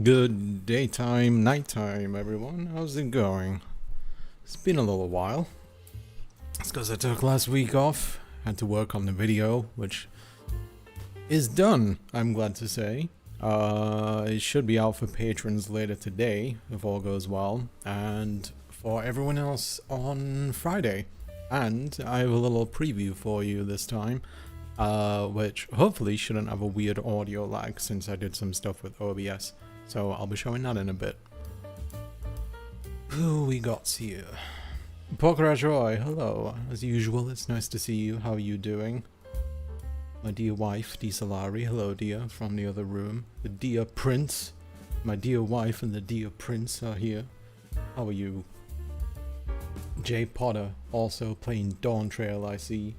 Good daytime, nighttime, everyone. How's it going? It's been a little while. It's because I took last week off. Had to work on the video, which is done, I'm glad to say. It should be out for patrons later today, if all goes well, and for everyone else on Friday. And I have a little preview for you this time, which hopefully shouldn't have a weird audio lag since I did some stuff with OBS. So I'll be showing that in a bit. Who we got here? Pokeraj Roy, hello. As usual, it's nice to see you. How are you doing? My dear wife, D Salari, hello dear, from the other room. The dear prince. My dear wife and the dear prince are here. How are you? Jay Potter, also playing Dawn Trail, I see.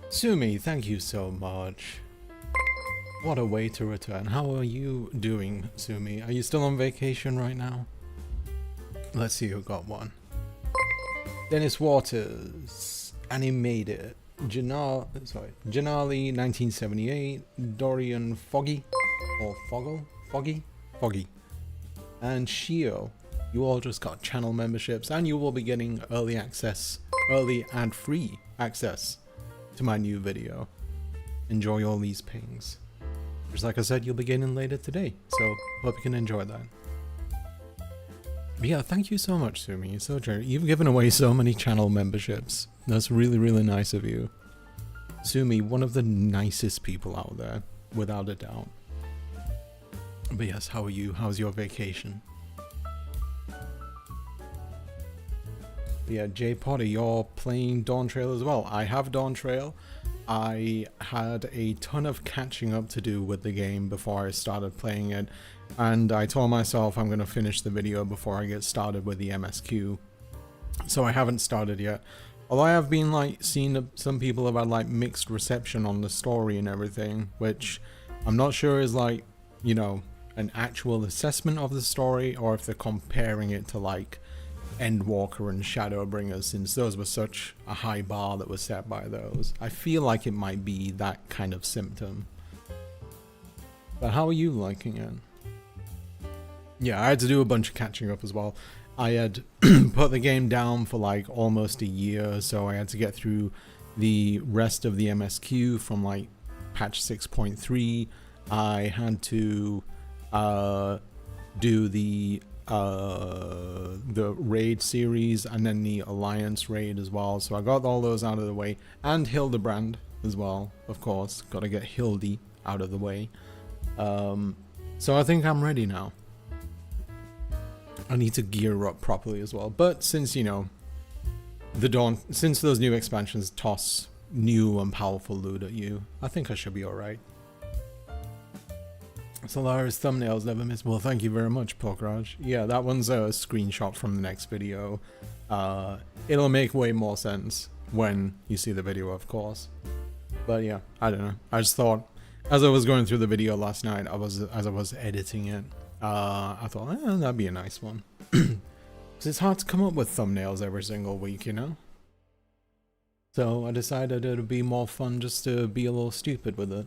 Sumi, thank you so much. What a way to return. How are you doing, Sumi? Are you still on vacation right now? Let's see who got one. Dennis Waters, Animated, Janali 1978, Dorian Foggy, or Foggy, and Shio. You all just got channel memberships, and you will be getting early and free access to my new video. Enjoy all these pings. Just like I said, you'll be getting later today, so hope you can enjoy that. But yeah, thank you so much, Sumi. You're so generous. You've given away so many channel memberships. That's really, really nice of you. Sumi, one of the nicest people out there, without a doubt. But yes, how are you? How's your vacation? But yeah, Jay Potter, you're playing Dawn Trail as well. I have Dawn Trail. I had a ton of catching up to do with the game before I started playing it, and I told myself I'm going to finish the video before I get started with the MSQ. So I haven't started yet. Although I have been seeing some people have had mixed reception on the story and everything, which I'm not sure is an actual assessment of the story, or if they're comparing it to Endwalker and Shadowbringers, since those were such a high bar that was set by those. I feel like it might be that kind of symptom. But how are you liking it? Yeah, I had to do a bunch of catching up as well. I had put the game down for almost a year, so I had to get through the rest of the MSQ from patch 6.3. I had to do the raid series and then the Alliance raid as well, so I got all those out of the way, and Hildebrand as well, of course. Gotta get Hildy out of the way. So I think I'm ready now. I need to gear up properly as well, but since since those new expansions toss new and powerful loot at you, I think I should be alright. Salari's thumbnails never miss. Well, thank you very much, Pokraj. Yeah, that one's a screenshot from the next video. It'll make way more sense when you see the video, of course. But yeah, I don't know. I just thought, as I was going through the video last night, as I was editing it, I thought, that'd be a nice one. Because it's hard to come up with thumbnails every single week, you know? So I decided it'd be more fun just to be a little stupid with it.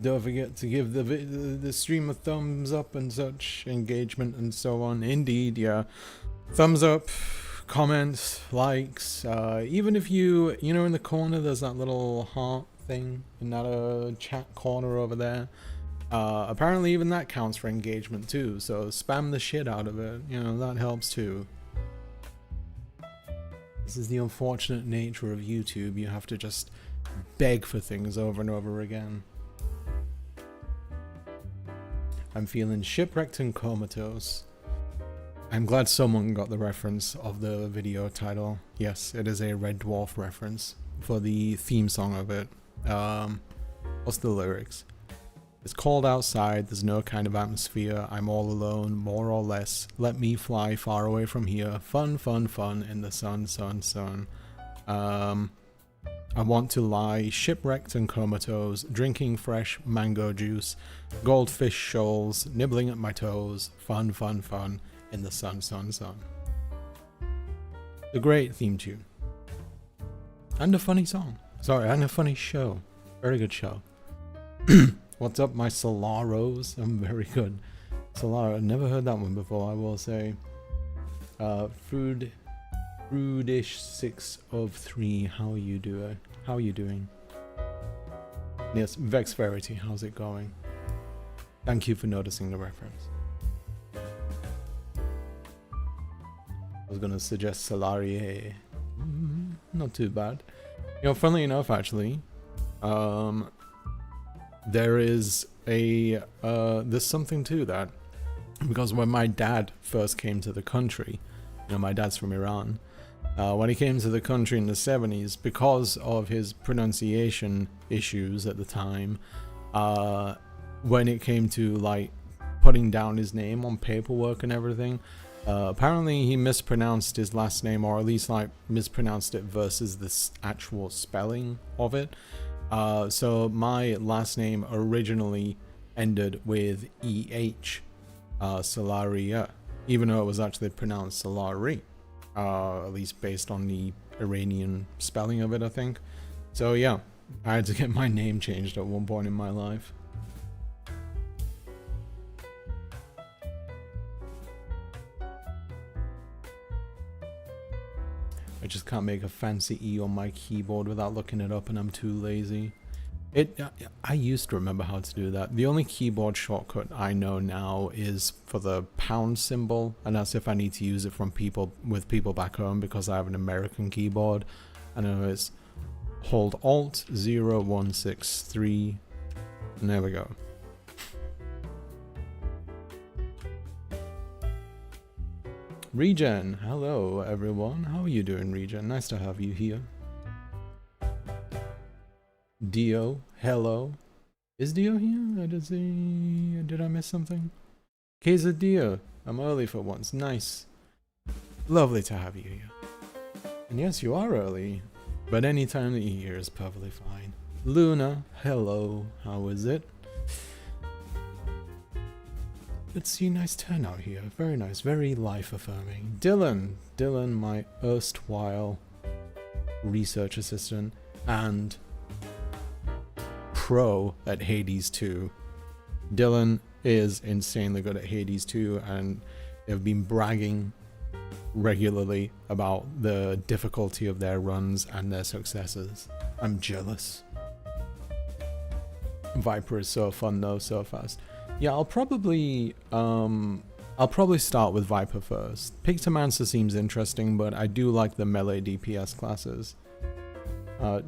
Don't forget to give the stream a thumbs up and such, engagement and so on. Indeed, yeah. Thumbs up, comments, likes. Even if you in the corner, there's that little heart thing in that chat corner over there. Apparently even that counts for engagement too, so spam the shit out of it. That helps too. This is the unfortunate nature of YouTube. You have to just beg for things over and over again. I'm feeling shipwrecked and comatose. I'm glad someone got the reference of the video title. Yes, it is a Red Dwarf reference for the theme song of it. What's the lyrics? It's cold outside, there's no kind of atmosphere. I'm all alone, more or less. Let me fly far away from here. Fun, fun, fun in the sun, sun, sun. I want to lie shipwrecked and comatose, drinking fresh mango juice, goldfish shoals, nibbling at my toes, fun, fun, fun, in the sun, sun, sun. A great theme tune. And a funny song. Sorry, and a funny show. Very good show. What's up, my Solaros? I'm very good. Salari, I've never heard that one before, I will say. Fruidish 6 of 3, how are you doing? How are you doing? Yes, Vex Verity, how's it going? Thank you for noticing the reference. I was gonna suggest Salari. Not too bad. You know, funnily enough, actually, there is a there's something to that, because when my dad first came to the country, you know, my dad's from Iran. When he came to the country in the 70s, because of his pronunciation issues at the time, when it came to like putting down his name on paperwork and everything, apparently he mispronounced his last name, or at least like mispronounced it versus the actual spelling of it. So my last name originally ended with EH, Salaria, even though it was actually pronounced Salari. At least based on the Iranian spelling of it, I think. So yeah, I had to get my name changed at one point in my life. I just can't make a fancy E on my keyboard without looking it up, and I'm too lazy. I used to remember how to do that. The only keyboard shortcut I know now is for the pound symbol, and that's if I need to use it from people back home, because I have an American keyboard. I know it's hold Alt 0163, and there we go. Regen, hello everyone. How are you doing, Regen? Nice to have you here. Dio, hello. Is Dio here? Did I miss something? Quesadilla, I'm early for once. Nice. Lovely to have you here. And yes, you are early, but any time that you're here is perfectly fine. Luna, hello. How is it? Let's see, nice turnout here. Very nice, very life-affirming. Dylan, my erstwhile research assistant and pro at Hades 2. Dylan is insanely good at Hades 2, and they've been bragging regularly about the difficulty of their runs and their successes. I'm jealous. Viper is so fun though, so fast. Yeah, I'll probably start with Viper first. Pictomancer seems interesting, but I do like the melee DPS classes.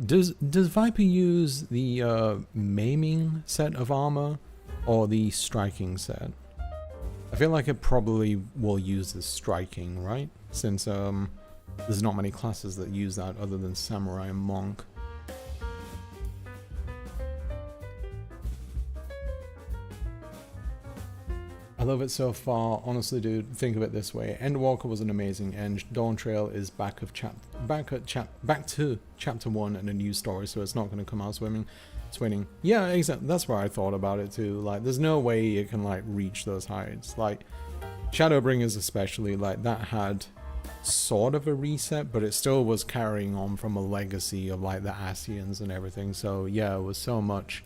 Does Viper use the maiming set of armor or the striking set? I feel like it probably will use the striking, right? Since there's not many classes that use that other than Samurai and Monk. I love it so far. Honestly, dude, think of it this way: Endwalker was an amazing end. Dawn Trail is back to chapter 1 and a new story, so it's not going to come out swinging. Yeah, exactly. That's what I thought about it too. Like, there's no way it can like reach those heights. Like, Shadowbringers especially, like that had sort of a reset, but it still was carrying on from a legacy of like the Asians and everything. So yeah, it was so much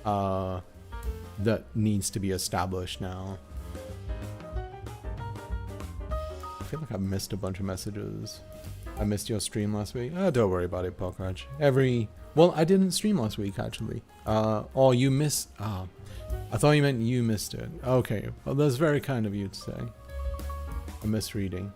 that needs to be established now. I feel like I've missed a bunch of messages. I missed your stream last week. Oh, don't worry about it, Pokraj. Well, I didn't stream last week, actually. Or you missed... Oh, I thought you meant you missed it. Okay, well, that's very kind of you to say. I'm misreading.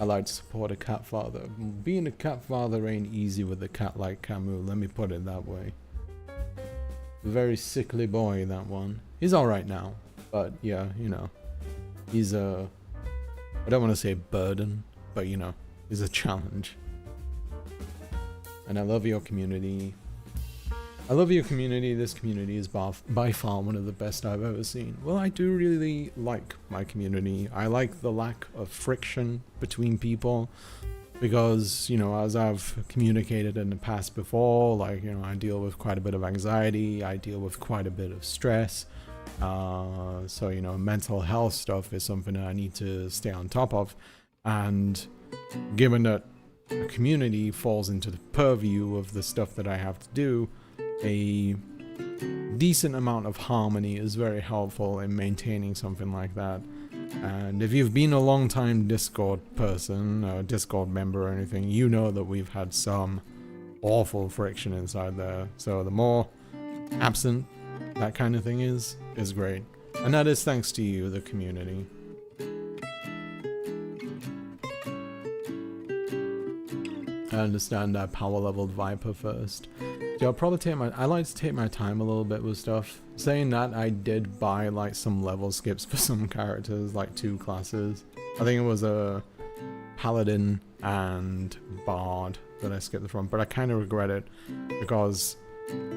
I like to support a cat father. Being a cat father ain't easy with a cat like Camus, let me put it that way. Very sickly boy, that one. He's alright now. But yeah, you know, he's a, I don't want to say burden, but you know, he's a challenge. And I love your community. I love your community. This community is by far one of the best I've ever seen. Well, I do really like my community. I like the lack of friction between people because, you know, as I've communicated in the past before, like, you know, I deal with quite a bit of anxiety. I deal with quite a bit of stress. So, you know, mental health stuff is something that I need to stay on top of. And given that a community falls into the purview of the stuff that I have to do, a decent amount of harmony is very helpful in maintaining something like that. And if you've been a long time Discord person, or Discord member or anything, you know that we've had some awful friction inside there. So the more absent that kind of thing is great. And that is thanks to you, the community. I understand that power leveled Viper first. Yeah, I'll probably I like to take my time a little bit with stuff. Saying that, I did buy like some level skips for some characters, like 2 classes. I think it was a Paladin and Bard that I skipped from, but I kind of regret it because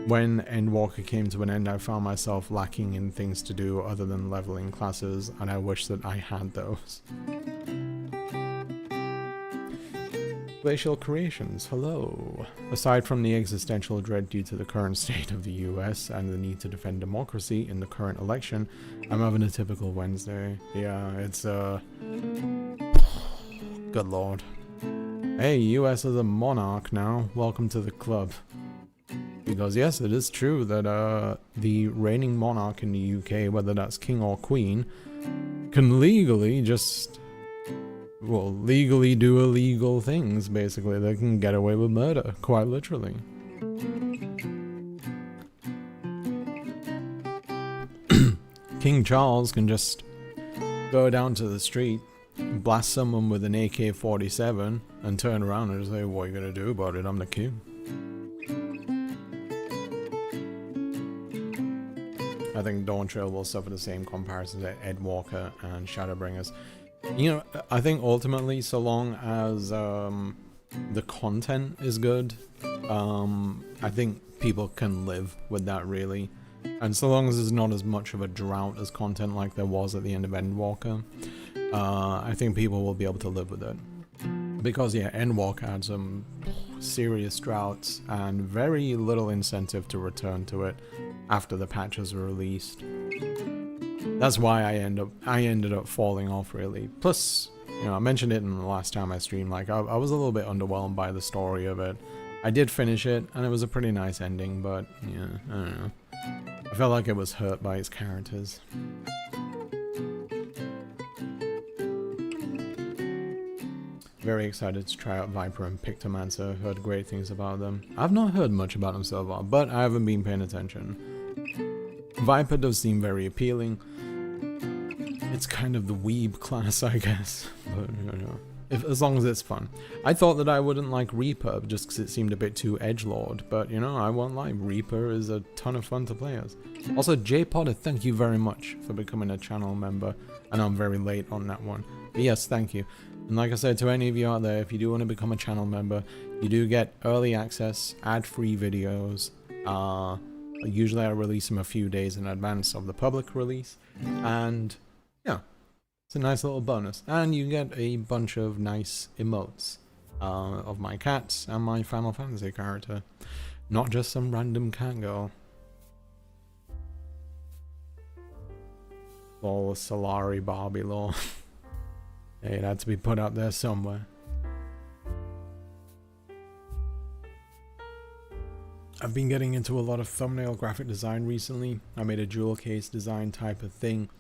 when Endwalker came to an end, I found myself lacking in things to do other than leveling classes, and I wish that I had those. Glacial Creations, hello. Aside from the existential dread due to the current state of the US and the need to defend democracy in the current election, I'm having a typical Wednesday. Yeah, it's good lord. Hey, US is a monarch now. Welcome to the club. Because yes, it is true that the reigning monarch in the UK, whether that's king or queen, can legally just... well, legally do illegal things, basically. They can get away with murder, quite literally. King Charles can just go down to the street, blast someone with an AK-47, and turn around and say, what are you gonna do about it? I'm the king. I think Dawntrail will suffer the same comparisons as Endwalker and Shadowbringers. You know, I think ultimately, so long as the content is good, I think people can live with that, really. And so long as there's not as much of a drought as content like there was at the end of Endwalker, I think people will be able to live with it. Because, yeah, Endwalker had some serious droughts and very little incentive to return to it after the patches were released. That's why I ended up falling off, really. Plus, you know, I mentioned it in the last time I streamed, like, I was a little bit underwhelmed by the story of it. I did finish it, and it was a pretty nice ending, but, yeah, I don't know. I felt like it was hurt by its characters. Very excited to try out Viper and Pictomancer. Heard great things about them. I've not heard much about them so far, but I haven't been paying attention. Viper does seem very appealing. It's kind of the weeb class, I guess. But, you know, as long as it's fun. I thought that I wouldn't like Reaper just because it seemed a bit too edgelord, but, you know, I won't lie. Reaper is a ton of fun to play as. Also, J Potter, thank you very much for becoming a channel member. I know I'm very late on that one. But yes, thank you. And like I said, to any of you out there, if you do want to become a channel member, you do get early access, ad-free videos. Usually I release them a few days in advance of the public release. And yeah, it's a nice little bonus. And you get a bunch of nice emotes of my cats and my Final Fantasy character. Not just some random catgirl. Lol, Salari Barbie lore. Hey, it had to be put out there somewhere. I've been getting into a lot of thumbnail graphic design recently. I made a jewel case design type of thing.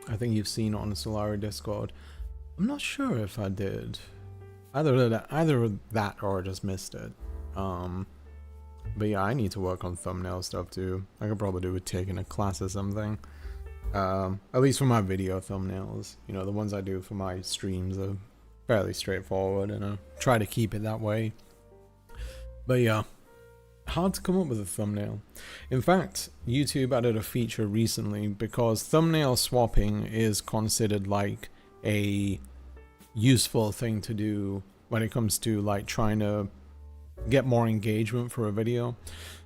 I think you've seen it on the Salari Discord. I'm not sure if I did. Either that or I just missed it. But yeah, I need to work on thumbnail stuff too. I could probably do with taking a class or something. At least for my video thumbnails. You know, the ones I do for my streams are fairly straightforward, and I try to keep it that way. But yeah, hard to come up with a thumbnail. In fact, YouTube added a feature recently because thumbnail swapping is considered like a useful thing to do when it comes to like trying to get more engagement for a video.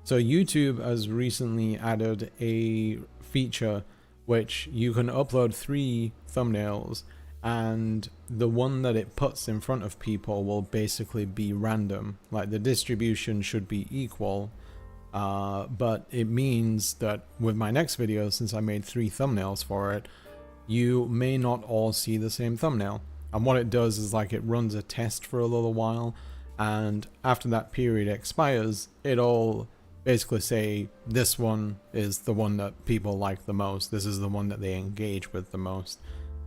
So YouTube has recently added a feature which you can upload 3 thumbnails, and the one that it puts in front of people will basically be random. Like, the distribution should be equal, but it means that with my next video, since I made 3 thumbnails for it, you may not all see the same thumbnail. And what it does is, like, it runs a test for a little while, and after that period expires, it'll basically say this one is the one that people like the most, this is the one that they engage with the most.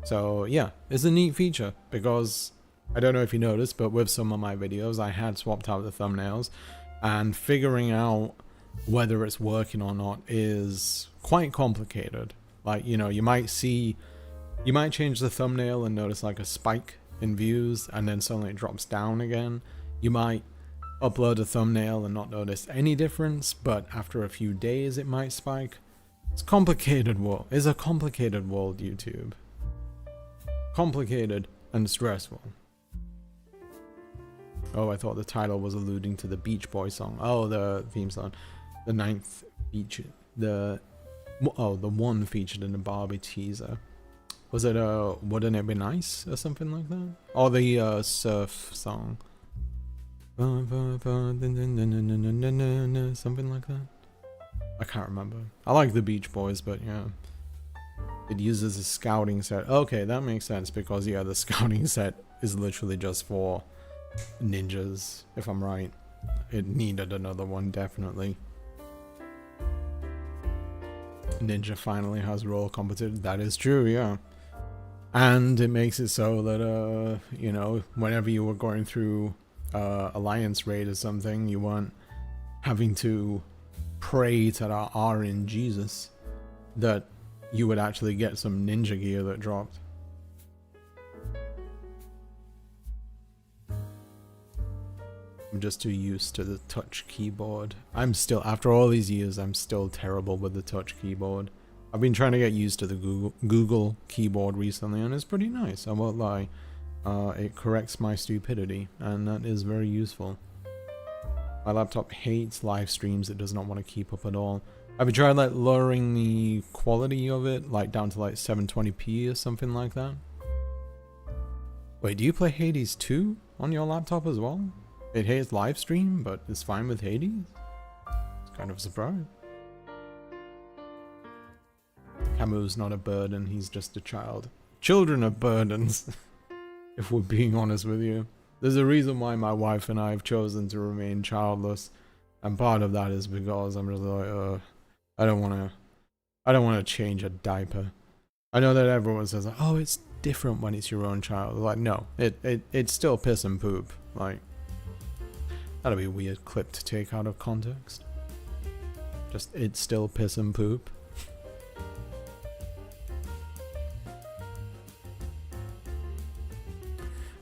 So yeah, it's a neat feature, because I don't know if you noticed, but with some of my videos I had swapped out the thumbnails, and figuring out whether it's working or not is quite complicated. Like, you know, you might change the thumbnail and notice like a spike in views, and then suddenly it drops down again. You might upload a thumbnail and not notice any difference, but after a few days it might spike. It's complicated world. It's a complicated world, YouTube. Complicated and stressful. Oh, I thought the title was alluding to the Beach Boys song. Oh, the theme song. The 9th feature. The one featured in the Barbie teaser. Was it Wouldn't It Be Nice or something like that? Or the surf song. Something like that. I can't remember. I like the Beach Boys, but yeah. It uses a scouting set. Okay, that makes sense, because yeah, the scouting set is literally just for ninjas, if I'm right. It needed another one, definitely. Ninja finally has role competition. That is true, yeah. And it makes it so that, you know, whenever you were going through Alliance raid or something, you weren't having to pray to the RN Jesus that you would actually get some ninja gear that dropped. I'm just too used to the touch keyboard. After all these years, I'm still terrible with the touch keyboard. I've been trying to get used to the Google keyboard recently, and it's pretty nice, I won't lie. It corrects my stupidity, and that is very useful. My laptop hates live streams. It does not want to keep up at all. Have you tried like lowering the quality of it, like down to like 720p or something like that? Wait, do you play Hades 2 on your laptop as well? It hates live stream, but it's fine with Hades? It's kind of a surprise. Camus not a burden, he's just a child. Children are burdens, if we're being honest with you. There's a reason why my wife and I have chosen to remain childless, and part of that is because I'm just like, I don't want to change a diaper. I know that everyone says, oh, it's different when it's your own child. Like, no, it's still piss and poop. Like, that'd be a weird clip to take out of context. Just, it's still piss and poop.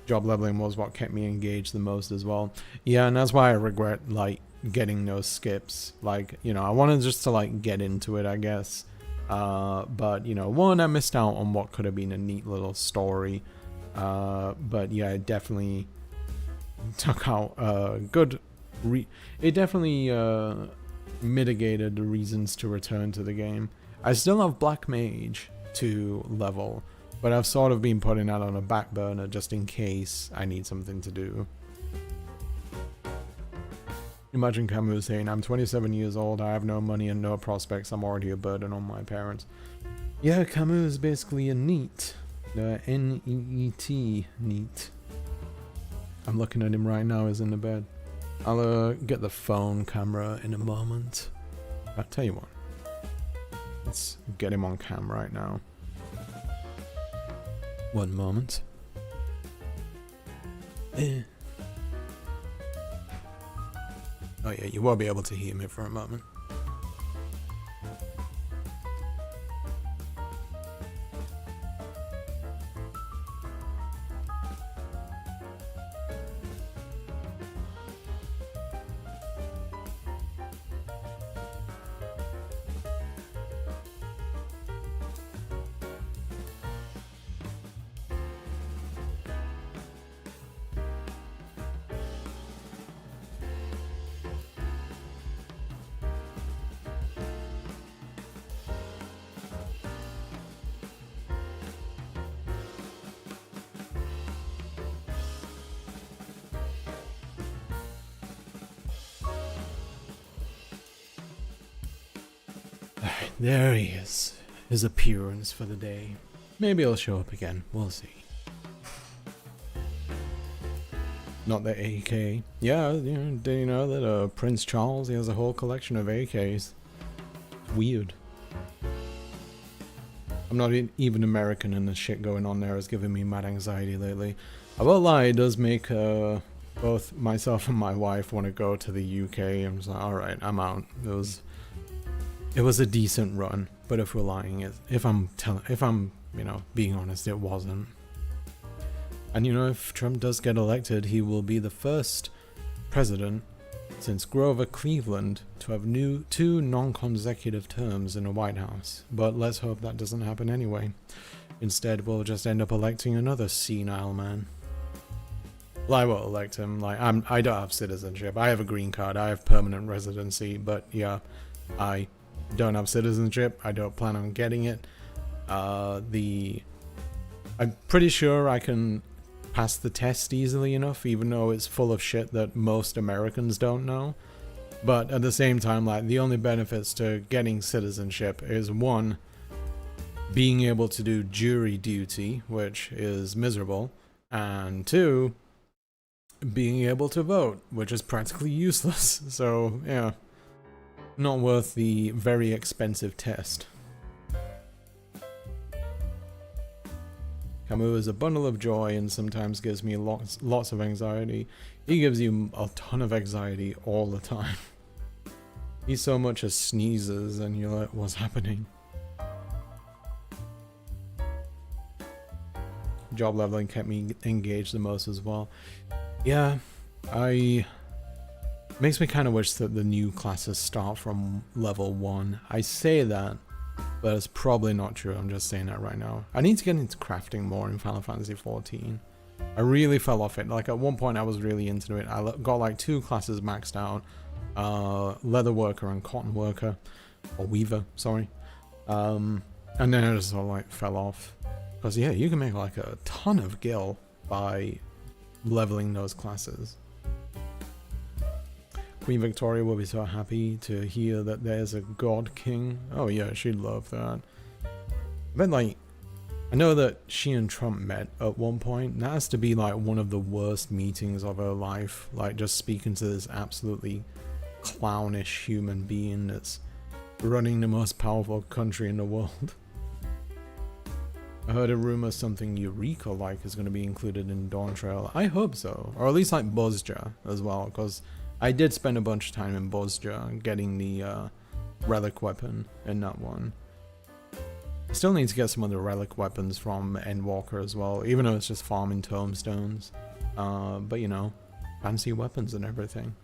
Job leveling was what kept me engaged the most as well. Yeah, and that's why I regret, like, getting those skips. Like, you know, I wanted just to, like, get into it, I guess. But, you know, one, I missed out on what could have been a neat little story. But, yeah, it definitely took out good... It definitely mitigated the reasons to return to the game. I still have Black Mage to level, but I've sort of been putting that on a back burner just in case I need something to do. Imagine Camus saying, I'm 27 years old, I have no money and no prospects, I'm already a burden on my parents. Yeah, Camus is basically a NEET. N-E-E-T, NEET. I'm looking at him right now, he's in the bed. I'll get the phone camera in a moment. I'll tell you what. Let's get him on cam right now. One moment. Oh yeah, you will be able to hear me for a moment. There he is. His appearance for the day. Maybe he'll show up again. We'll see. Not the AK. Yeah, you know, did you know that Prince Charles, he has a whole collection of AKs? Weird. I'm not even American, and the shit going on there is giving me mad anxiety lately. I won't lie, it does make both myself and my wife want to go to the UK. I'm just like, alright, I'm out. It was a decent run, but if we're lying, if I'm you know, being honest, it wasn't. And you know, if Trump does get elected, he will be the first president since Grover Cleveland to have two non-consecutive terms in the White House. But let's hope that doesn't happen anyway. Instead, we'll just end up electing another senile man. Well, I won't elect him. Like, I don't have citizenship. I have a green card. I have permanent residency. But yeah, I don't have citizenship. I don't plan on getting it. I'm pretty sure I can pass the test easily enough, even though it's full of shit that most Americans don't know. But at the same time, like, the only benefits to getting citizenship is, one, being able to do jury duty, which is miserable, and two, being able to vote, which is practically useless. So yeah, not worth the very expensive test. Camus is a bundle of joy and sometimes gives me lots of anxiety. He gives you a ton of anxiety all the time. He so much as sneezes and you're like, what's happening? Job leveling kept me engaged the most as well. Yeah, makes me kind of wish that the new classes start from level 1. I say that, but it's probably not true. I'm just saying that right now. I need to get into crafting more in Final Fantasy XIV. I really fell off it. Like, at one point I was really into it. I got like 2 classes maxed out. Leather worker and cotton worker. Or weaver, sorry. And then I just sort of like fell off. Because yeah, you can make like a ton of gil by leveling those classes. Queen Victoria will be so happy to hear that there's a God King. Oh yeah, she'd love that. But like, I know that she and Trump met at one point. That has to be like one of the worst meetings of her life. Like, just speaking to this absolutely clownish human being that's running the most powerful country in the world. I heard a rumor something Eureka-like is going to be included in Dawntrail. I hope so. Or at least like Buzzja as well, because I did spend a bunch of time in Buzzja getting the relic weapon in that one. I still need to get some of the relic weapons from Endwalker as well, even though it's just farming tomestones. But you know, fancy weapons and everything.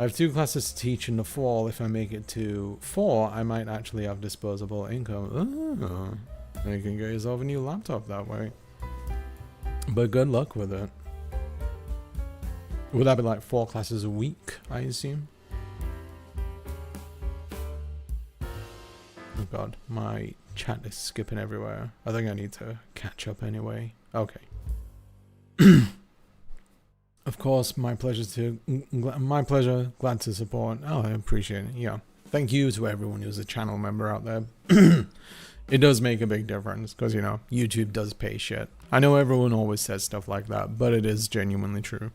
I have 2 classes to teach in the fall. If I make it to 4, I might actually have disposable income. Oh. You can get yourself a new laptop that way. But good luck with it. Would that be like 4 classes a week, I assume? Oh god, my chat is skipping everywhere. I think I need to catch up anyway. Okay. Of course, my pleasure, glad to support. Oh, I appreciate it, yeah. Thank you to everyone who's a channel member out there. It does make a big difference, because, you know, YouTube does pay shit. I know everyone always says stuff like that, but it is genuinely true.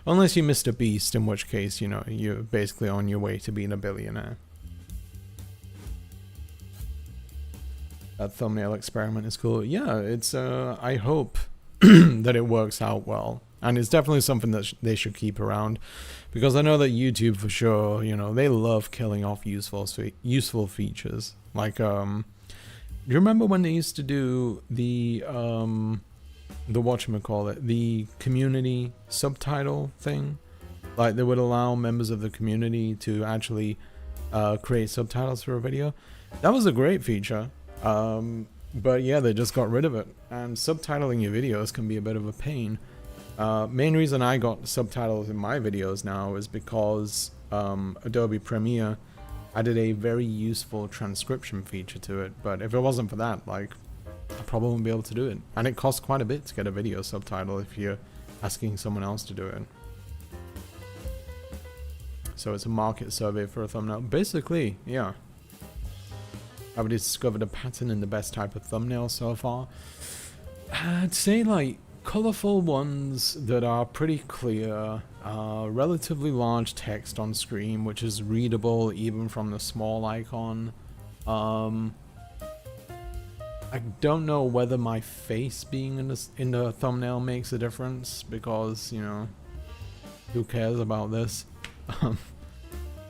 Unless you're Mr. Beast, in which case, you know, you're basically on your way to being a billionaire. That thumbnail experiment is cool. Yeah, it's, I hope that it works out well. And it's definitely something that they should keep around. Because I know that YouTube, for sure, you know, they love killing off useful features. Like, do you remember when they used to do the whatchamacallit, the community subtitle thing? Like, they would allow members of the community to actually create subtitles for a video. That was a great feature. But yeah, they just got rid of it. And subtitling your videos can be a bit of a pain. Main reason I got subtitles in my videos now is because Adobe Premiere added a very useful transcription feature to it, but if it wasn't for that, like, I probably wouldn't be able to do it. And it costs quite a bit to get a video subtitle if you're asking someone else to do it. So it's a market survey for a thumbnail. Basically, yeah. I've discovered a pattern in the best type of thumbnail so far. I'd say, like, colorful ones that are pretty clear, relatively large text on screen, which is readable even from the small icon. I don't know whether my face being in the thumbnail makes a difference, because, you know, who cares about this?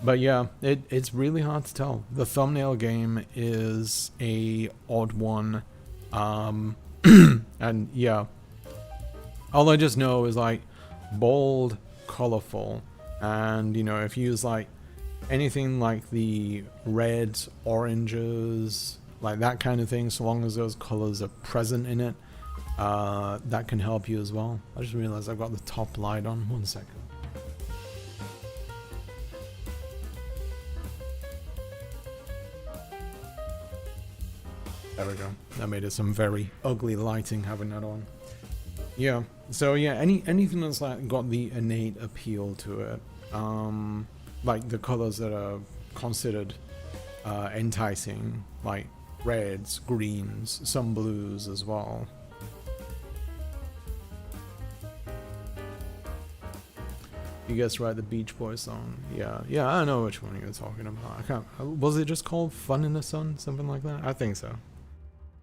But yeah, it's really hard to tell. The thumbnail game is a odd one, and yeah, all I just know is like bold, colorful, and you know, if you use like anything like the reds, oranges, like that kind of thing, so long as those colors are present in it, that can help you as well. I just realized I've got the top light on. 1 second. There we go. That made it some very ugly lighting having that on. Yeah. So yeah, anything that's like got the innate appeal to it, like the colors that are considered enticing, like reds, greens, some blues as well. You guessed right, the Beach Boys song. Yeah, I know which one you're talking about. I can't. Was it just called "Fun in the Sun"? Something like that. I think so.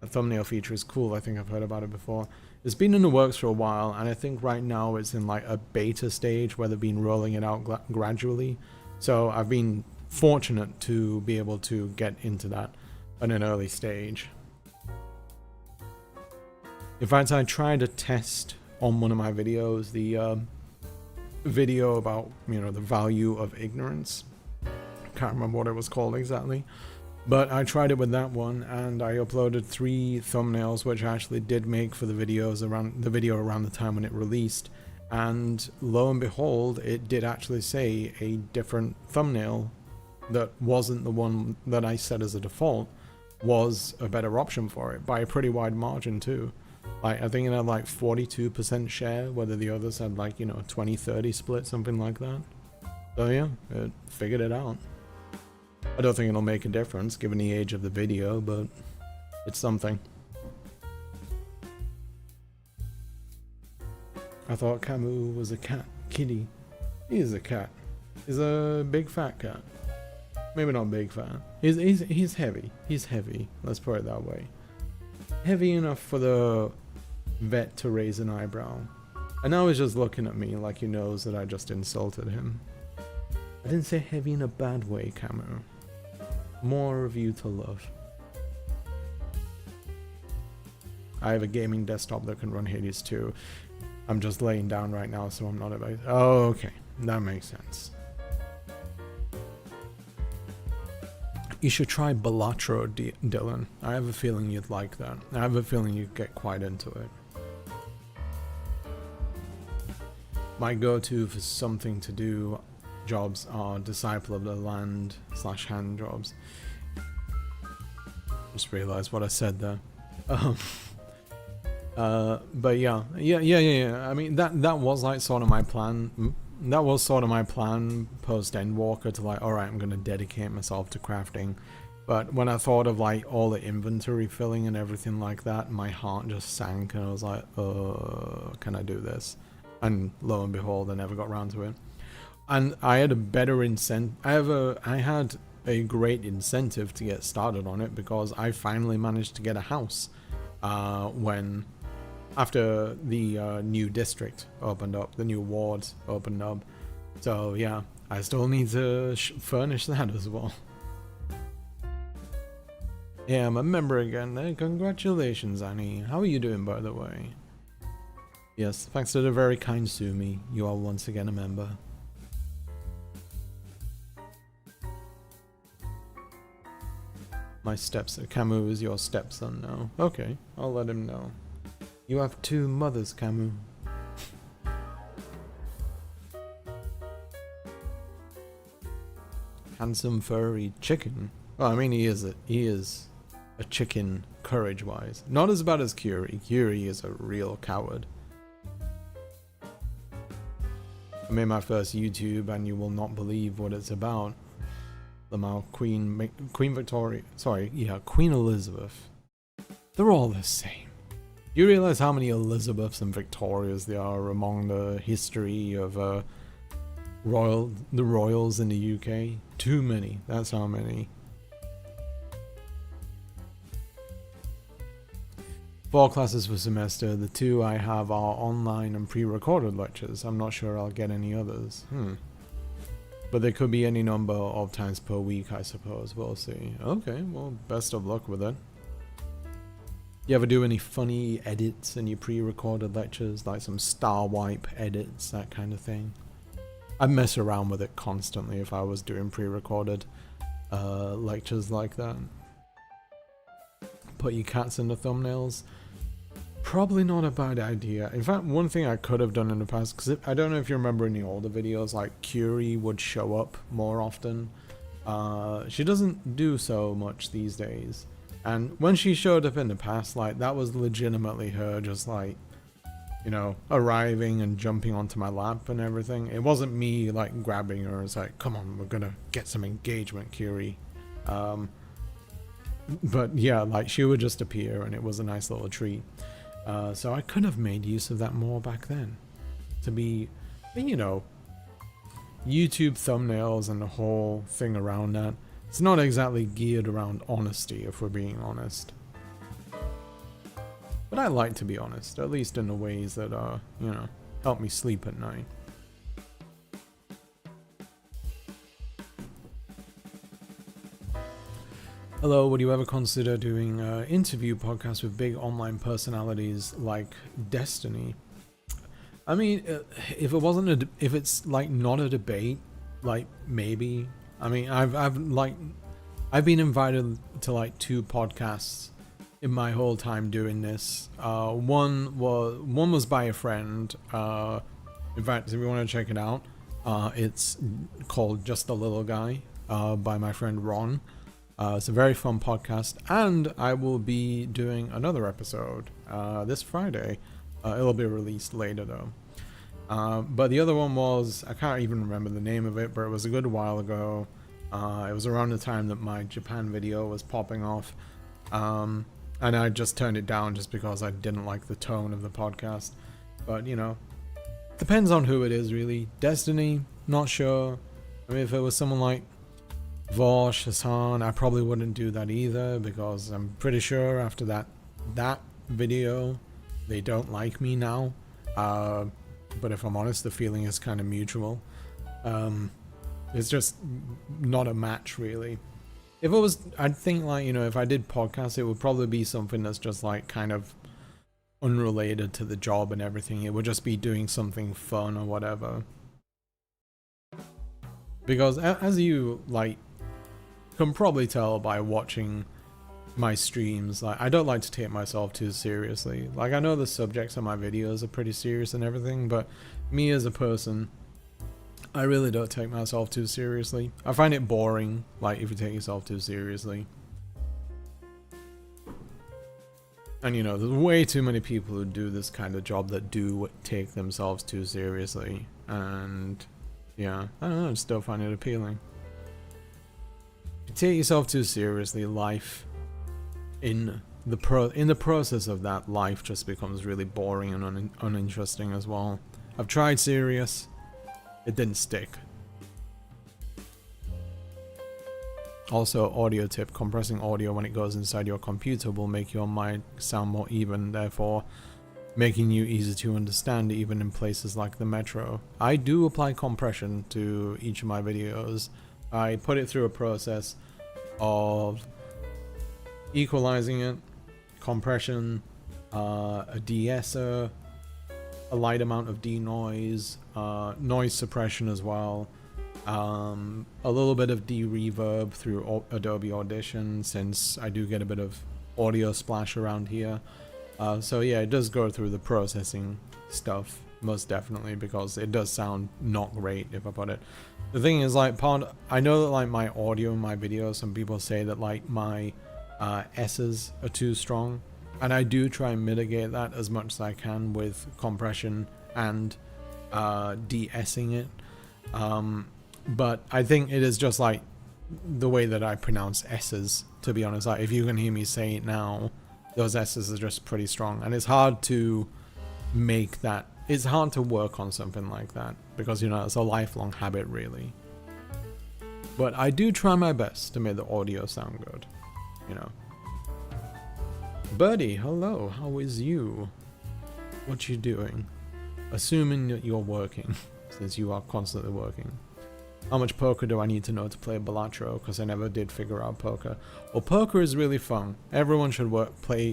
The thumbnail feature is cool. I think I've heard about it before. It's been in the works for a while, and I think right now it's in like a beta stage where they've been rolling it out gradually. So I've been fortunate to be able to get into that at an early stage. In fact, I tried a test on one of my videos, the video about, you know, the value of ignorance. Can't remember what it was called exactly. But I tried it with that one, and I uploaded 3 thumbnails, which I actually did make for the video around the time when it released. And lo and behold, it did actually say a different thumbnail that wasn't the one that I set as a default was a better option for it by a pretty wide margin too. Like, I think it had like 42% share, whether the others had like, you know, 20-30 split, something like that. So yeah, it figured it out. I don't think it'll make a difference given the age of the video, but it's something. I thought Camus was a cat. Kitty. He is a cat. He's a big fat cat. Maybe not big fat. He's heavy. He's heavy. Let's put it that way. Heavy enough for the vet to raise an eyebrow. And now he's just looking at me like he knows that I just insulted him. I didn't say heavy in a bad way, Camus. More of you to love. I have a gaming desktop that can run Hades 2. I'm just laying down right now, so I'm not about. Oh, okay. That makes sense. You should try Balatro, Dylan. I have a feeling you'd like that. I have a feeling you'd get quite into it. My go-to for something to do jobs are Disciple of the Land / hand jobs. Just realized what I said there. But yeah. I mean, that was like sort of my plan. That was sort of my plan post Endwalker to like, alright, I'm gonna dedicate myself to crafting. But when I thought of like all the inventory filling and everything like that, my heart just sank and I was like, can I do this? And lo and behold, I never got around to it. And I had a better incentive. I had a great incentive to get started on it because I finally managed to get a house after the new district opened up, the new ward opened up. So yeah, I still need to furnish that as well. Yeah, I'm a member again. Congratulations, Annie. How are you doing, by the way? Yes, thanks to the very kind Sumi, you are once again a member. My stepson. Camus is your stepson now. Okay, I'll let him know. You have 2 mothers, Camus. Handsome furry chicken. Well, I mean, he is a chicken courage-wise. Not as bad as Curie. Curie is a real coward. I made my first YouTube, and you will not believe what it's about. Queen Victoria. Sorry, yeah, Queen Elizabeth. They're all the same. Do you realize how many Elizabeths and Victorias there are among the history of the royals in the UK? Too many. That's how many. 4 classes per semester. The 2 I have are online and pre-recorded lectures. I'm not sure I'll get any others. But there could be any number of times per week, I suppose. We'll see. Okay, well, best of luck with it. You ever do any funny edits in your pre-recorded lectures, like some star wipe edits, that kind of thing? I'd mess around with it constantly if I was doing pre-recorded lectures like that. Put your cats in the thumbnails. Probably not a bad idea. In fact, one thing I could have done in the past, because I don't know if you remember in the older videos, like Curie would show up more often. She doesn't do so much these days. And when she showed up in the past, like, that was legitimately her just like, you know, arriving and jumping onto my lap and everything. It wasn't me like grabbing her. It's like, come on, we're gonna get some engagement, Curie. But yeah, like, she would just appear and it was a nice little treat. So I could have made use of that more back then. To be, you know, YouTube thumbnails and the whole thing around that. It's not exactly geared around honesty, if we're being honest. But I like to be honest, at least in the ways that, you know, help me sleep at night. Hello, would you ever consider doing interview podcasts with big online personalities like Destiny? I mean, if it wasn't if it's like not a debate, like maybe. I mean, I've been invited to like 2 podcasts in my whole time doing this. One was by a friend. In fact, if you want to check it out, it's called Just a Little Guy by my friend Ron. It's a very fun podcast, and I will be doing another episode this Friday. It'll be released later though. But the other one was, I can't even remember the name of it, but it was a good while ago. It was around the time that my Japan video was popping off. And I just turned it down just because I didn't like the tone of the podcast. But, you know, depends on who it is, really. Destiny, not sure. I mean, if it was someone like Vosh, Hassan, I probably wouldn't do that either, because I'm pretty sure after that video, they don't like me now. But if I'm honest, the feeling is kind of mutual. It's just not a match, really. If it was, I'd think, like, you know, if I did podcasts, it would probably be something that's just like kind of unrelated to the job and everything. It would just be doing something fun or whatever. Because as you like can probably tell by watching my streams, like, I don't like to take myself too seriously. Like, I know the subjects of my videos are pretty serious and everything, but me as a person, I really don't take myself too seriously. I find it boring, like, if you take yourself too seriously. And, you know, there's way too many people who do this kind of job that do take themselves too seriously. And yeah, I don't know, I still find it appealing. If you take yourself too seriously, life in the process of that, life just becomes really boring and uninteresting as well. I've tried serious, it didn't stick. Also, audio tip: compressing audio when it goes inside your computer will make your mic sound more even, therefore making you easy to understand even in places like the metro. I do apply compression to each of my videos. I put it through a process of equalizing it, compression, a de-esser, a light amount of denoise, noise suppression as well, a little bit of de-reverb through Adobe Audition, since I do get a bit of audio splash around here. So yeah, it does go through the processing stuff, most definitely, because it does sound not great if I put it. The thing is, like, I know that, like, my audio in my videos, some people say that, like, my S's are too strong, and I do try and mitigate that as much as I can with compression and de-essing it. But I think it is just like the way that I pronounce S's, to be honest. Like, if you can hear me say it now, those S's are just pretty strong, and it's hard to make that. It's hard to work on something like that because, you know, it's a lifelong habit, really. But I do try my best to make the audio sound good, you know. Birdie, hello, how is you? What you doing? Assuming that you're working, since you are constantly working. How much poker do I need to know to play Balatro? Because I never did figure out poker. Well, poker is really fun. Everyone should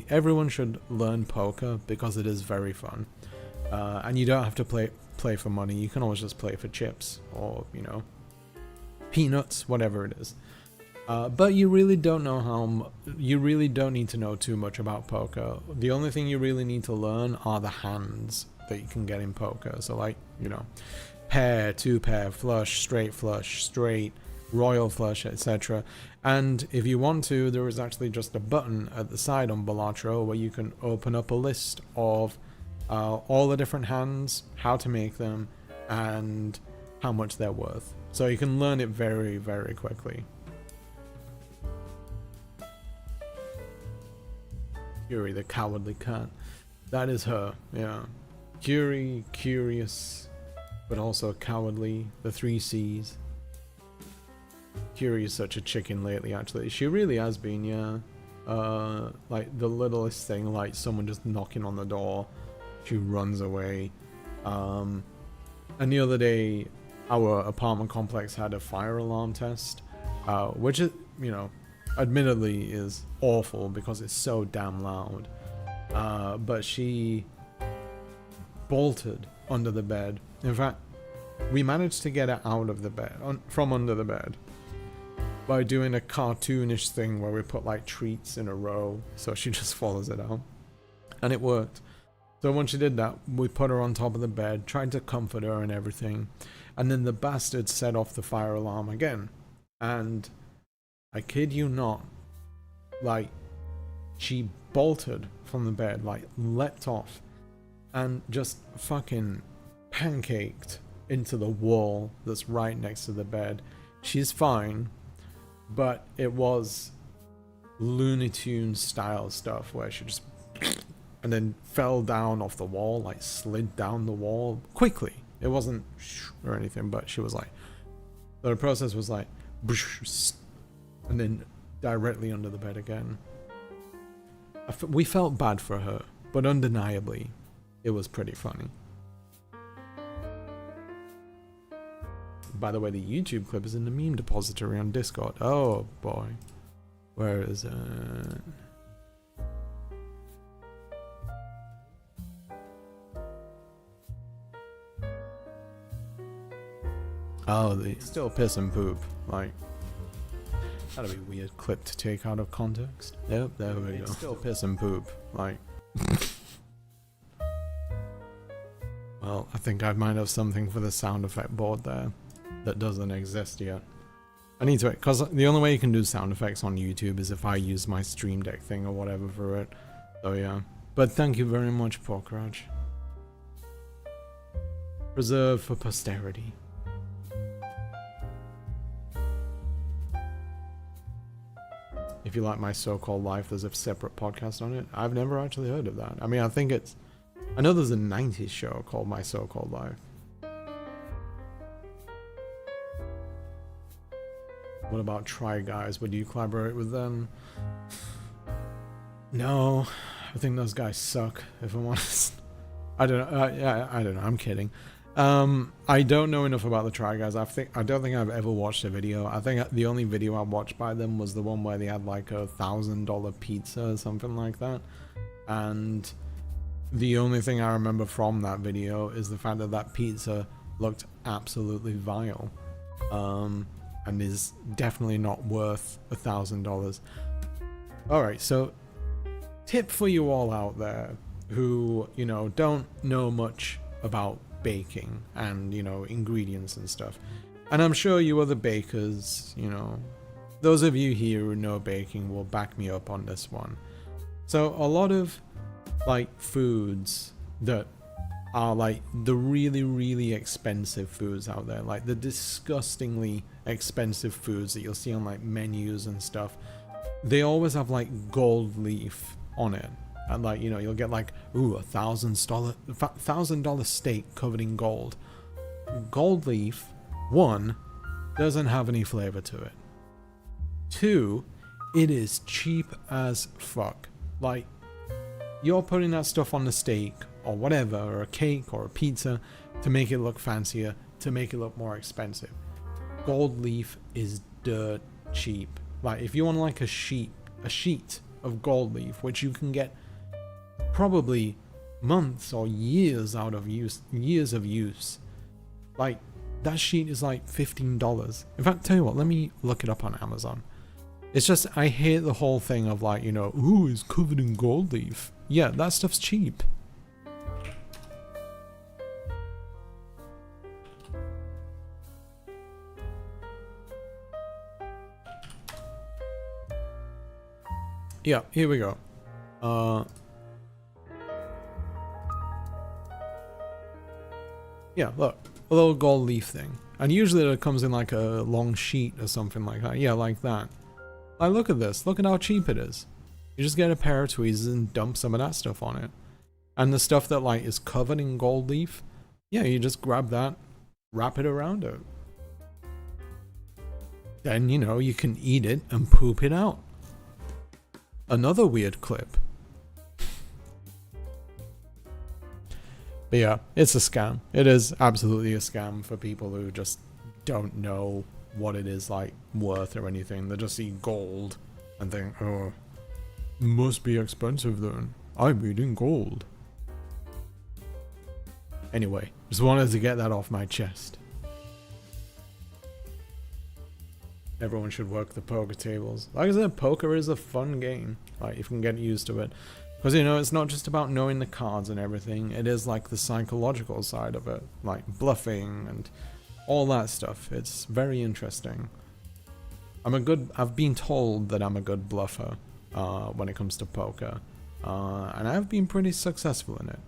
everyone should learn poker because it is very fun. And you don't have to play for money. You can always just play for chips or, you know, peanuts, whatever it is. But you really don't know you really don't need to know too much about poker. The only thing you really need to learn are the hands that you can get in poker. So, like, you know, pair, two pair, flush, straight, royal flush, etc. And if you want to, there is actually just a button at the side on Balatro where you can open up a list of all the different hands, how to make them, and how much they're worth. So you can learn it very, very quickly. Curie, the cowardly cat. That is her, yeah. Curie, curious, but also cowardly. The 3 C's. Curie is such a chicken lately, actually. She really has been, yeah. Like, the littlest thing, like someone just knocking on the door, she runs away. And the other day, our apartment complex had a fire alarm test, which is, you know, admittedly is awful because it's so damn loud. But she bolted under the bed. In fact, we managed to get her out of the bed, from under the bed, by doing a cartoonish thing where we put like treats in a row so she just follows it out. And it worked. So when she did that, we put her on top of the bed, tried to comfort her and everything. And then the bastard set off the fire alarm again. And I kid you not, like, she bolted from the bed, like, leapt off, and just fucking pancaked into the wall that's right next to the bed. She's fine, but it was Looney Tunes style stuff where she just and then fell down off the wall, like slid down the wall quickly. It wasn't or anything, but she was like, the process was like, and then directly under the bed again. We felt bad for her, but undeniably, it was pretty funny. By the way, the YouTube clip is in the meme depository on Discord. Oh boy. Where is it? Oh, they still piss and poop. Like, that'd be a weird clip to take out of context. Yep, there we go. Still piss and poop. Like, well, I think I might have something for the sound effect board there that doesn't exist yet. I need to, because the only way you can do sound effects on YouTube is if I use my Stream Deck thing or whatever for it. So yeah. But thank you very much, Porkraj. Preserved for posterity. If you like my so-called life, there's a separate podcast on it. I've never actually heard of that. I mean, I know there's a 90s show called My So-Called Life. What about Try Guys? Would you collaborate with them? No, I think those guys suck, if I'm honest. I don't know. Yeah, I don't know. I'm kidding. I don't know enough about the Try Guys. I don't think I've ever watched a video. I think the only video I watched by them was the one where they had like a $1,000 pizza or something like that. And the only thing I remember from that video is the fact that that pizza looked absolutely vile. And is definitely not worth $1,000. Alright, so tip for you all out there who, you know, don't know much about baking and, you know, ingredients and stuff. And I'm sure you other bakers, you know, those of you here who know baking will back me up on this one. So a lot of like foods that are like the really, really expensive foods out there, like the disgustingly expensive foods that you'll see on like menus and stuff, they always have like gold leaf on it. And like, you know, you'll get like, ooh, $1,000 steak covered in gold. Gold leaf, 1, doesn't have any flavor to it. 2, it is cheap as fuck. Like, you're putting that stuff on the steak or whatever, or a cake or a pizza to make it look fancier, to make it look more expensive. Gold leaf is dirt cheap. Like, if you want like a sheet of gold leaf, which you can get probably months or years out of use, like, that sheet is like $15. In fact, tell you what, let me look it up on Amazon. It's just, I hate the whole thing of like, you know, ooh, it's covered in gold leaf. Yeah, that stuff's cheap. Yeah, here we go. Yeah, look, a little gold leaf thing. And usually it comes in like a long sheet or something like that. Yeah, like that. Like, look at this. Look at how cheap it is. You just get a pair of tweezers and dump some of that stuff on it. And the stuff that like is covered in gold leaf, yeah, you just grab that, wrap it around it. Then, you know, you can eat it and poop it out. Another weird clip. But yeah, it's a scam. It is absolutely a scam for people who just don't know what it is like worth or anything. They just see gold and think, oh, must be expensive then. I'm eating gold. Anyway, just wanted to get that off my chest. Everyone should work the poker tables. Like I said, poker is a fun game. Like, you can get used to it. Because, you know, it's not just about knowing the cards and everything. It is like the psychological side of it. Like bluffing and all that stuff. It's very interesting. I've been told that I'm a good bluffer when it comes to poker. And I've been pretty successful in it.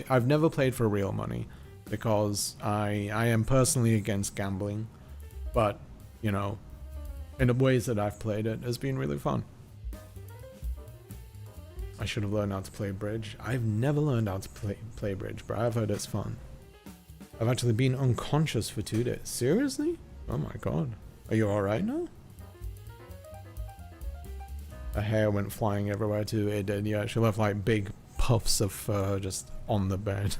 I've never played for real money. Because I am personally against gambling. But, you know, in the ways that I've played it has been really fun. I should have learned how to play bridge. I've never learned how to play bridge, but I've heard it's fun. I've actually been unconscious for 2 days. Seriously? Oh my god. Are you alright now? Her hair went flying everywhere too. It did, yeah. She left like big puffs of fur just on the bed.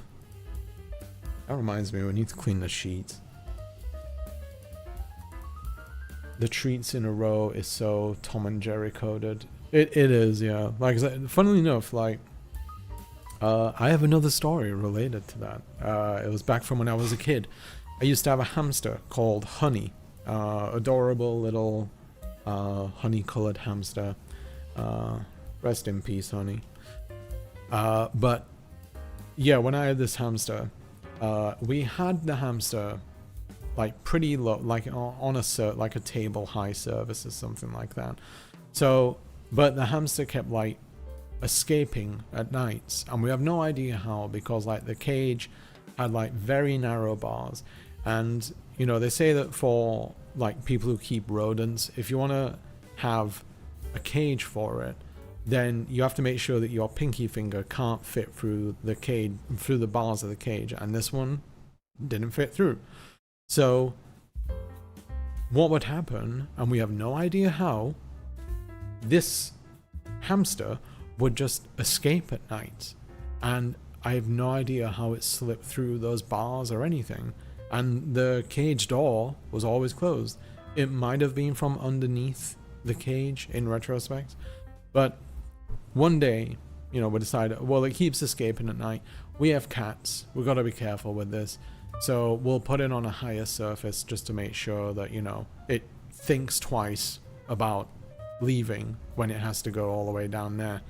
That reminds me, we need to clean the sheets. The treats in a row is so Tom and Jerry coded. It is, yeah. Like I said, funnily enough, like, I have another story related to that. It was back from when I was a kid. I used to have a hamster called Honey. Adorable little honey-colored hamster. Rest in peace, Honey. But, yeah, when I had this hamster, we had the hamster like pretty low, like on like a table high service or something like that. So, but the hamster kept like escaping at nights, and we have no idea how, because like the cage had like very narrow bars. And you know, they say that for like people who keep rodents, if you want to have a cage for it, then you have to make sure that your pinky finger can't fit through the cage, through the bars of the cage, and this one didn't fit through. So what would happen, and we have no idea how, this hamster would just escape at night, and I have no idea how it slipped through those bars or anything, and the cage door was always closed. It might have been from underneath the cage in retrospect, but one day, you know, we decided, well, it keeps escaping at night. We have cats, we've got to be careful with this. So we'll put it on a higher surface just to make sure that, you know, it thinks twice about leaving when it has to go all the way down there.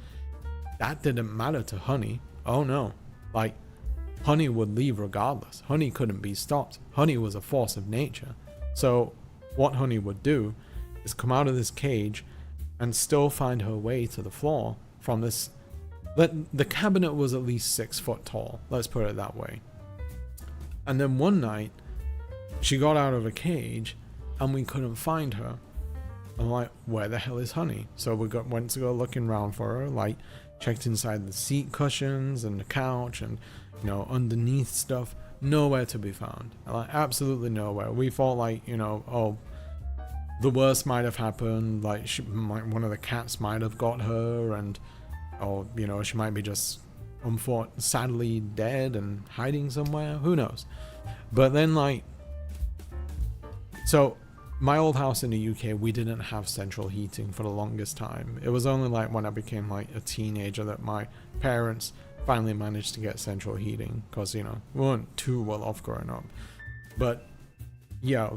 That didn't matter to Honey. Oh no. Like, Honey would leave regardless. Honey couldn't be stopped. Honey was a force of nature. So what Honey would do is come out of this cage and still find her way to the floor from this. The cabinet was at least 6 foot tall. Let's put it that way. And then one night, she got out of a cage and we couldn't find her. I'm like, where the hell is Honey? So we went to go looking around for her, like checked inside the seat cushions and the couch and, you know, underneath stuff. Nowhere to be found. Like, absolutely nowhere. We thought, like, you know, oh, the worst might have happened. Like, one of the cats might have got her, and, or, you know, she might be just sadly dead and hiding somewhere. Who knows? But then, like, so my old house in the UK, we didn't have central heating for the longest time. It was only like when I became like a teenager that my parents finally managed to get central heating, because, you know, we weren't too well off growing up. But yeah,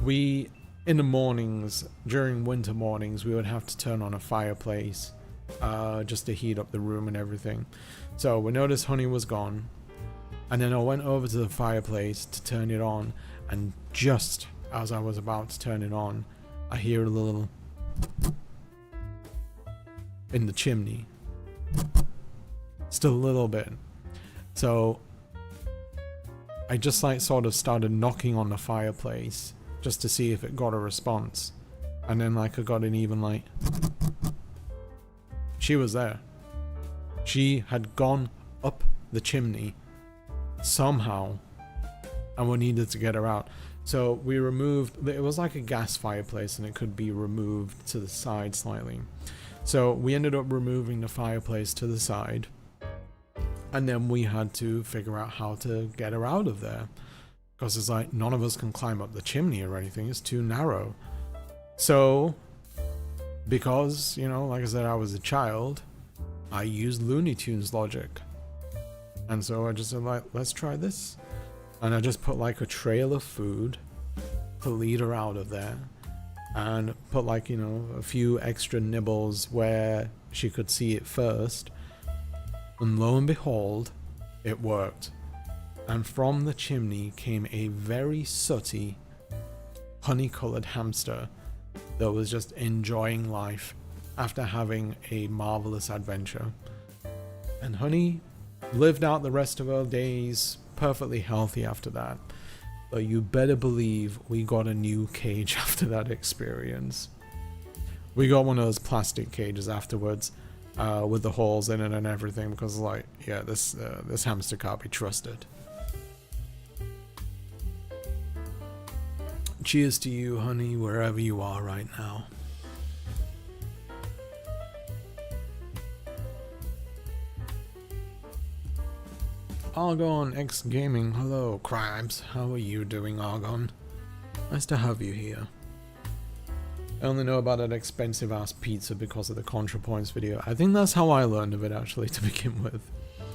we, in the mornings, during winter mornings, we would have to turn on a fireplace just to heat up the room and everything. So we noticed Honey was gone, and then I went over to the fireplace to turn it on, and just as I was about to turn it on, I hear a little in the chimney. Still a little bit. So I just like sort of started knocking on the fireplace just to see if it got a response. And then like I got an even like, she was there. She had gone up the chimney somehow, and we needed to get her out. So we removed, it was like a gas fireplace and it could be removed to the side slightly. So we ended up removing the fireplace to the side, and then we had to figure out how to get her out of there, because it's like none of us can climb up the chimney or anything, it's too narrow. So because, you know, like I said, I was a child, I used Looney Tunes logic. And so I just said, like, let's try this. And I just put like a trail of food to lead her out of there, and put like, you know, a few extra nibbles where she could see it first. And lo and behold, it worked. And from the chimney came a very sooty, honey-colored hamster that was just enjoying life after having a marvelous adventure. And Honey lived out the rest of her days perfectly healthy after that. But you better believe we got a new cage after that experience. We got one of those plastic cages afterwards, with the holes in it and everything, because like, yeah, this hamster can't be trusted. Cheers to you, Honey, wherever you are right now. Argon X Gaming, hello, Crabs. How are you doing, Argon? Nice to have you here. I only know about that expensive ass pizza because of the ContraPoints video. I think that's how I learned of it, actually, to begin with.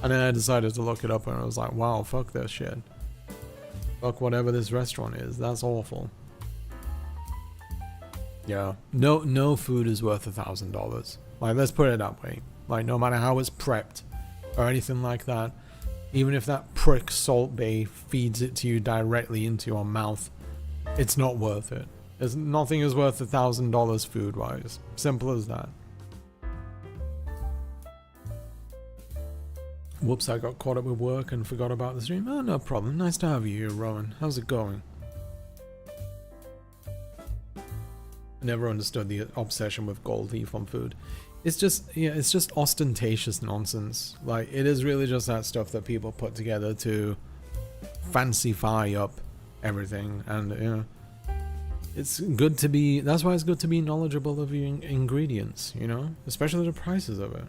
And then I decided to look it up, and I was like, wow, fuck this shit. Fuck whatever this restaurant is, that's awful. Yeah, no food is worth $1,000. Like, let's put it that way. Like, no matter how it's prepped or anything like that, even if that prick Salt Bae feeds it to you directly into your mouth, it's not worth it. Nothing is worth $1,000 food-wise. Simple as that. Whoops, I got caught up with work and forgot about the stream. Oh, no problem. Nice to have you here, Rowan. How's it going? I never understood the obsession with gold leaf on food. It's just, yeah, it's just ostentatious nonsense. Like, it is really just that stuff that people put together to fancy-fy up everything. And, you know, it's good to be, that's why it's good to be knowledgeable of your ingredients, you know? Especially the prices of it.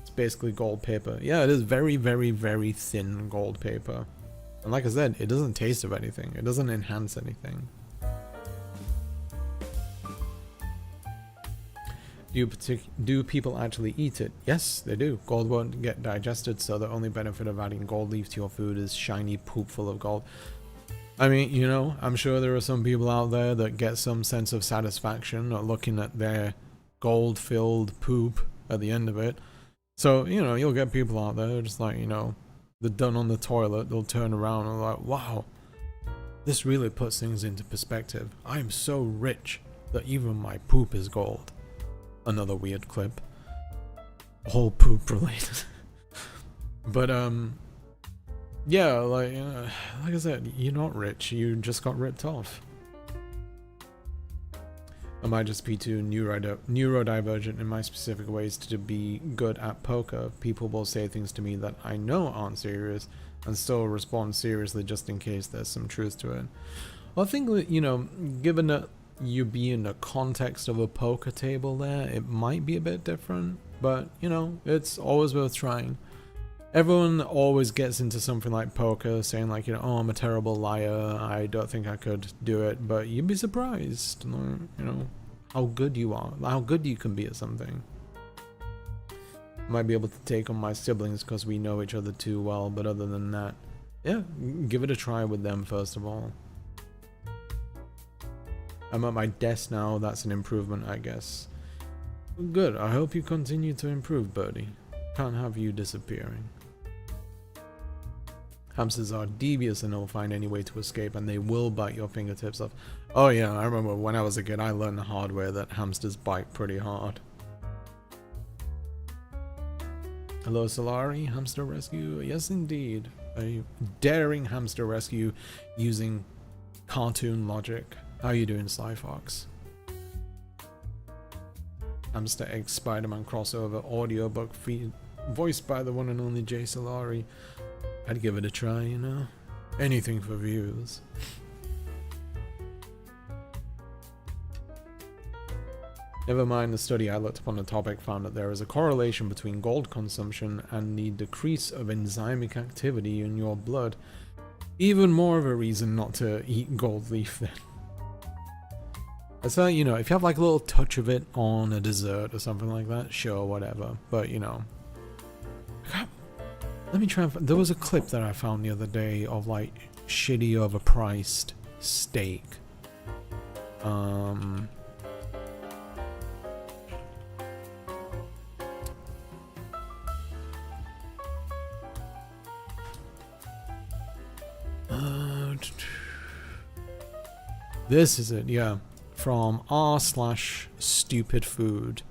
It's basically gold paper. Yeah, it is very, very, very thin gold paper. And like I said, it doesn't taste of anything. It doesn't enhance anything. Do people actually eat it? Yes, they do. Gold won't get digested, so the only benefit of adding gold leaf to your food is shiny poop full of gold. I mean, you know, I'm sure there are some people out there that get some sense of satisfaction at looking at their gold-filled poop at the end of it. So, you know, you'll get people out there just like, you know, they're done on the toilet, they'll turn around and like, wow, this really puts things into perspective. I am so rich that even my poop is gold. Another weird clip. All poop related. But, yeah, like I said, you're not rich, you just got ripped off. I might just be too neurodivergent in my specific ways to be good at poker. People will say things to me that I know aren't serious and still respond seriously just in case there's some truth to it. Well, I think that, you know, given that you be in the context of a poker table there, it might be a bit different, but, you know, it's always worth trying. Everyone always gets into something like poker saying like, you know, oh, I'm a terrible liar, I don't think I could do it, but you'd be surprised, you know, how good you are, how good you can be at something. I might be able to take on my siblings because we know each other too well, but other than that, yeah, give it a try with them first of all. I'm at my desk now, that's an improvement, I guess. Good, I hope you continue to improve, Birdie. Can't have you disappearing. Hamsters are devious and they'll find any way to escape, and they will bite your fingertips off. Oh yeah, I remember when I was a kid, I learned the hard way that hamsters bite pretty hard. Hello Salari, hamster rescue? Yes indeed. A daring hamster rescue using cartoon logic. How you doing, Sly Fox? Hamster X Spider-Man crossover audiobook feed, voiced by the one and only Jay Salari. I'd give it a try, you know? Anything for views. Never mind the study I looked upon the topic found that there is a correlation between gold consumption and the decrease of enzymic activity in your blood. Even more of a reason not to eat gold leaf then. So, you know, if you have like a little touch of it on a dessert or something like that, sure, whatever. But, you know. Let me try and there was a clip that I found the other day of like shitty overpriced steak. This is it, yeah. From r/stupid food,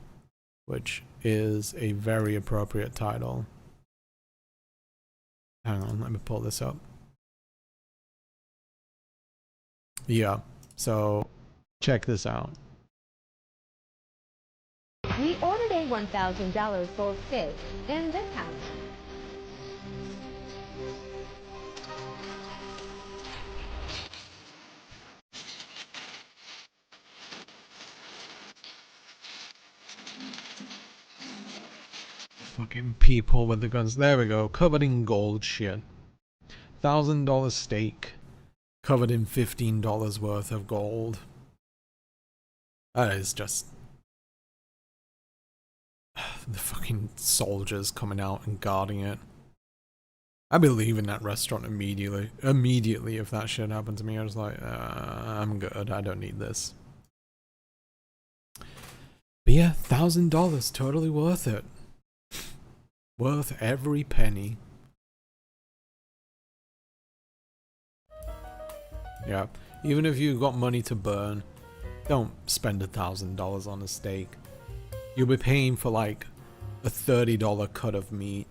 which is a very appropriate title. Hang on, let me pull this up. Yeah, so check this out. We ordered a $1,000 gold fish in this house. Fucking people with the guns. There we go. Covered in gold shit. $1,000 steak. Covered in $15 worth of gold. That is just... the fucking soldiers coming out and guarding it. I'd be leaving that restaurant immediately. Immediately if that shit happened to me. I was like, I'm good. I don't need this. But yeah, $1,000. Totally worth it. Worth every penny. Yeah, even if you got money to burn, don't spend $1,000 on a steak. You'll be paying for like a $30 cut of meat.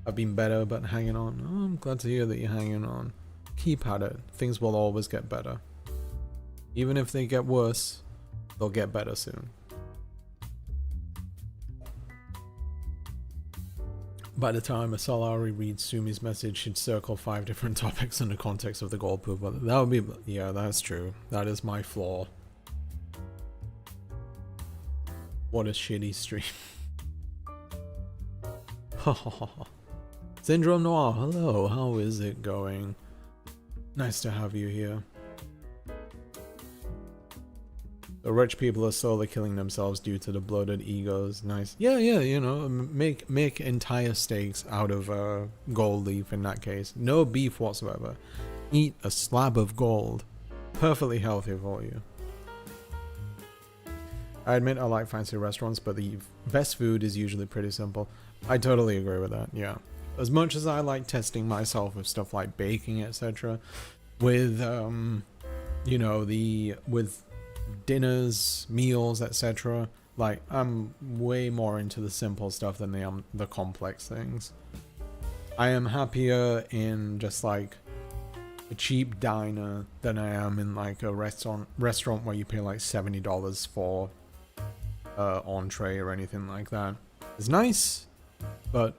I've been better, but hanging on. Oh, I'm glad to hear that you're hanging on. Keep at it. Things will always get better. Even if they get worse, they'll get better soon. By the time a Salari reads Sumi's message, she'd circle 5 different topics in the context of the gold poop. But that would be, yeah, that's true. That is my flaw. What a shitty stream. Syndrome Noir, hello, how is it going? Nice to have you here. The rich people are slowly killing themselves due to the bloated egos. Nice. Yeah, you know, make entire steaks out of gold leaf in that case. No beef whatsoever. Eat a slab of gold. Perfectly healthy for you. I admit I like fancy restaurants, but the best food is usually pretty simple. I totally agree with that, yeah. As much as I like testing myself with stuff like baking, etc., with, you know, with dinners, meals, etc., like, I'm way more into the simple stuff than the complex things. I am happier in just like a cheap diner than I am in like a restaurant where you pay like $70 for entree or anything like that. It's nice, but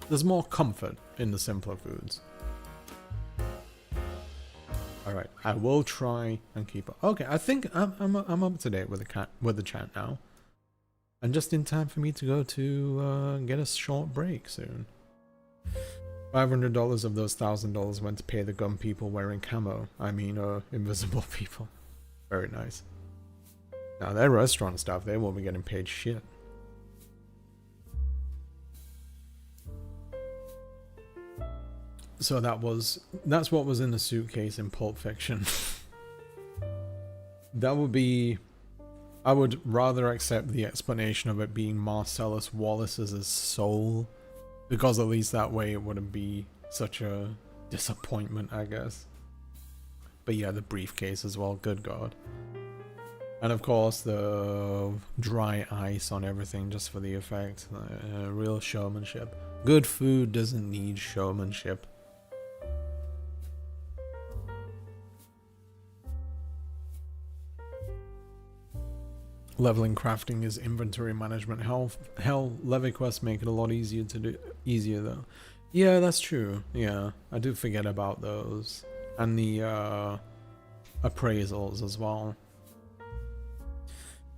there's more comfort in the simpler foods. All right, I will try and keep up. Okay, I think I'm up to date with the chat now, and just in time for me to go to get a short break soon. $500 of those $1,000 went to pay the gun people wearing camo. I mean, invisible people. Very nice. Now their restaurant staff, they won't be getting paid shit. So that's what was in the suitcase in Pulp Fiction. That would be, I would rather accept the explanation of it being Marcellus Wallace's soul, because at least that way it wouldn't be such a disappointment, I guess. But yeah, the briefcase as well, good God. And of course the dry ice on everything just for the effect. Real showmanship. Good food doesn't need showmanship. Leveling crafting is inventory management. Hell, levy quests make it a lot easier to do. Easier though. Yeah, that's true. Yeah, I do forget about those. And the appraisals as well.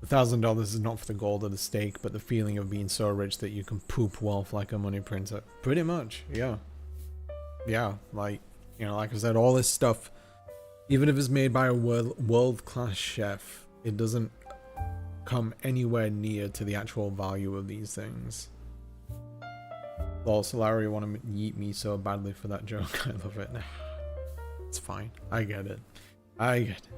$1,000 is not for the gold or the steak, but the feeling of being so rich that you can poop wealth like a money printer. Pretty much, yeah. Yeah, like, you know, like I said, all this stuff, even if it's made by a world-class chef, it doesn't come anywhere near to the actual value of these things. Lol, Salari want to yeet me so badly for that joke. I love it. It's fine. I get it. I get it.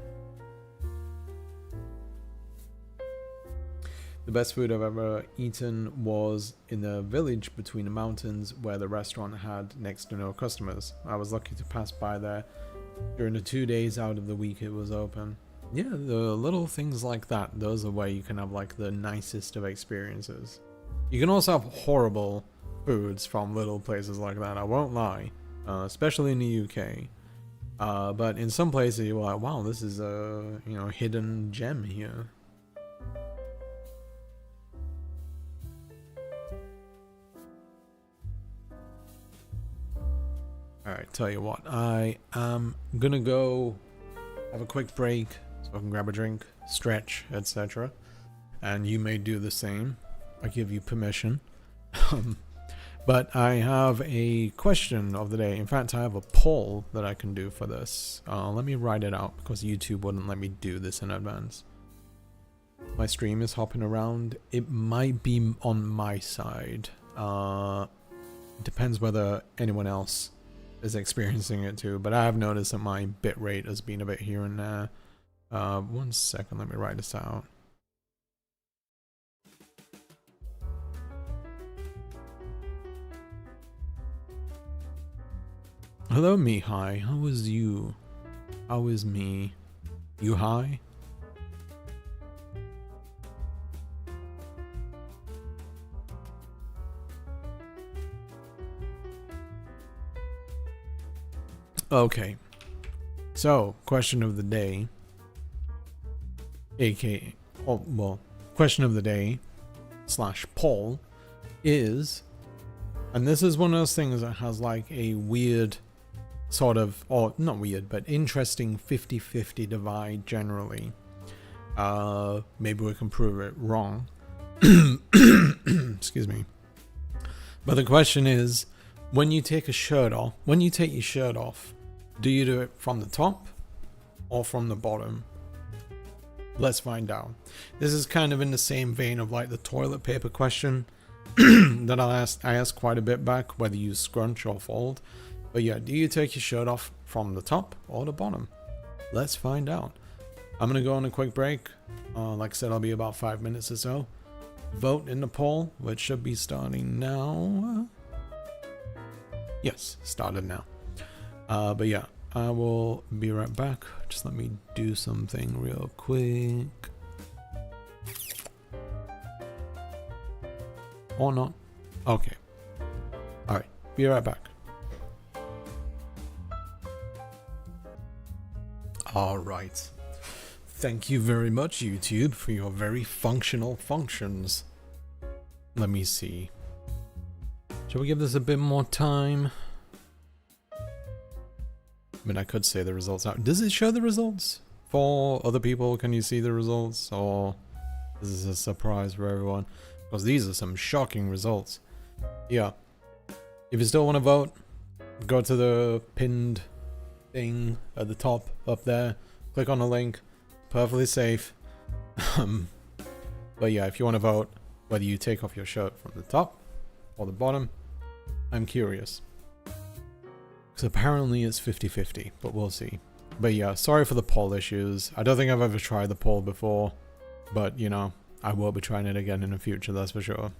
The best food I've ever eaten was in the village between the mountains where the restaurant had next to no customers. I was lucky to pass by there during the 2 days out of the week it was open. Yeah, the little things like that, those are where you can have like the nicest of experiences. You can also have horrible foods from little places like that, I won't lie, especially in the UK. But in some places you're like, wow, this is a, you know, hidden gem here. Alright, tell you what, I am gonna go have a quick break so I can grab a drink, stretch, etc. And you may do the same. I give you permission. But I have a question of the day. In fact, I have a poll that I can do for this. Let me write it out because YouTube wouldn't let me do this in advance. My stream is hopping around. It might be on my side. Depends whether anyone else is experiencing it too, but I have noticed that my bitrate has been a bit here and there. 1 second, let me write this out. Hello, me hi. How is you? How is me? You hi? Okay, so question of the day, aka, oh, well, question of the day / poll is, and this is one of those things that has like a weird sort of, or not weird, but interesting 50-50 divide generally. Maybe we can prove it wrong. Excuse me. But the question is, when you take your shirt off, do you do it from the top or from the bottom? Let's find out. This is kind of in the same vein of like the toilet paper question that I asked quite a bit back, whether you scrunch or fold. But yeah, do you take your shirt off from the top or the bottom? Let's find out. I'm gonna go on a quick break. Like I said, I'll be about 5 minutes or so. Vote in the poll, which should be starting now. Yes, started now. But yeah, I will be right back. Just let me do something real quick. Or not. Okay. Alright, be right back. Alright. Thank you very much, YouTube, for your very functional functions. Let me see. Shall we give this a bit more time? I mean, I could say the results now. Does it show the results? For other people, can you see the results? Or this is a surprise for everyone? Because these are some shocking results. Yeah. If you still want to vote, go to the pinned thing at the top up there. Click on the link. Perfectly safe. But yeah, if you want to vote, whether you take off your shirt from the top or the bottom, I'm curious. Because apparently it's 50-50, but we'll see. But yeah, sorry for the poll issues. I don't think I've ever tried the poll before, but you know, I will be trying it again in the future, that's for sure.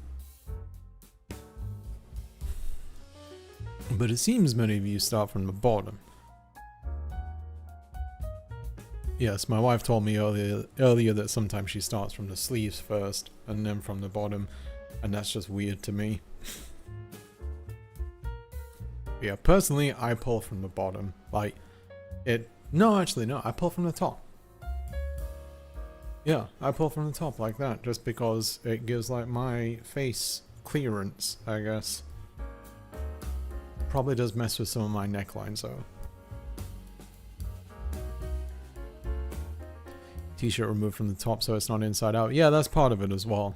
But it seems many of you start from the bottom. Yes, my wife told me earlier that sometimes she starts from the sleeves first and then from the bottom, and that's just weird to me. Yeah, personally, I pull from the bottom. Like, no, actually, no, I pull from the top. Yeah, I pull from the top like that, just because it gives, like, my face clearance, I guess. Probably does mess with some of my necklines, though. T-shirt removed from the top so it's not inside out. Yeah, that's part of it as well.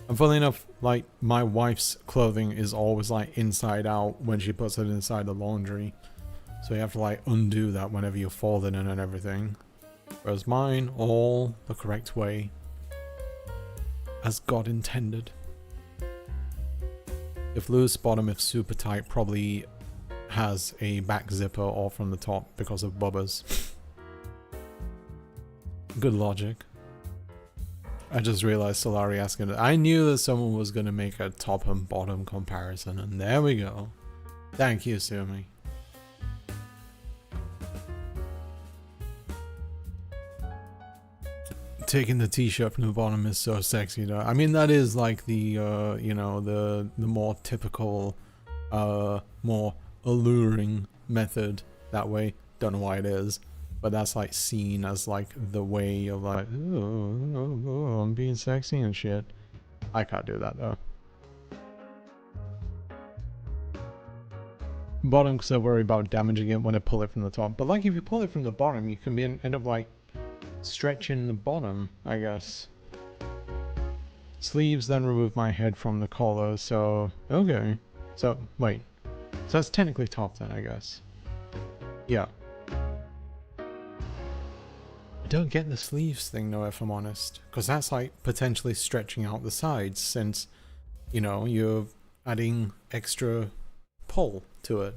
And funnily enough, like, my wife's clothing is always, like, inside out when she puts it inside the laundry. So you have to, like, undo that whenever you fold it in and everything. Whereas mine, all the correct way. As God intended. If loose, bottom, if super tight, probably has a back zipper or from the top because of bubbas. Good logic. I just realized Salari asking it. I knew that someone was going to make a top and bottom comparison, and there we go. Thank you, Sumi. Taking the t-shirt from the bottom is so sexy, though. I mean, that is like the, you know, the more typical, more alluring method that way. Don't know why it is. But that's like seen as like the way of like, oh, I'm being sexy and shit. I can't do that though. Bottom because I worry about damaging it when I pull it from the top. But like if you pull it from the bottom, you can end up like stretching the bottom, I guess. Sleeves, then remove my head from the collar, so okay. So wait. So that's technically top then, I guess. Yeah. I don't get the sleeves thing though, if I'm honest, because that's like potentially stretching out the sides since, you know, you're adding extra pull to it.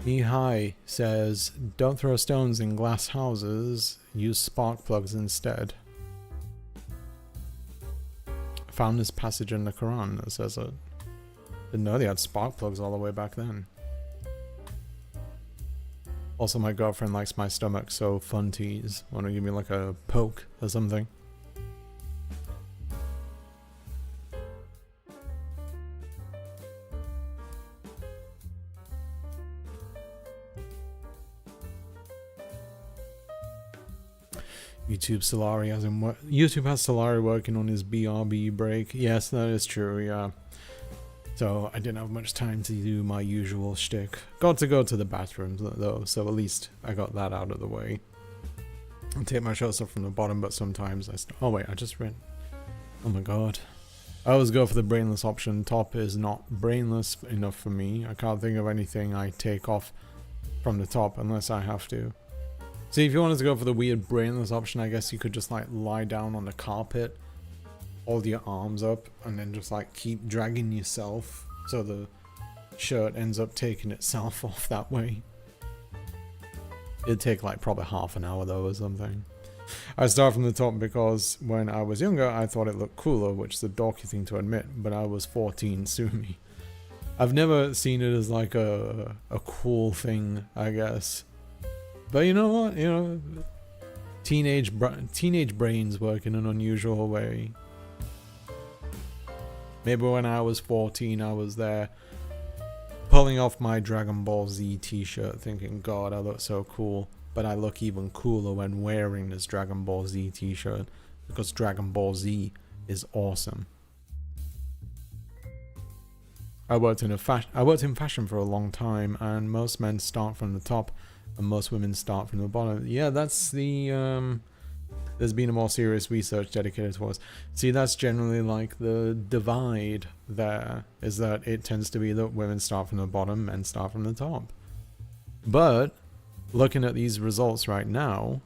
Mihai says, don't throw stones in glass houses, use spark plugs instead. I found this passage in the Quran that says it. Didn't know they had spark plugs all the way back then. Also, my girlfriend likes my stomach, so fun tease. Want to give me like a poke or something? YouTube Salari has him. YouTube has Salari working on his BRB break. Yes, that is true. Yeah. So I didn't have much time to do my usual shtick. Got to go to the bathroom though, so at least I got that out of the way. I take my shirts off from the bottom, but sometimes oh wait, I just read. Oh my god. I always go for the brainless option. Top is not brainless enough for me. I can't think of anything I take off from the top unless I have to. See, if you wanted to go for the weird brainless option, I guess you could just like lie down on the carpet, hold your arms up, and then just like keep dragging yourself so the shirt ends up taking itself off that way. It'd take like probably half an hour though or something. I start from the top because when I was younger I thought it looked cooler, which is a dorky thing to admit, but I was 14, sue me. I've never seen it as like a cool thing, I guess. But you know what, you know, teenage brains work in an unusual way. Maybe when I was 14 I was there pulling off my Dragon Ball Z t-shirt thinking, God, I look so cool. But I look even cooler when wearing this Dragon Ball Z t-shirt. Because Dragon Ball Z is awesome. I worked in fashion for a long time, and most men start from the top and most women start from the bottom. Yeah, that's the there's been a more serious research dedicated towards. See, that's generally like the divide there, is that it tends to be that women start from the bottom, men start from the top. But looking at these results right now,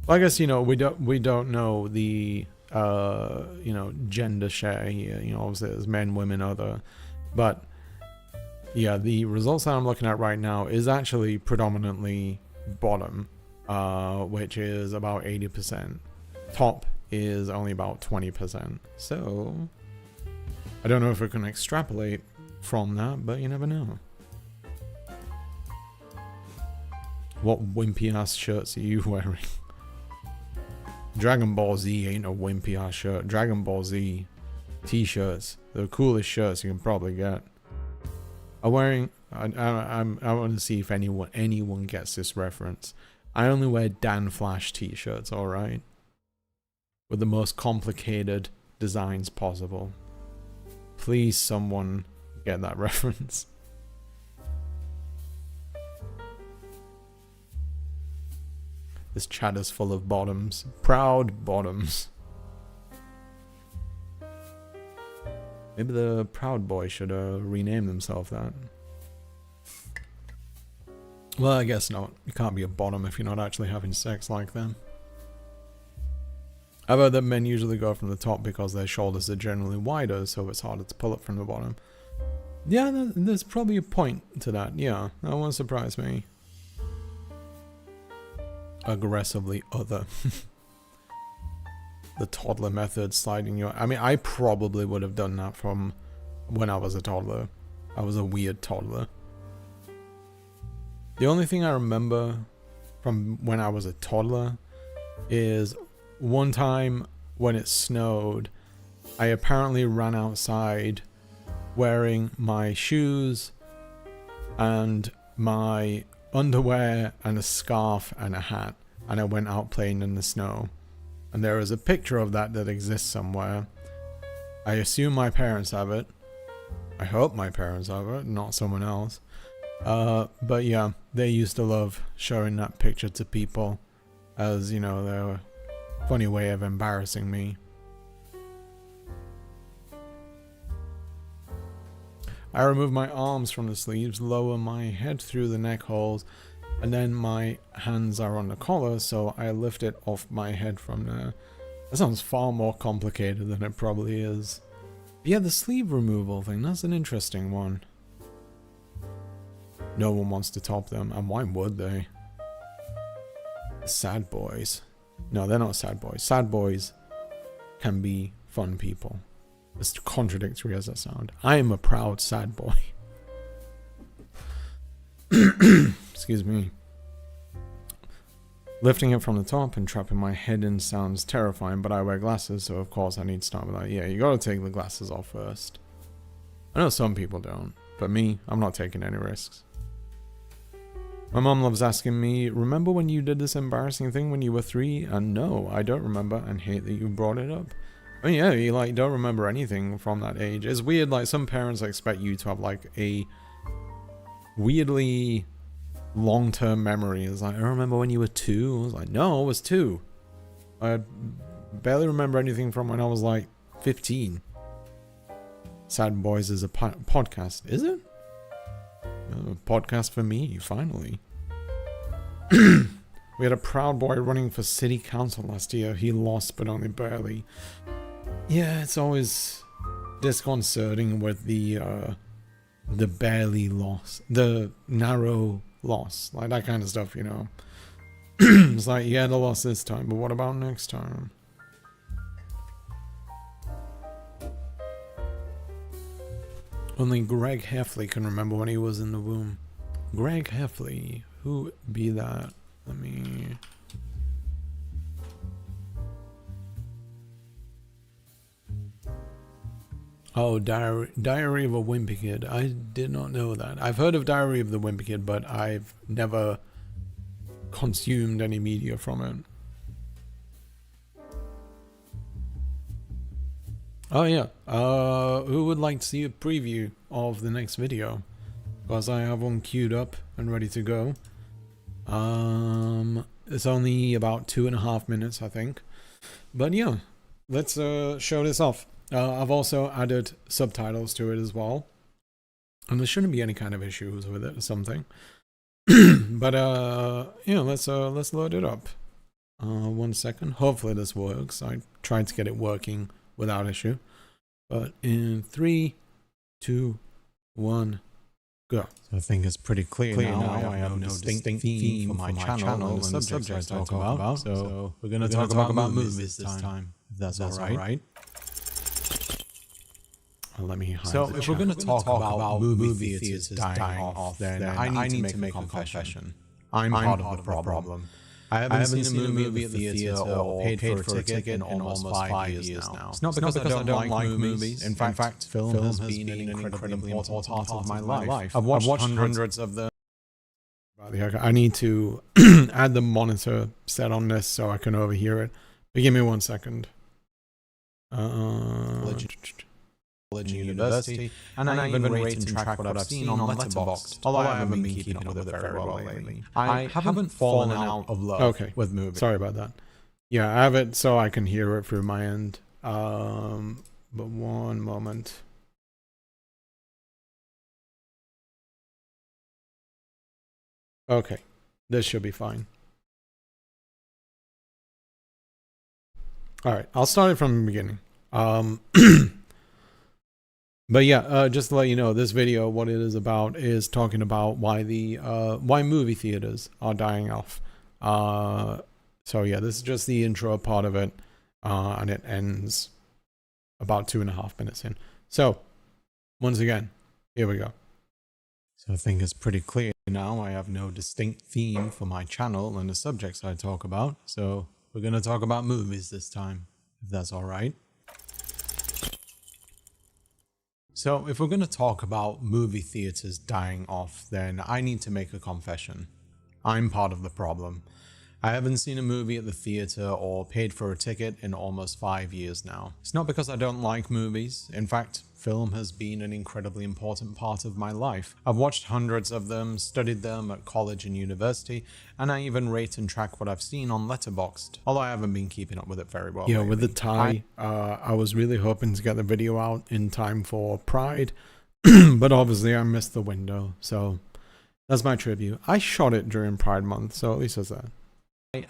well, I guess, you know, we don't know the you know, gender share here. You know, obviously there's men, women, other, but yeah, the results that I'm looking at right now is actually predominantly bottom, which is about 80%. Top is only about 20%. So I don't know if we can extrapolate from that, but you never know. What wimpy ass shirts are you wearing? Dragon Ball Z ain't a wimpy ass shirt. Dragon Ball Z t-shirts, the coolest shirts you can probably get. I want to see if anyone gets this reference. I only wear Dan Flash t-shirts, alright? With the most complicated designs possible. Please someone get that reference. This chat is full of bottoms. Proud bottoms. Maybe the Proud Boy should rename themselves that. Well, I guess not. You can't be a bottom if you're not actually having sex like them. I've heard that men usually go from the top because their shoulders are generally wider, so it's harder to pull up from the bottom. Yeah, there's probably a point to that. Yeah, that won't surprise me. Aggressively other. The toddler method, sliding your... I mean, I probably would have done that from when I was a toddler. I was a weird toddler. The only thing I remember from when I was a toddler is one time when it snowed, I apparently ran outside wearing my shoes and my underwear and a scarf and a hat, and I went out playing in the snow. And there is a picture of that exists somewhere. I assume my parents have it. I hope my parents have it, not someone else. But yeah, they used to love showing that picture to people as, you know, their funny way of embarrassing me. I remove my arms from the sleeves, lower my head through the neck holes, and then my hands are on the collar, so I lift it off my head from there. That sounds far more complicated than it probably is. But yeah, the sleeve removal thing, that's an interesting one. No one wants to top them, and why would they? Sad boys. No, they're not sad boys. Sad boys can be fun people. As contradictory as that sounds. I am a proud sad boy. Excuse me. Lifting it from the top and trapping my head in sounds terrifying, but I wear glasses, so of course I need to start with that. Yeah, you gotta take the glasses off first. I know some people don't, but me, I'm not taking any risks. My mom loves asking me, remember when you did this embarrassing thing when you were 3? And no, I don't remember, and hate that you brought it up. Oh yeah, you like don't remember anything from that age. It's weird, like some parents expect you to have like a weirdly long-term memory. It's like, I remember when you were 2. I was like, no, I was 2. I barely remember anything from when I was like 15. Sad Boys is a podcast, is it? A podcast for me, finally. We had a proud boy running for city council last year. He lost, but only barely. Yeah, it's always disconcerting with the barely loss, the narrow loss, like that kind of stuff, you know. It's like, yeah, the loss this time, but what about next time? Only Greg Heffley can remember when he was in the womb. Greg Heffley, who be that? Let me... Oh, Diary of a Wimpy Kid. I did not know that. I've heard of Diary of the Wimpy Kid, but I've never consumed any media from it. Oh yeah, who would like to see a preview of the next video? Because I have one queued up and ready to go. It's only about 2.5 minutes, I think. But yeah, let's show this off. I've also added subtitles to it as well. And there shouldn't be any kind of issues with it or something. But yeah, let's load it up. 1 second. Hopefully this works. I tried to get it working without issue. But in 3, 2, 1, go. So I think it's pretty clear now. I have no distinct theme for my channel and the subjects I talk about. So we're going to talk about movies this time. If that's all right. Let me hide so if we're going to talk about movie theaters dying off, then I need to make a confession. I'm part of the problem. I haven't seen a movie at the theater or paid for a ticket in almost 5 years now. It's not because I don't like movies. In fact, film has been an incredibly important part of my life. I've watched hundreds of them. I need to add the monitor set on this so I can overhear it. But give me 1 second. College and university, and I even rate and track what I've seen on Letterboxd, although I haven't been keeping up with it very well lately. I haven't fallen out of love with movies. Sorry about that. Yeah, I have it so I can hear it through my end. But 1 moment. Okay, this should be fine. All right, I'll start it from the beginning. But yeah, just to let you know, this video, what it is about is talking about why why movie theaters are dying off. So yeah, this is just the intro part of it, and it ends about 2.5 minutes in. So once again, here we go. So I think it's pretty clear now. I have no distinct theme for my channel and the subjects I talk about. So we're going to talk about movies this time, if that's all right. So if we're going to talk about movie theaters dying off, then I need to make a confession. I'm part of the problem. I haven't seen a movie at the theater or paid for a ticket in almost 5 years now. It's not because I don't like movies. In fact, film has been an incredibly important part of my life. I've watched hundreds of them, studied them at college and university, and I even rate and track what I've seen on Letterboxd, although I haven't been keeping up with it very well. Yeah, lately. With the tie, I was really hoping to get the video out in time for Pride, but obviously I missed the window, so that's my tribute. I shot it during Pride Month, so at least there's that. I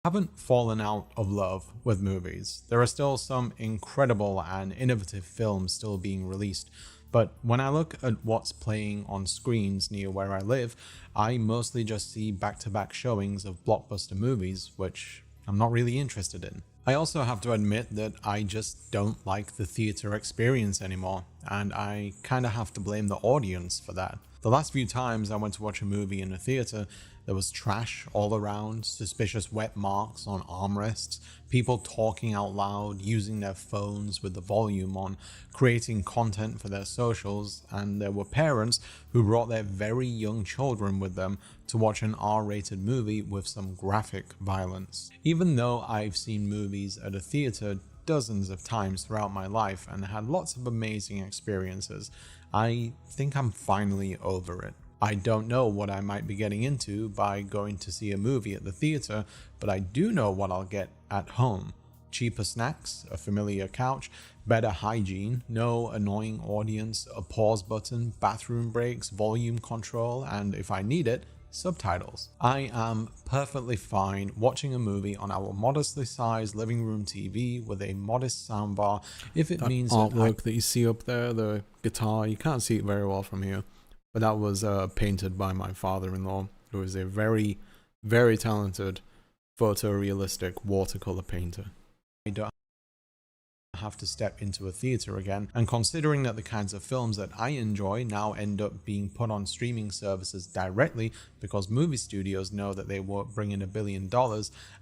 haven't fallen out of love with movies. There are still some incredible and innovative films still being released, but when I look at what's playing on screens near where I live, I mostly just see back-to-back showings of blockbuster movies, which I'm not really interested in. I also have to admit that I just don't like the theater experience anymore, and I kinda have to blame the audience for that. The last few times I went to watch a movie in a theater, there was trash all around, suspicious wet marks on armrests, people talking out loud, using their phones with the volume on, creating content for their socials, and there were parents who brought their very young children with them to watch an R-rated movie with some graphic violence. Even though I've seen movies at a theater dozens of times throughout my life and had lots of amazing experiences, I think I'm finally over it. I don't know what I might be getting into by going to see a movie at the theater, but I do know what I'll get at home. Cheaper snacks, a familiar couch, better hygiene, no annoying audience, a pause button, bathroom breaks, volume control, and if I need it, subtitles. I am perfectly fine watching a movie on our modestly sized living room TV with a modest soundbar if it means artwork that you see up there, the guitar, you can't see it very well from here. But that was painted by my father-in-law, who is a very, very talented photorealistic watercolor painter. I don't have to step into a theater again, and considering that the kinds of films that I enjoy now end up being put on streaming services directly because movie studios know that they won't bring in $1 billion,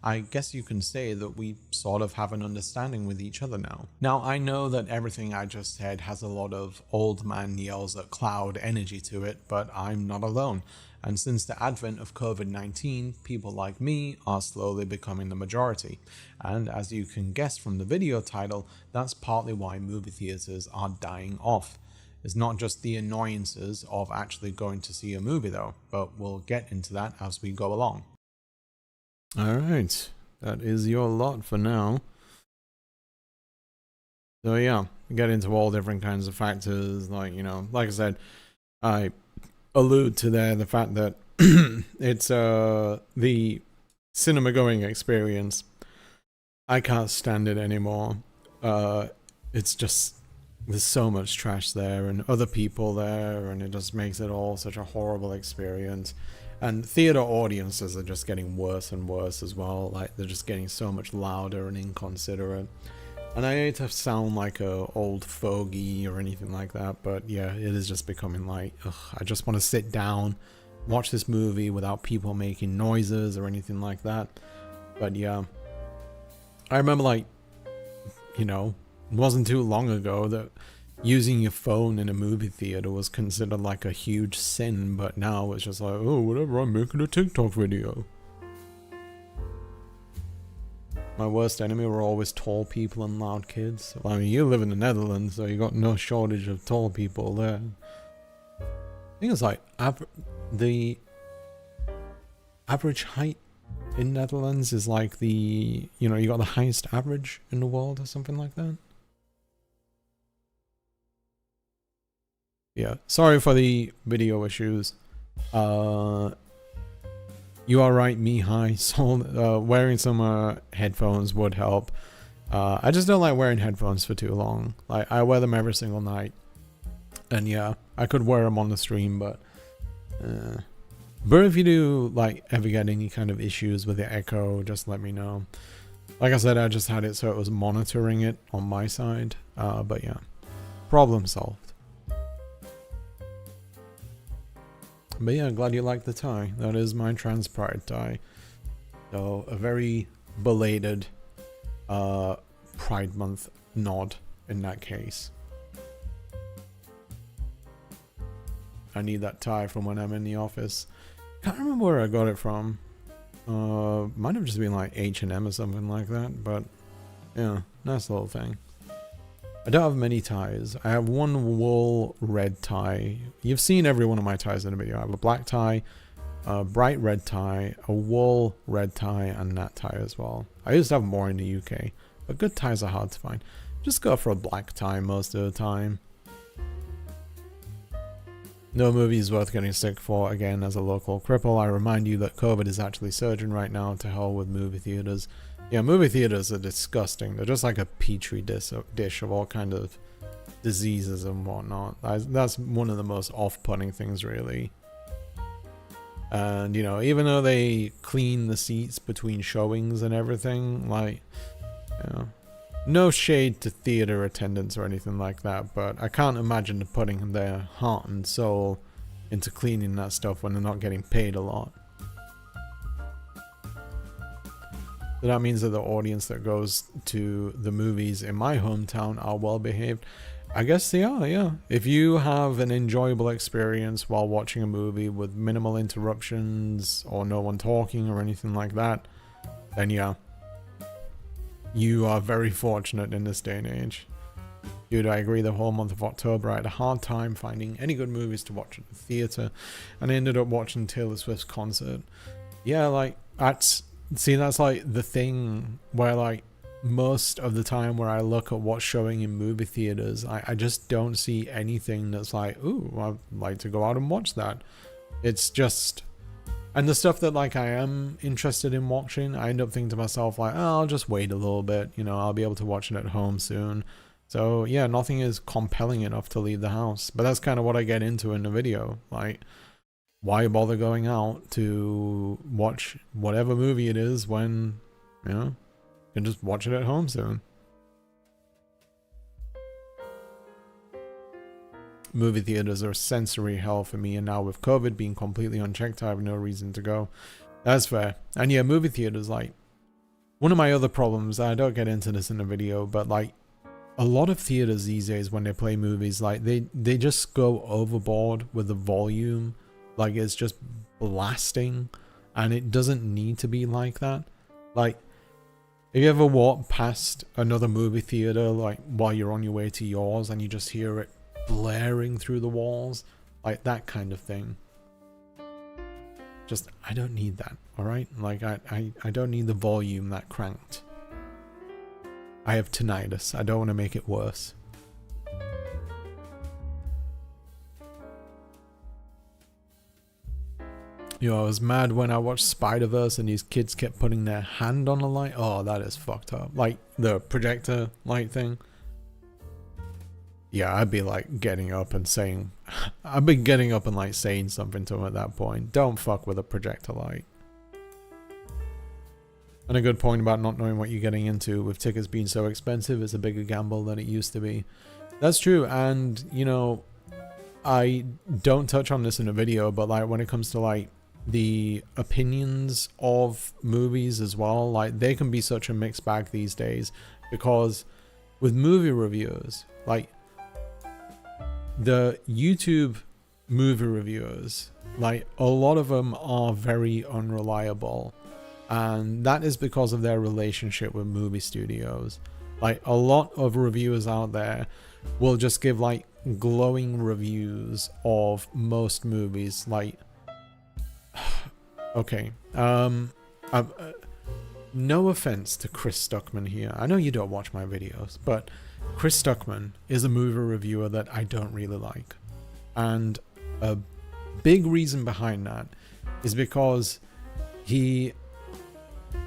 I guess you can say that we sort of have an understanding with each other now. Now, I know that everything I just said has a lot of old man yells at cloud energy to it, but I'm not alone. And since the advent of COVID-19, people like me are slowly becoming the majority. And as you can guess from the video title, that's partly why movie theaters are dying off. It's not just the annoyances of actually going to see a movie though, but we'll get into that as we go along. Alright, that is your lot for now. So yeah, we get into all different kinds of factors, like, you know, like I said, I allude to there the fact that it's the cinema going experience. I can't stand it anymore. It's just, there's so much trash there and other people there, and it just makes it all such a horrible experience. And theater audiences are just getting worse and worse as well. Like, they're just getting so much louder and inconsiderate. And I hate to sound like a old fogey or anything like that, but yeah, it is just becoming like, ugh, I just want to sit down, watch this movie without people making noises or anything like that. But yeah, I remember, like, you know, it wasn't too long ago that using your phone in a movie theater was considered like a huge sin, but now it's just like, oh, whatever, I'm making a TikTok video. My worst enemy were always tall people and loud kids. Well, I mean, you live in the Netherlands, so you got no shortage of tall people there. I think it's like the average height in Netherlands is like the, you know, you got the highest average in the world or something like that. Yeah, sorry for the video issues. You are right, Mihai. So wearing some headphones would help. I just don't like wearing headphones for too long. Like, I wear them every single night, and yeah, I could wear them on the stream, but if you do like ever get any kind of issues with the echo, just let me know. Like I said, I just had it so it was monitoring it on my side. But yeah, problem solved. But yeah, glad you liked the tie. That is my trans pride tie. So a very belated Pride Month nod in that case. I need that tie from when I'm in the office. Can't remember where I got it from. Might have just been like H&M or something like that, but yeah, nice little thing. I don't have many ties. I have one wool red tie. You've seen every one of my ties in the video. I have a black tie, a bright red tie, a wool red tie, and that tie as well. I used to have more in the UK, but good ties are hard to find. Just go for a black tie most of the time. No movie is worth getting sick for. Again, as a local cripple, I remind you that COVID is actually surging right now. To hell with movie theaters. Yeah, movie theaters are disgusting. They're just like a petri dish of all kind of diseases and whatnot. That's one of the most off-putting things, really. And, you know, even though they clean the seats between showings and everything, like, you know, no shade to theater attendants or anything like that, but I can't imagine putting their heart and soul into cleaning that stuff when they're not getting paid a lot. So that means that the audience that goes to the movies in my hometown are well behaved. I guess they are, yeah. If you have an enjoyable experience while watching a movie with minimal interruptions or no one talking or anything like that, then yeah, you are very fortunate in this day and age. Dude, I agree, the whole month of October I had a hard time finding any good movies to watch at the theater, and I ended up watching Taylor Swift's concert. Yeah, like, that's like the thing where, like, most of the time where I look at what's showing in movie theaters, I just don't see anything that's like, ooh, I'd like to go out and watch that. It's just, and the stuff that, like, I am interested in watching, I end up thinking to myself, like, oh, I'll just wait a little bit, you know, I'll be able to watch it at home soon. So yeah, nothing is compelling enough to leave the house. But that's kind of what I get into in the video, like, why bother going out to watch whatever movie it is when, you know, you can just watch it at home soon. movie theaters are sensory hell for me, and now with COVID being completely unchecked, I have no reason to go. That's fair. And yeah, movie theaters, like, one of my other problems, I don't get into this in the video, but like, a lot of theaters these days when they play movies, like, they just go overboard with the volume. Like, it's just blasting, and it doesn't need to be like that. Like, have you ever walked past another movie theater, like, while you're on your way to yours, and you just hear it blaring through the walls? Like, that kind of thing. Just, I don't need that, alright? Like, I don't need the volume that cranked. I have tinnitus. I don't want to make it worse. Yo, I was mad when I watched Spider-Verse and these kids kept putting their hand on the light. Oh, that is fucked up. Like, the projector light thing. Yeah, I'd be like getting up and saying... I'd be getting up and like saying something to them at that point. Don't fuck with a projector light. And a good point about not knowing what you're getting into. With tickets being so expensive, it's a bigger gamble than it used to be. That's true, and, you know... I don't touch on this in a video, but like when it comes to like the opinions of movies as well, like they can be such a mixed bag these days, because with movie reviewers, like the YouTube movie reviewers, like a lot of them are very unreliable, and that is because of their relationship with movie studios. Like a lot of reviewers out there will just give like glowing reviews of most movies, like okay, no offense to Chris Stuckman here, I know you don't watch my videos, but Chris Stuckman is a movie reviewer that I don't really like, and a big reason behind that is because he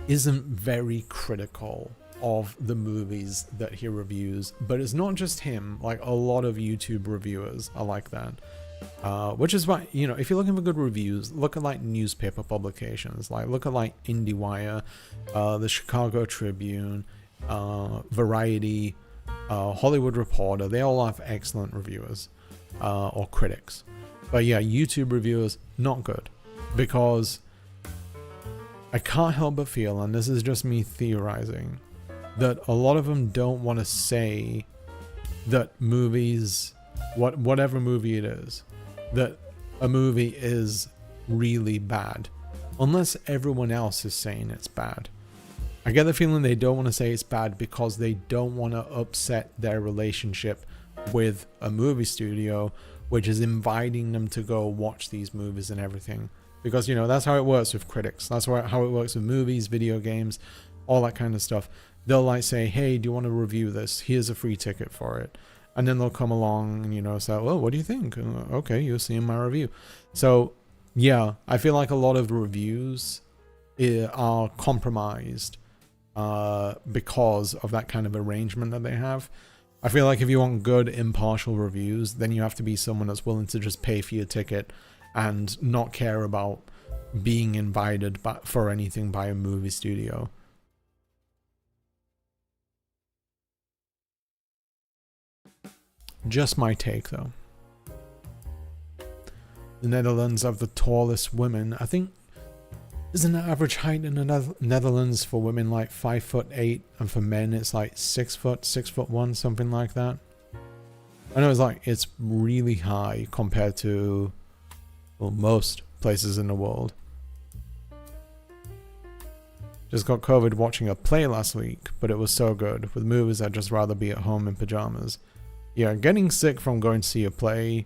isn't very critical of the movies that he reviews. But it's not just him, like a lot of YouTube reviewers are like that, which is why, you know, if you're looking for good reviews, look at like newspaper publications, like look at like IndieWire, the Chicago Tribune, Variety, Hollywood Reporter. They all have excellent reviewers, or critics. But yeah, YouTube reviewers, not good, because I can't help but feel, and this is just me theorizing, that a lot of them don't want to say that movies, whatever movie it is, that a movie is really bad, unless everyone else is saying it's bad. I get the feeling they don't want to say it's bad because they don't want to upset their relationship with a movie studio, which is inviting them to go watch these movies and everything. Because, you know, that's how it works with critics. That's how it works with movies, video games, all that kind of stuff. They'll like say, hey, do you want to review this? Here's a free ticket for it. And then they'll come along and, you know, say, well, what do you think? Okay, you're seeing my review. So, yeah, I feel like a lot of reviews are compromised because of that kind of arrangement that they have. I feel like if you want good, impartial reviews, then you have to be someone that's willing to just pay for your ticket and not care about being invited for anything by a movie studio. Just my take, though. The Netherlands have the tallest women. I think, isn't the average height in the Netherlands for women like 5'8", and for men it's like 6 foot, 6'1", something like that. I know it's really high compared to, well, most places in the world. Just got COVID watching a play last week, but it was so good. With movies, I'd just rather be at home in pajamas. Yeah, getting sick from going to see a play,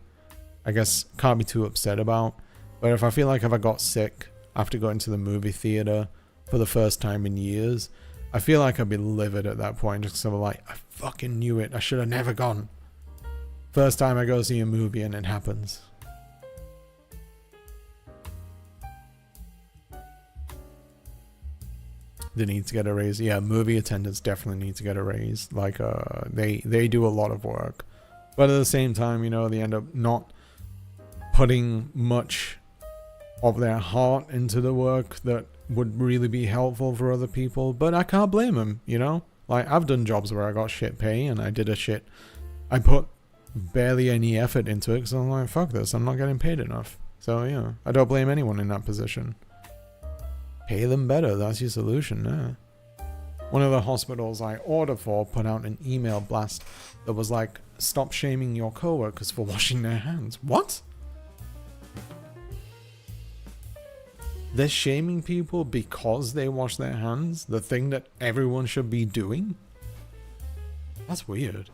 I guess, can't be too upset about. But if I feel like if I got sick after going to the movie theater for the first time in years, I feel like I'd be livid at that point. Just sort of like, I fucking knew it. I should have never gone. First time I go see a movie and it happens. They need to get a raise. Yeah, movie attendants definitely need to get a raise. Like, they do a lot of work, but at the same time, you know, they end up not putting much of their heart into the work that would really be helpful for other people. But I can't blame them, you know. Like, I've done jobs where I got shit pay and I put barely any effort into it because I'm like, fuck this, I'm not getting paid enough. So yeah, I don't blame anyone in that position. Pay them better, that's your solution. Yeah. One of the hospitals I ordered for put out an email blast that was like, stop shaming your coworkers for washing their hands. What? They're shaming people because they wash their hands? The thing that everyone should be doing? That's weird.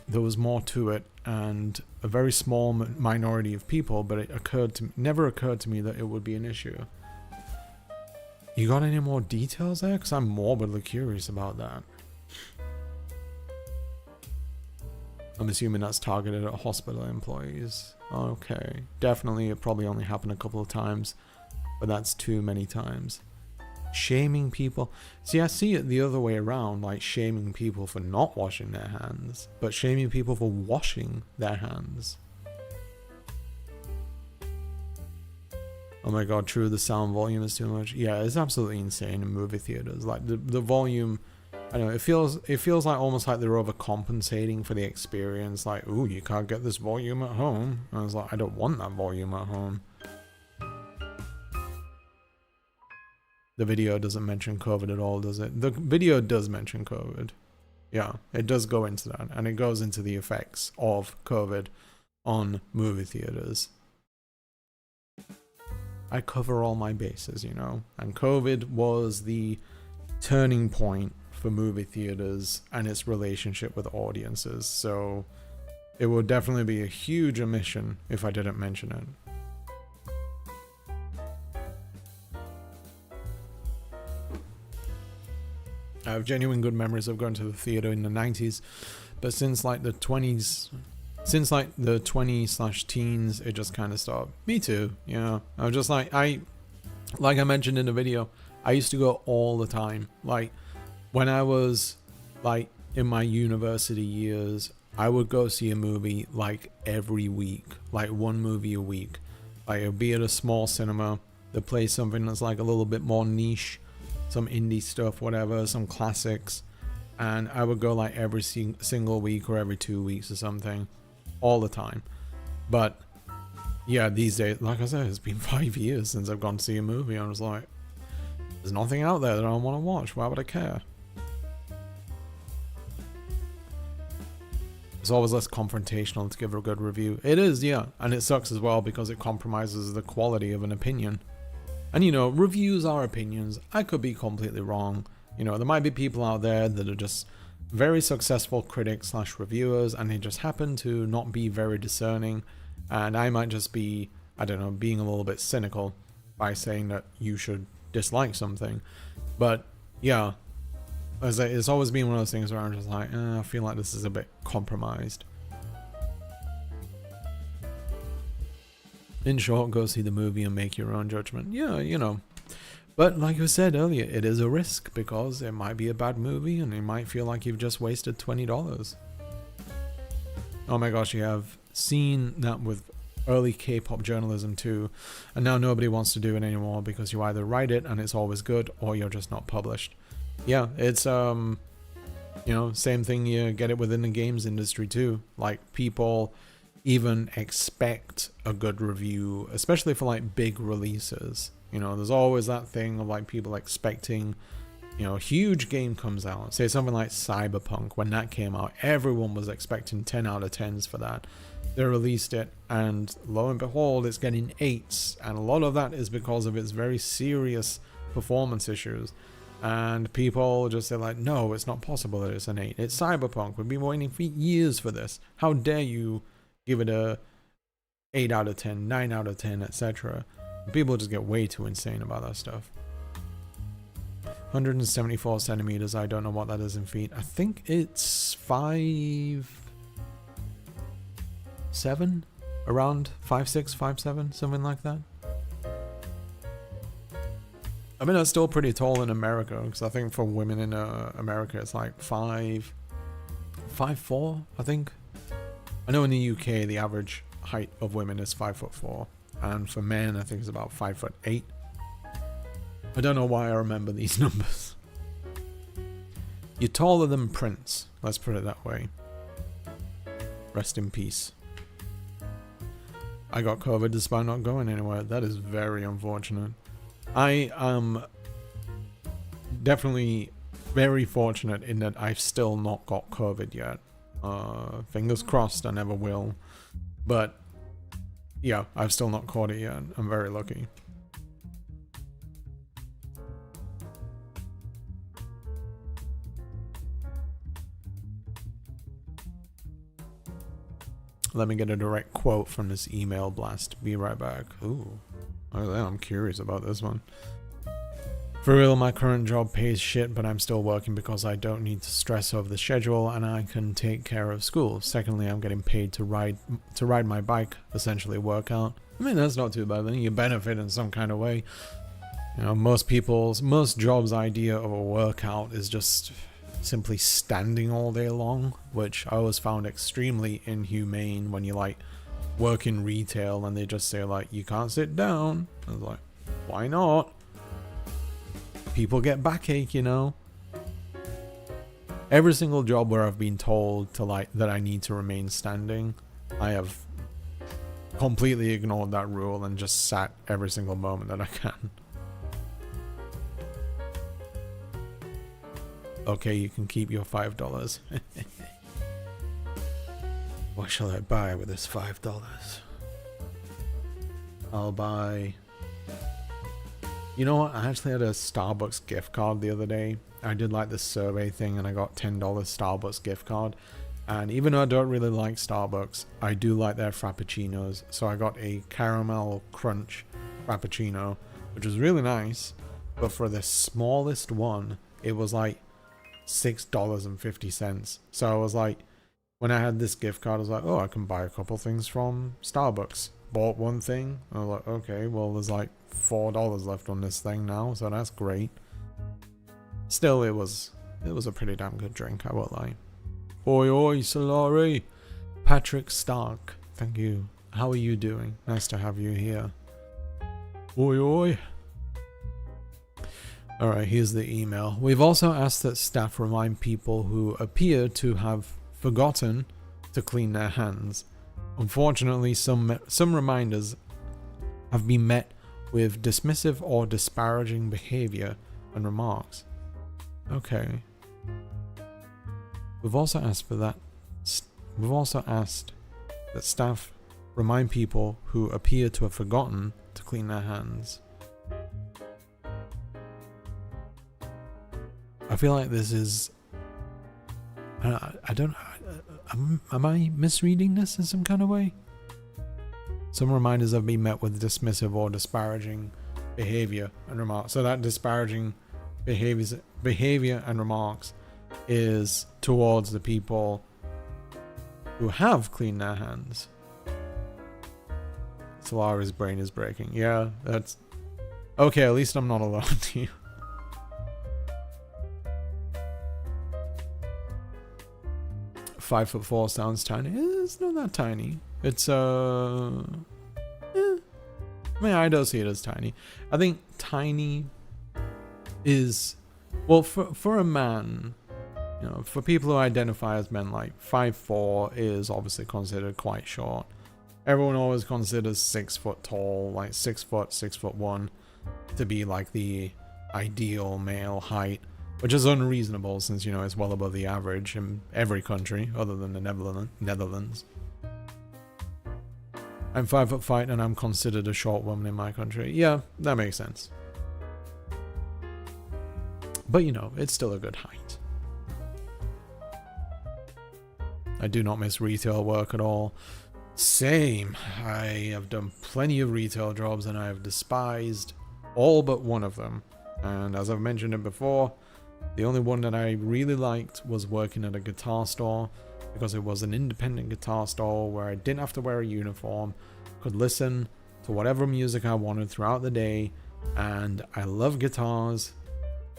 There was more to it, and a very small minority of people, but it never occurred to me that it would be an issue. You got any more details there? Because I'm morbidly curious about that. I'm assuming that's targeted at hospital employees. Okay. Definitely, it probably only happened a couple of times, but that's too many times. Shaming people. See, I see it the other way around, like shaming people for not washing their hands, but shaming people for washing their hands. Oh my god, true, the sound volume is too much. Yeah, it's absolutely insane in movie theaters. Like the volume, I don't know, it feels like almost like they're overcompensating for the experience. Like, ooh, you can't get this volume at home. And I was like, I don't want that volume at home. The video doesn't mention COVID at all, does it? The video does mention COVID. Yeah, it does go into that. And it goes into the effects of COVID on movie theaters. I cover all my bases, you know. And COVID was the turning point for movie theaters and its relationship with audiences. So it would definitely be a huge omission if I didn't mention it. I have genuine good memories of going to the theater in the 90s, but since like the 20s, since like the 20s/teens, it just kind of stopped. Me too, you know. I was just like I mentioned in the video, I used to go all the time. Like when I was like in my university years, I would go see a movie like every week, like one movie a week. Like it would be at a small cinema. They'd play something that's like a little bit more niche, some indie stuff, whatever, some classics, and I would go like every single week or every 2 weeks or something, all the time. But yeah, these days, like I said, it's been 5 years since I've gone to see a movie. I was like, there's nothing out there that I want to watch. Why would I care? It's always less confrontational to give a good review. It is, yeah, and it sucks as well because it compromises the quality of an opinion. And you know, reviews are opinions. I could be completely wrong. You know, there might be people out there that are just very successful critics/reviewers and they just happen to not be very discerning. And I might just be, I don't know, being a little bit cynical by saying that you should dislike something. But yeah, it's always been one of those things where I'm just like, I feel like this is a bit compromised. In short, go see the movie and make your own judgment. Yeah, you know. But like I said earlier, it is a risk because it might be a bad movie and you might feel like you've just wasted $20. Oh my gosh, you have seen that with early K-pop journalism too. And now nobody wants to do it anymore because you either write it and it's always good or you're just not published. Yeah, it's, you know, same thing, you get it within the games industry too. Like people even expect a good review, especially for like big releases. You know, there's always that thing of like people expecting, you know, a huge game comes out, say something like Cyberpunk. When that came out, everyone was expecting 10 out of 10s for that. They released it and lo and behold, it's getting 8s, and a lot of that is because of its very serious performance issues. And people just say like, no, it's not possible that it's an 8. It's Cyberpunk. We've been waiting for years for this. How dare you give it a 8 out of 10, 9 out of 10, etc. People just get way too insane about that stuff. 174 centimeters, I don't know what that is in feet. I think it's 5'7", around 5'6", 5'7", something like that. I mean, that's still pretty tall in America, because I think for women in America, it's like 5'4", I think. I know in the UK, the average height of women is 5'4". and for men I think it's about 5'8". I don't know why I remember these numbers. You're taller than Prince, let's put it that way. Rest in peace. I got COVID despite not going anywhere. That is very unfortunate. I am definitely very fortunate in that I've still not got COVID yet. Fingers crossed I never will. But yeah, I've still not caught it yet. I'm very lucky. Let me get a direct quote from this email blast. Be right back. Ooh, I'm curious about this one. For real, my current job pays shit, but I'm still working because I don't need to stress over the schedule and I can take care of school. Secondly, I'm getting paid to ride my bike, essentially workout. I mean, that's not too bad. Then you benefit in some kind of way. You know, most jobs' idea of a workout is just simply standing all day long, which I always found extremely inhumane when you like work in retail and they just say like, you can't sit down. I was like, why not? People get backache, you know. Every single job where I've been told to like that I need to remain standing, I have completely ignored that rule and just sat every single moment that I can. Okay, you can keep your $5. What shall I buy with this $5? I'll buy... You know what? I actually had a Starbucks gift card the other day. I did like this survey thing and I got $10 Starbucks gift card. And even though I don't really like Starbucks, I do like their Frappuccinos. So I got a caramel crunch Frappuccino, which was really nice. But for the smallest one, it was like $6.50. So I was like, when I had this gift card, I was like, oh, I can buy a couple things from Starbucks. Bought one thing. I was like, okay, well, there's like $4 left on this thing now, so that's great. Still, it was a pretty damn good drink, I won't lie. Oi, oi, Salari. Patrick Stark, thank you. How are you doing? Nice to have you here. Oi, oi. Alright, here's the email. We've also asked that staff remind people who appear to have forgotten to clean their hands. Unfortunately, some reminders have been met with dismissive or disparaging behavior and remarks. Okay. We've also asked that staff remind people who appear to have forgotten to clean their hands. I feel like this is... I don't... Am I misreading this in some kind of way? Some reminders have been met with dismissive or disparaging behavior and remarks. So that disparaging behavior and remarks is towards the people who have cleaned their hands. Salari's brain is breaking. Yeah, that's... Okay, at least I'm not alone here. 5'4" sounds tiny. It's not that tiny. It's I mean, I don't see it as tiny. I think tiny is, well, for a man, you know, for people who identify as men, like 5'4" is obviously considered quite short. Everyone always considers 6 foot tall, like 6 foot, 6'1", to be like the ideal male height. Which is unreasonable since, you know, it's well above the average in every country other than the Netherlands. I'm 5'5" and I'm considered a short woman in my country. Yeah, that makes sense. But, you know, it's still a good height. I do not miss retail work at all. Same. I have done plenty of retail jobs and I have despised all but one of them. And as I've mentioned it before, the only one that I really liked was working at a guitar store, because it was an independent guitar store where I didn't have to wear a uniform, could listen to whatever music I wanted throughout the day, and I love guitars.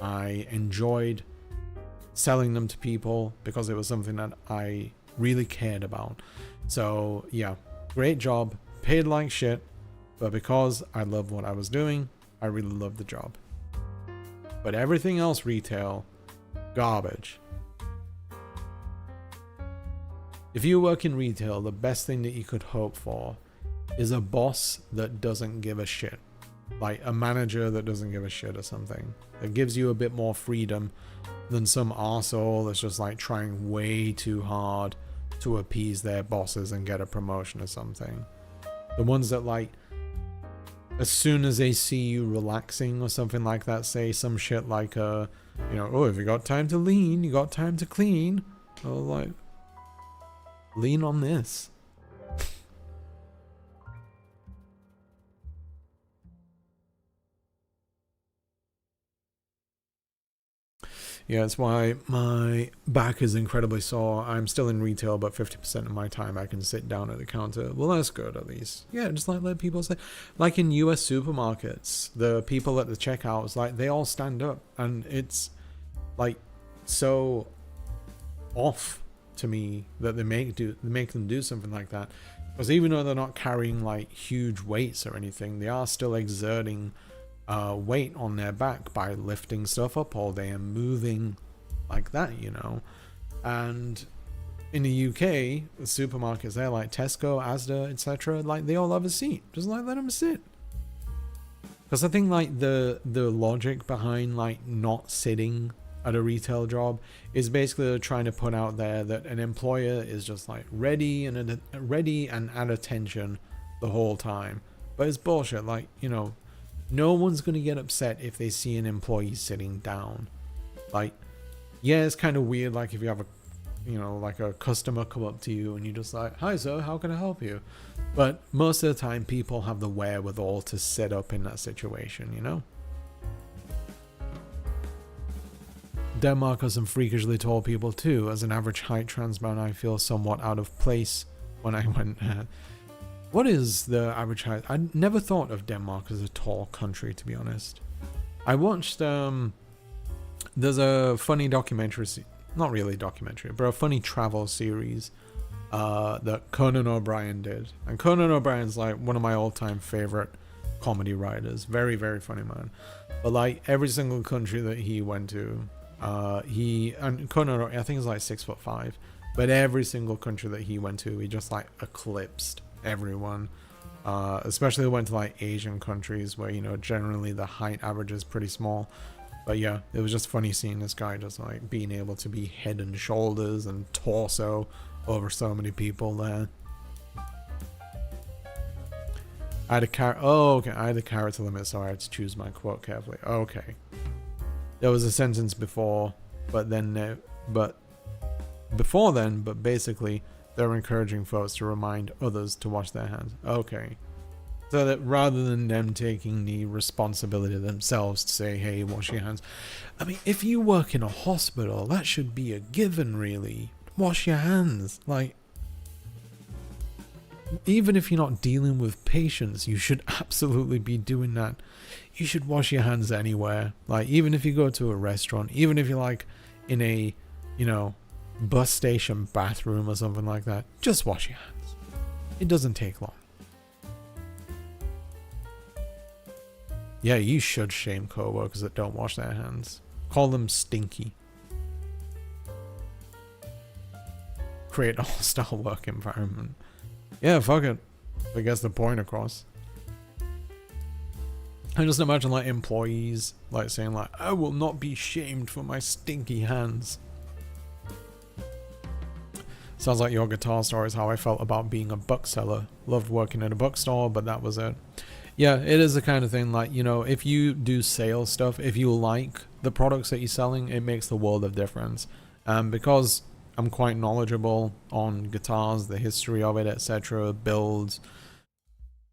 I enjoyed selling them to people because it was something that I really cared about. So yeah, great job, paid like shit, But because I love what I was doing, I really loved the job. But everything else retail, garbage. If you work in retail, the best thing that you could hope for is a boss that doesn't give a shit. Like a manager that doesn't give a shit or something. That gives you a bit more freedom than some arsehole that's just like trying way too hard to appease their bosses and get a promotion or something. The ones that like, as soon as they see you relaxing or something like that, say some shit like, you know, oh, if you got time to lean, you got time to clean. Or like, lean on this. Yeah, that's why my back is incredibly sore. I'm still in retail, but 50% of my time I can sit down at the counter. Well, that's good at least. Yeah, just like let people say. Like in US supermarkets, the people at the checkouts, like they all stand up. And it's like so off to me that they make them do something like that. Because even though they're not carrying like huge weights or anything, they are still exerting weight on their back by lifting stuff up all day and moving like that, you know. And in the UK, the supermarkets there like Tesco, Asda, etc., like they all have a seat. Just like let them sit. Because I think like the logic behind like not sitting at a retail job is basically trying to put out there that an employer is just like ready and at attention the whole time. But it's bullshit. Like, you know, no one's going to get upset if they see an employee sitting down. Like, yeah, it's kind of weird. Like if you have a, you know, like a customer come up to you and you're just like, hi sir, how can I help you? But most of the time people have the wherewithal to sit up in that situation, you know? Denmark has some freakishly tall people too. As an average height trans man, I feel somewhat out of place when I went What is the average height? I never thought of Denmark as a tall country, to be honest. I watched, there's a funny documentary, not really documentary, but a funny travel series that Conan O'Brien did. And Conan O'Brien's like one of my all-time favorite comedy writers. Very, very funny man. But like every single country that he went to, and Conan, I think he's like 6'5", but every single country that he went to, he just like eclipsed everyone, especially went to like Asian countries where, you know, generally the height average is pretty small. But yeah, it was just funny seeing this guy just like being able to be head and shoulders and torso over so many people there. I had a character limit, so I had to choose my quote carefully. Okay, there was a sentence before, but basically they're encouraging folks to remind others to wash their hands. Okay. So that rather than them taking the responsibility themselves to say, hey, wash your hands. I mean, if you work in a hospital, that should be a given, really. Wash your hands. Like, even if you're not dealing with patients, you should absolutely be doing that. You should wash your hands anywhere. Like, even if you go to a restaurant, even if you're like in a, you know, bus station bathroom or something like that, just wash your hands. It doesn't take long. Yeah, you should shame co-workers that don't wash their hands. Call them stinky. Create a hostile work environment. Yeah, fuck it. I guess the point across. I just imagine like employees like saying like, I will not be shamed for my stinky hands. Sounds like your guitar store is how I felt about being a bookseller. Loved working at a bookstore, but that was it. Yeah, it is the kind of thing like, you know, if you do sales stuff, if you like the products that you're selling, it makes the world of difference. Because I'm quite knowledgeable on guitars, the history of it, etc., builds,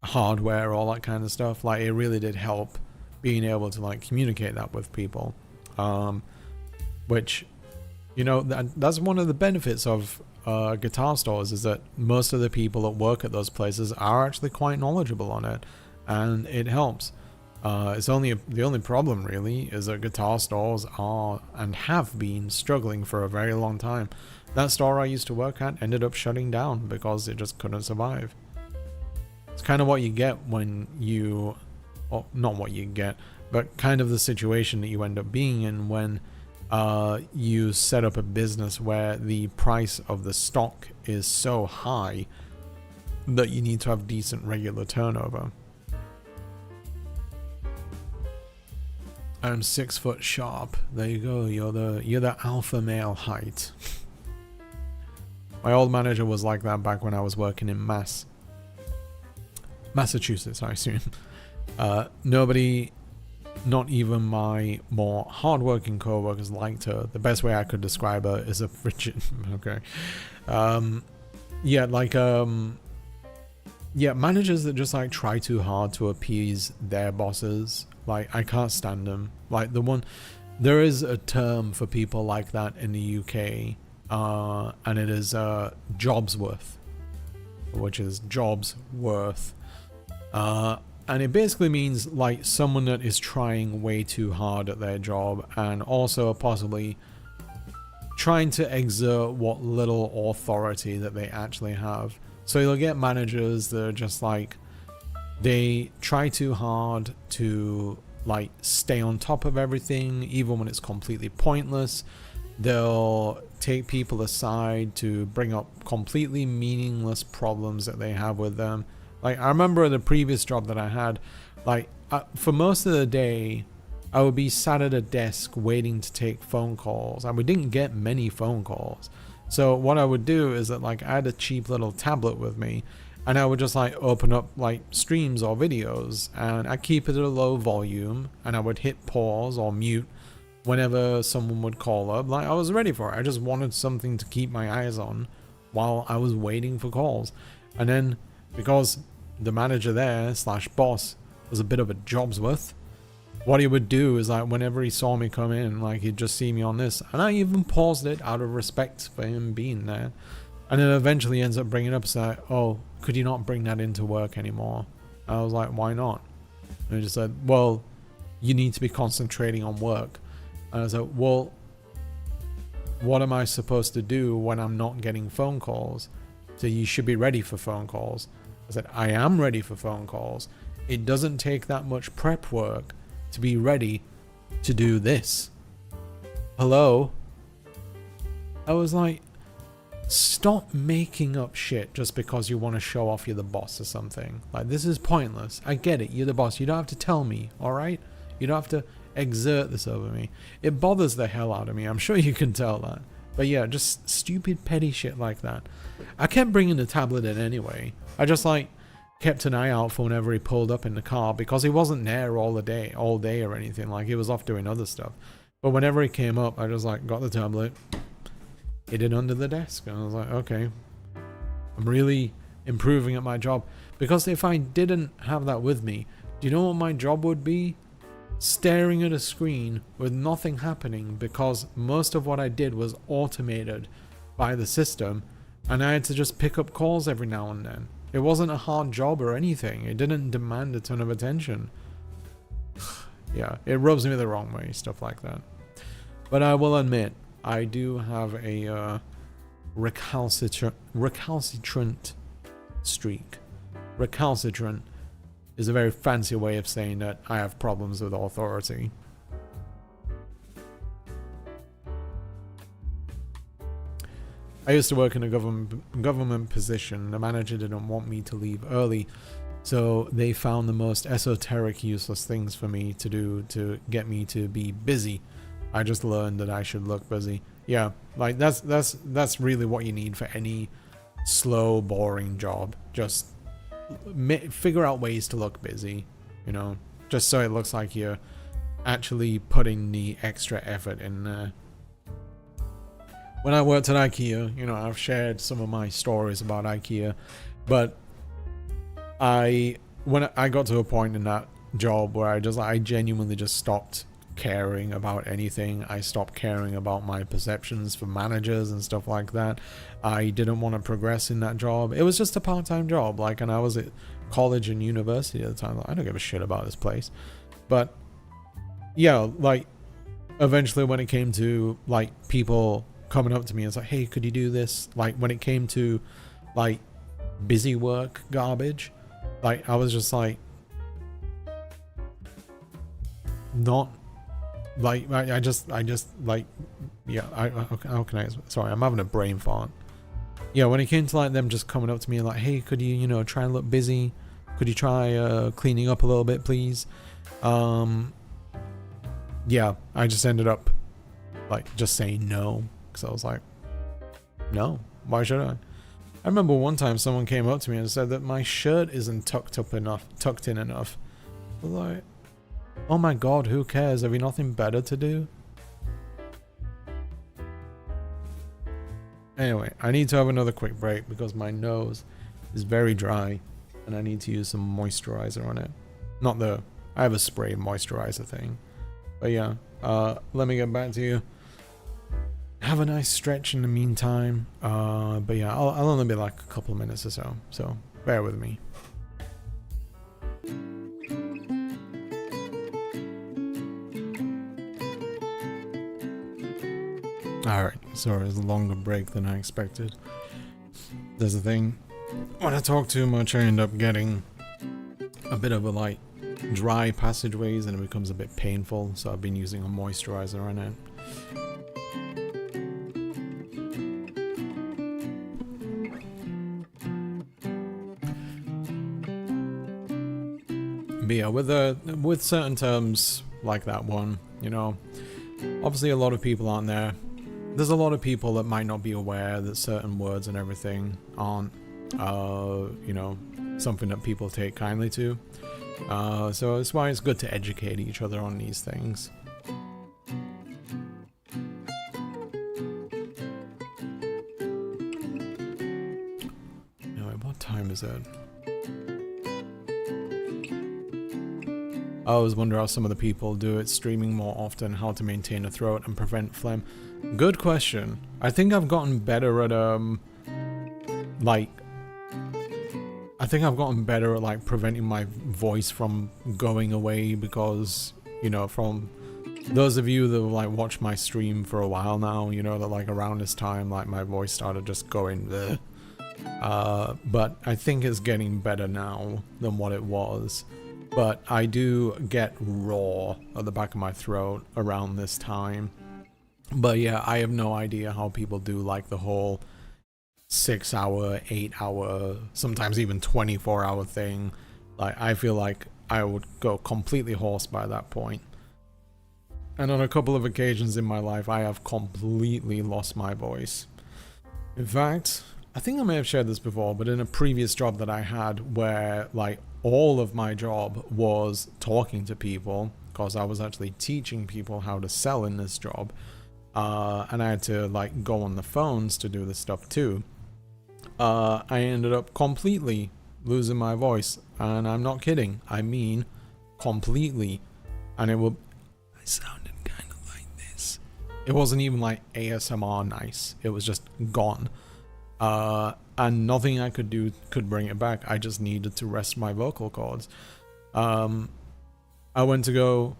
hardware, all that kind of stuff. Like, it really did help being able to like communicate that with people. Which, you know, that's one of the benefits of guitar stores, is that most of the people that work at those places are actually quite knowledgeable on it, and it helps. The only problem really is that guitar stores are and have been struggling for a very long time. That store I used to work at ended up shutting down because it just couldn't survive. It's kind of what you get when you, well, not what you get, but kind of the situation that you end up being in when you set up a business where the price of the stock is so high that you need to have decent regular turnover. I'm 6 foot sharp. There you go. You're the alpha male height. My old manager was like that back when I was working in Massachusetts, I assume. Nobody, not even my more hardworking co-workers, liked her. The best way I could describe her is a frigid. Okay. Yeah, like yeah, managers that just like try too hard to appease their bosses. Like, I can't stand them. Like, there is a term for people like that in the UK, and it is jobs worth, which is jobs worth. And it basically means like someone that is trying way too hard at their job and also possibly trying to exert what little authority that they actually have. So you'll get managers that are just like, they try too hard to like stay on top of everything, even when it's completely pointless. They'll take people aside to bring up completely meaningless problems that they have with them. Like, I remember the previous job that I had, like, for most of the day, I would be sat at a desk waiting to take phone calls, and we didn't get many phone calls. So what I would do is that, like, I had a cheap little tablet with me, and I would just like open up like streams or videos, and I keep it at a low volume, and I would hit pause or mute whenever someone would call up. Like, I was ready for it. I just wanted something to keep my eyes on while I was waiting for calls. And then, because the manager there / boss was a bit of a job's worth, what he would do is like whenever he saw me come in, like he'd just see me on this, and I even paused it out of respect for him being there. And then eventually ends up bringing up, saying, "Oh, could you not bring that into work anymore?" I was like, "Why not?" And he just said, "Well, you need to be concentrating on work." And I was like, "Well, what am I supposed to do when I'm not getting phone calls?" So you should be ready for phone calls. I said, "I am ready for phone calls. It doesn't take that much prep work to be ready to do this." Hello? I was like, stop making up shit just because you want to show off you're the boss or something. Like, this is pointless. I get it. You're the boss. You don't have to tell me, alright? You don't have to exert this over me. It bothers the hell out of me. I'm sure you can tell that. But yeah, just stupid petty shit like that. I kept bringing the tablet in anyway. I just like kept an eye out for whenever he pulled up in the car, because he wasn't there all day or anything. Like, he was off doing other stuff. But whenever he came up, I just like got the tablet, hid it under the desk, and I was like, okay, I'm really improving at my job. Because if I didn't have that with me, do you know what my job would be? Staring at a screen with nothing happening, because most of what I did was automated by the system, and I had to just pick up calls every now and then. It wasn't a hard job or anything. It didn't demand a ton of attention. Yeah, it rubs me the wrong way, stuff like that. But I will admit, I do have a recalcitrant streak. Recalcitrant is a very fancy way of saying that I have problems with authority. I used to work in a government position. The manager didn't want me to leave early, so they found the most esoteric, useless things for me to do to get me to be busy. I just learned that I should look busy. Yeah, like that's really what you need for any slow, boring job. Just figure out ways to look busy, you know, just so it looks like you're actually putting the extra effort in there. When I worked at IKEA, you know, I've shared some of my stories about IKEA, but when I got to a point in that job where I genuinely just stopped caring about anything. I stopped caring about my perceptions for managers and stuff like that. I didn't want to progress in that job. It was just a part-time job, like, and I was at college and university at the time. Like, I don't give a shit about this place. But yeah, like, eventually when it came to like people coming up to me and it's like, hey, could you do this? Like, when it came to like busy work garbage, Like, I was just like, not, like, I just, like, yeah, how can I, sorry, I'm having a brain fart. Yeah, when it came to, like, them just coming up to me like, hey, could you, you know, try and look busy? Could you try cleaning up a little bit, please? Yeah, I just ended up, like, just saying no. Because I was like, no, why should I? I remember one time someone came up to me and said that my shirt isn't tucked in enough. I was like, oh my god, who cares? Have you nothing better to do? Anyway, I need to have another quick break because my nose is very dry and I need to use some moisturizer on it. I have a spray moisturizer thing. But yeah, let me get back to you. Have a nice stretch in the meantime. But yeah, I'll only be like a couple of minutes or so. So bear with me. Alright, sorry, it's a longer break than I expected. There's a thing. When I talk too much, I end up getting a bit of a like dry passageways and it becomes a bit painful. So I've been using a moisturizer on it. But yeah, with certain terms like that one, you know, obviously a lot of people aren't there. There's a lot of people that might not be aware that certain words and everything aren't, you know, something that people take kindly to. So that's why it's good to educate each other on these things. Anyway, what time is it? I always wonder how some of the people do it streaming more often, how to maintain a throat and prevent phlegm. Good question. I think I've gotten better at like preventing my voice from going away because, you know, from those of you that like watch my stream for a while now, you know that like around this time like my voice started just going there. But I think it's getting better now than what it was. But I do get raw at the back of my throat around this time. But yeah, I have no idea how people do like the whole 6 hour, 8 hour, sometimes even 24-hour thing. Like, I feel like I would go completely hoarse by that point. And on a couple of occasions in my life, I have completely lost my voice. In fact, I think I may have shared this before, but in a previous job that I had where like all of my job was talking to people, because I was actually teaching people how to sell in this job, and I had to like go on the phones to do this stuff too. I ended up completely losing my voice, and I'm not kidding, I mean completely. And I sounded kind of like this. It wasn't even like ASMR nice, it was just gone. And nothing I could do could bring it back. I just needed to rest my vocal cords. I went to go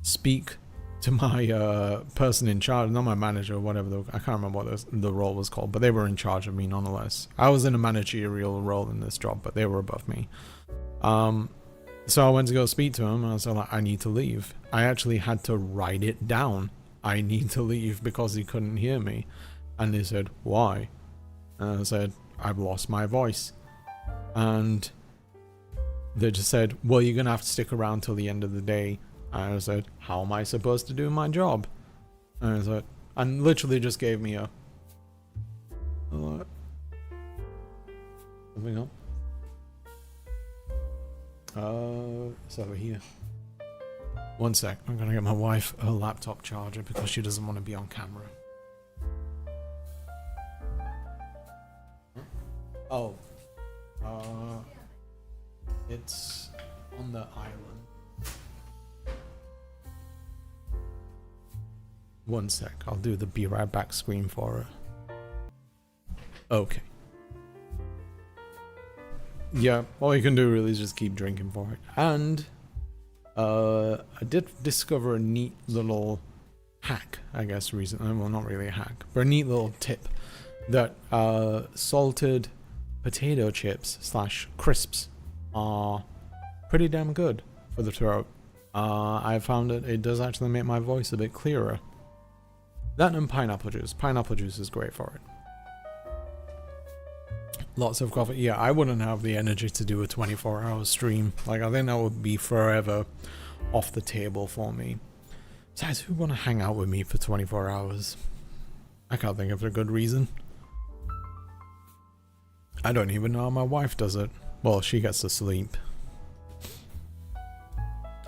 speak to my person in charge, not my manager or whatever, I can't remember what the role was called, but they were in charge of me nonetheless. I was in a managerial role in this job, but they were above me. So I went to go speak to him and I was like, I need to leave. I actually had to write it down. I need to leave because he couldn't hear me. And they said, why? And I said, I've lost my voice. And they just said, well, you're going to have to stick around till the end of the day. And I said, how am I supposed to do my job? And I said, and literally just gave me a something up. It's over here. One sec, I'm going to get my wife her laptop charger because she doesn't want to be on camera. Oh, it's on the island. One sec, I'll do the be right back screen for her. Okay. Yeah, all you can do really is just keep drinking for it. And I did discover a neat little hack, I guess, recently. Well, not really a hack, but a neat little tip that salted potato chips / crisps are pretty damn good for the throat. I found that it does actually make my voice a bit clearer. That and pineapple juice. Pineapple juice is great for it. Lots of coffee. Yeah, I wouldn't have the energy to do a 24-hour stream. Like, I think that would be forever off the table for me. Besides, who want to hang out with me for 24 hours? I can't think of a good reason. I don't even know how my wife does it. Well, she gets to sleep.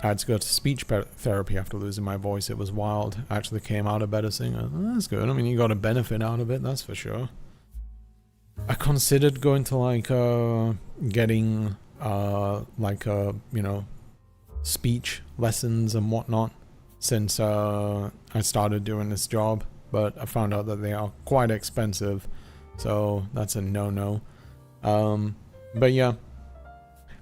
I had to go to speech therapy after losing my voice. It was wild. I actually came out a better singer. That's good. I mean, you got a benefit out of it, that's for sure. I considered going to like getting you know, speech lessons and whatnot since I started doing this job, but I found out that they are quite expensive, so that's a no-no. But yeah,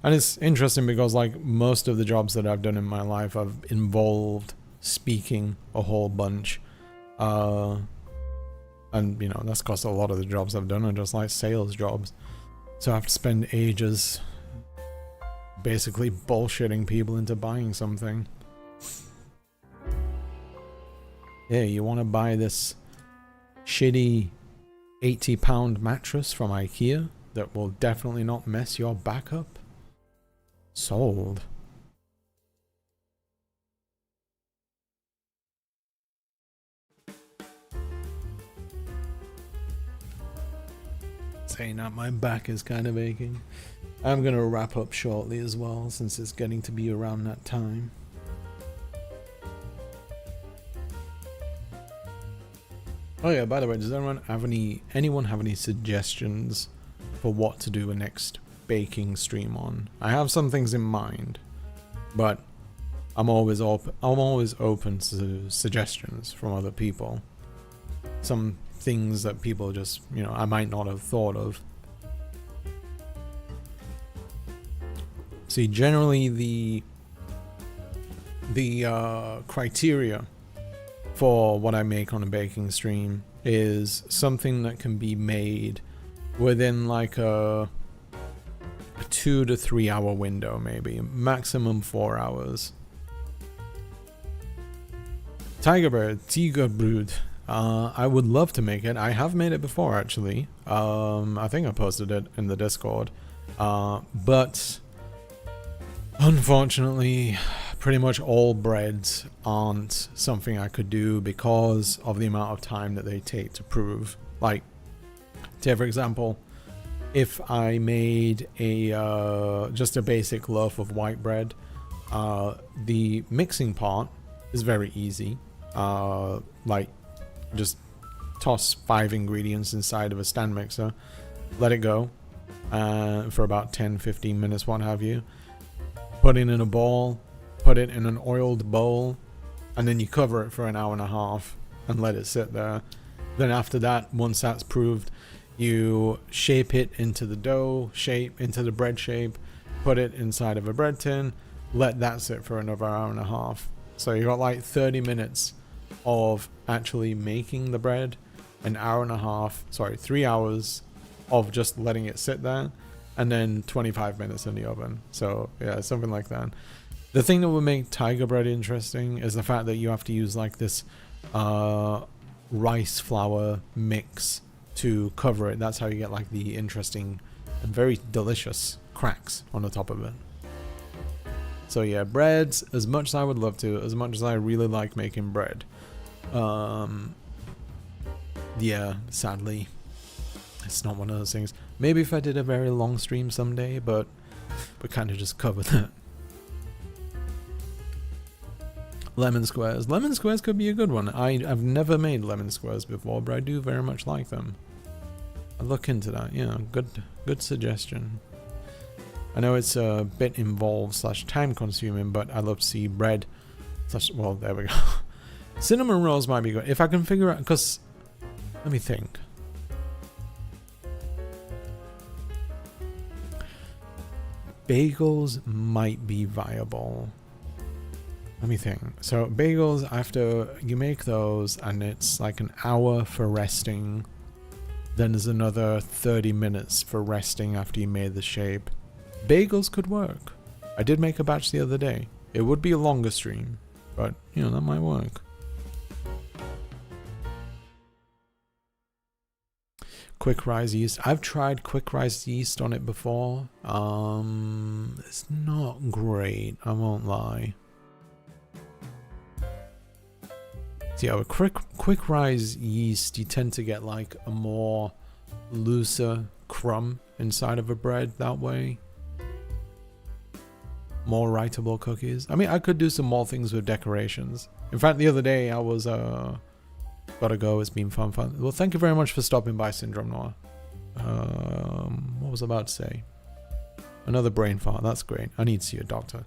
and it's interesting because like most of the jobs that I've done in my life have involved speaking a whole bunch. And, you know, that's cost a lot of the jobs I've done are just like sales jobs. So I have to spend ages basically bullshitting people into buying something. Hey, you want to buy this shitty £80 mattress from IKEA that will definitely not mess your back up? Sold. Saying that, my back is kind of aching. I'm gonna wrap up shortly as well, since it's getting to be around that time. Oh yeah, by the way, does anyone have any suggestions for what to do a next baking stream on? I have some things in mind, but I'm always open to suggestions from other people. Some things that people just, you know, I might not have thought of. See, generally the criteria for what I make on a baking stream is something that can be made within like a 2 to 3 hour window, maybe maximum 4 hours. Tigerbrood. I would love to make it. I have made it before, actually. I think I posted it in the Discord. But unfortunately, pretty much all breads aren't something I could do because of the amount of time that they take to prove. Like, take for example, if I made a just a basic loaf of white bread, the mixing part is very easy. Like, just toss 5 ingredients inside of a stand mixer, let it go for about 10-15 minutes, what have you. Put it in a bowl, put it in an oiled bowl, and then you cover it for an hour and a half and let it sit there. Then after that, once that's proved, you shape it into the dough shape, into the bread shape, put it inside of a bread tin, let that sit for another hour and a half. So you got like 30 minutes of actually making the bread, an hour and a half, sorry, 3 hours of just letting it sit there, and then 25 minutes in the oven. So yeah, something like that. The thing that would make tiger bread interesting is the fact that you have to use like this rice flour mix to cover it. That's how you get like the interesting and very delicious cracks on the top of it. So yeah, breads, as much as I would love to, as much as I really like making bread, yeah, sadly, it's not one of those things. Maybe if I did a very long stream someday, but we kind of just covered that. Lemon squares. Lemon squares could be a good one. I've never made lemon squares before, but I do very much like them. I'll look into that. Yeah, good suggestion. I know it's a bit involved / time consuming, but I love to see bread. Well, there we go. Cinnamon rolls might be good. If I can figure out, because, let me think. Bagels might be viable. Let me think. So bagels, after you make those and it's like an hour for resting, then there's another 30 minutes for resting after you made the shape. Bagels could work. I did make a batch the other day. It would be a longer stream, but you know, that might work. Quick rise yeast. I've tried quick rise yeast on it before. It's not great, I won't lie. So yeah, with quick rise yeast, you tend to get like a more looser crumb inside of a bread that way. More writable cookies. I mean, I could do some more things with decorations. In fact, the other day I was gotta go. It's been fun. Well, thank you very much for stopping by, Syndrome Noir. What was I about to say? Another brain fart. That's great. I need to see a doctor.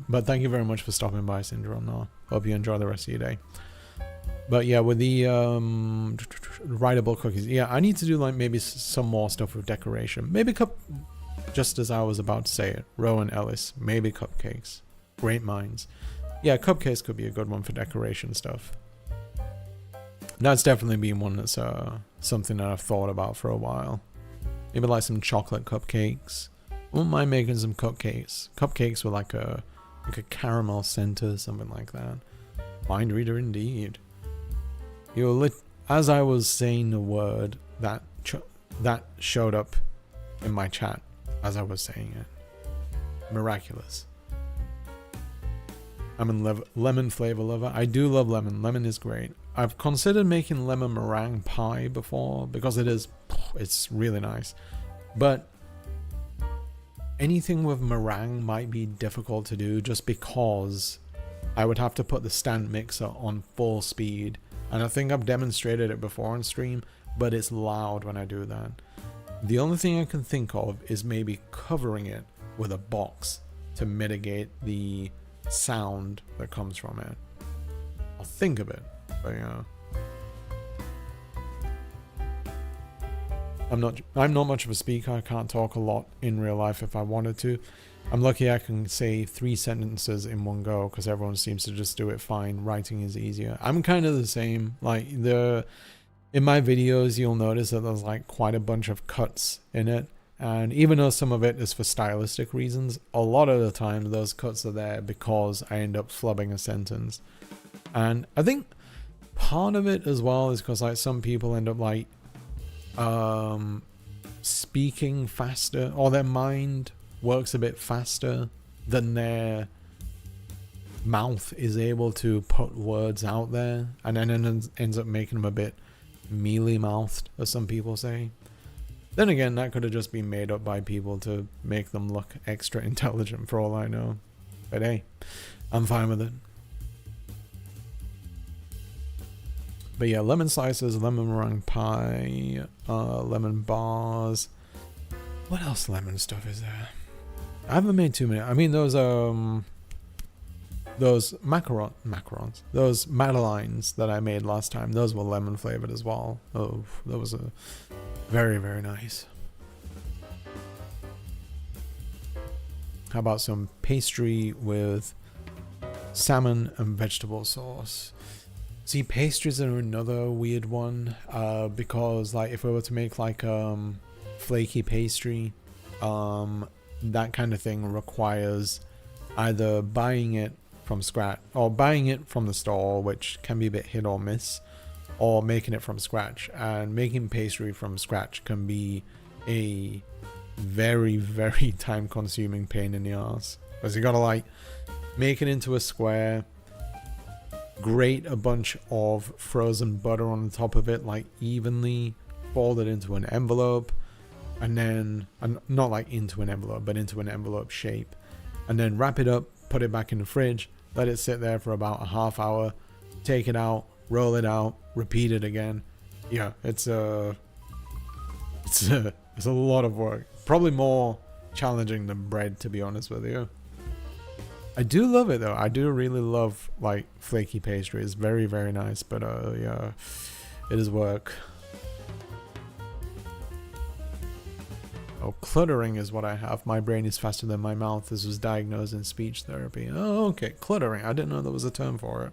But thank you very much for stopping by, Syndrome Noir. Hope you enjoy the rest of your day. But yeah, with the writable cookies, yeah, I need to do like maybe some more stuff with decoration. Maybe just as I was about to say it, Rowan Ellis, maybe cupcakes. Great minds. Yeah, cupcakes could be a good one for decoration stuff. That's definitely been one that's something that I've thought about for a while. Maybe like some chocolate cupcakes. I wouldn't mind making some cupcakes. Cupcakes with like a caramel center, something like that. Mind reader indeed. As I was saying the word, that showed up in my chat as I was saying it. Miraculous. I'm a lemon flavor lover. I do love lemon. Lemon is great. I've considered making lemon meringue pie before because it's really nice. But anything with meringue might be difficult to do just because I would have to put the stand mixer on full speed. And I think I've demonstrated it before on stream, but it's loud when I do that. The only thing I can think of is maybe covering it with a box to mitigate the sound that comes from it. I'll think of it, but yeah. I'm not much of a speaker. I can't talk a lot in real life if I wanted to. I'm lucky I can say 3 sentences in one go because everyone seems to just do it fine. Writing is easier. I'm kind of the same. Like in my videos, you'll notice that there's like quite a bunch of cuts in it. And even though some of it is for stylistic reasons, a lot of the time those cuts are there because I end up flubbing a sentence. And I think part of it as well is because like some people end up like speaking faster, or their mind works a bit faster than their mouth is able to put words out there, and then it ends up making them a bit mealy-mouthed, as some people say. Then again, that could have just been made up by people to make them look extra intelligent for all I know. But hey, I'm fine with it. But yeah, lemon slices, lemon meringue pie, lemon bars. What else lemon stuff is there? I haven't made too many. I mean, those macarons, those madeleines that I made last time, those were lemon flavored as well. Oh, that was a very, very nice. How about some pastry with salmon and vegetable sauce? See, pastries are another weird one, because like if we were to make like flaky pastry, that kind of thing requires either buying it from scratch or buying it from the store, which can be a bit hit or miss, or making it from scratch. And making pastry from scratch can be a very, very time consuming pain in the ass, because you gotta like make it into a square, grate a bunch of frozen butter on the top of it, like evenly, fold it into an envelope, and then not like into an envelope, but into an envelope shape, and then wrap it up, put it back in the fridge, let it sit there for about a half hour, take it out, roll it out, repeat it again. Yeah, it's a lot of work. Probably more challenging than bread, to be honest with you. I do love it though. I do really love like flaky pastry. It's very, very nice, but yeah, it is work. Oh, cluttering is what I have. My brain is faster than my mouth. This was diagnosed in speech therapy. Oh, okay, cluttering. I didn't know there was a term for it.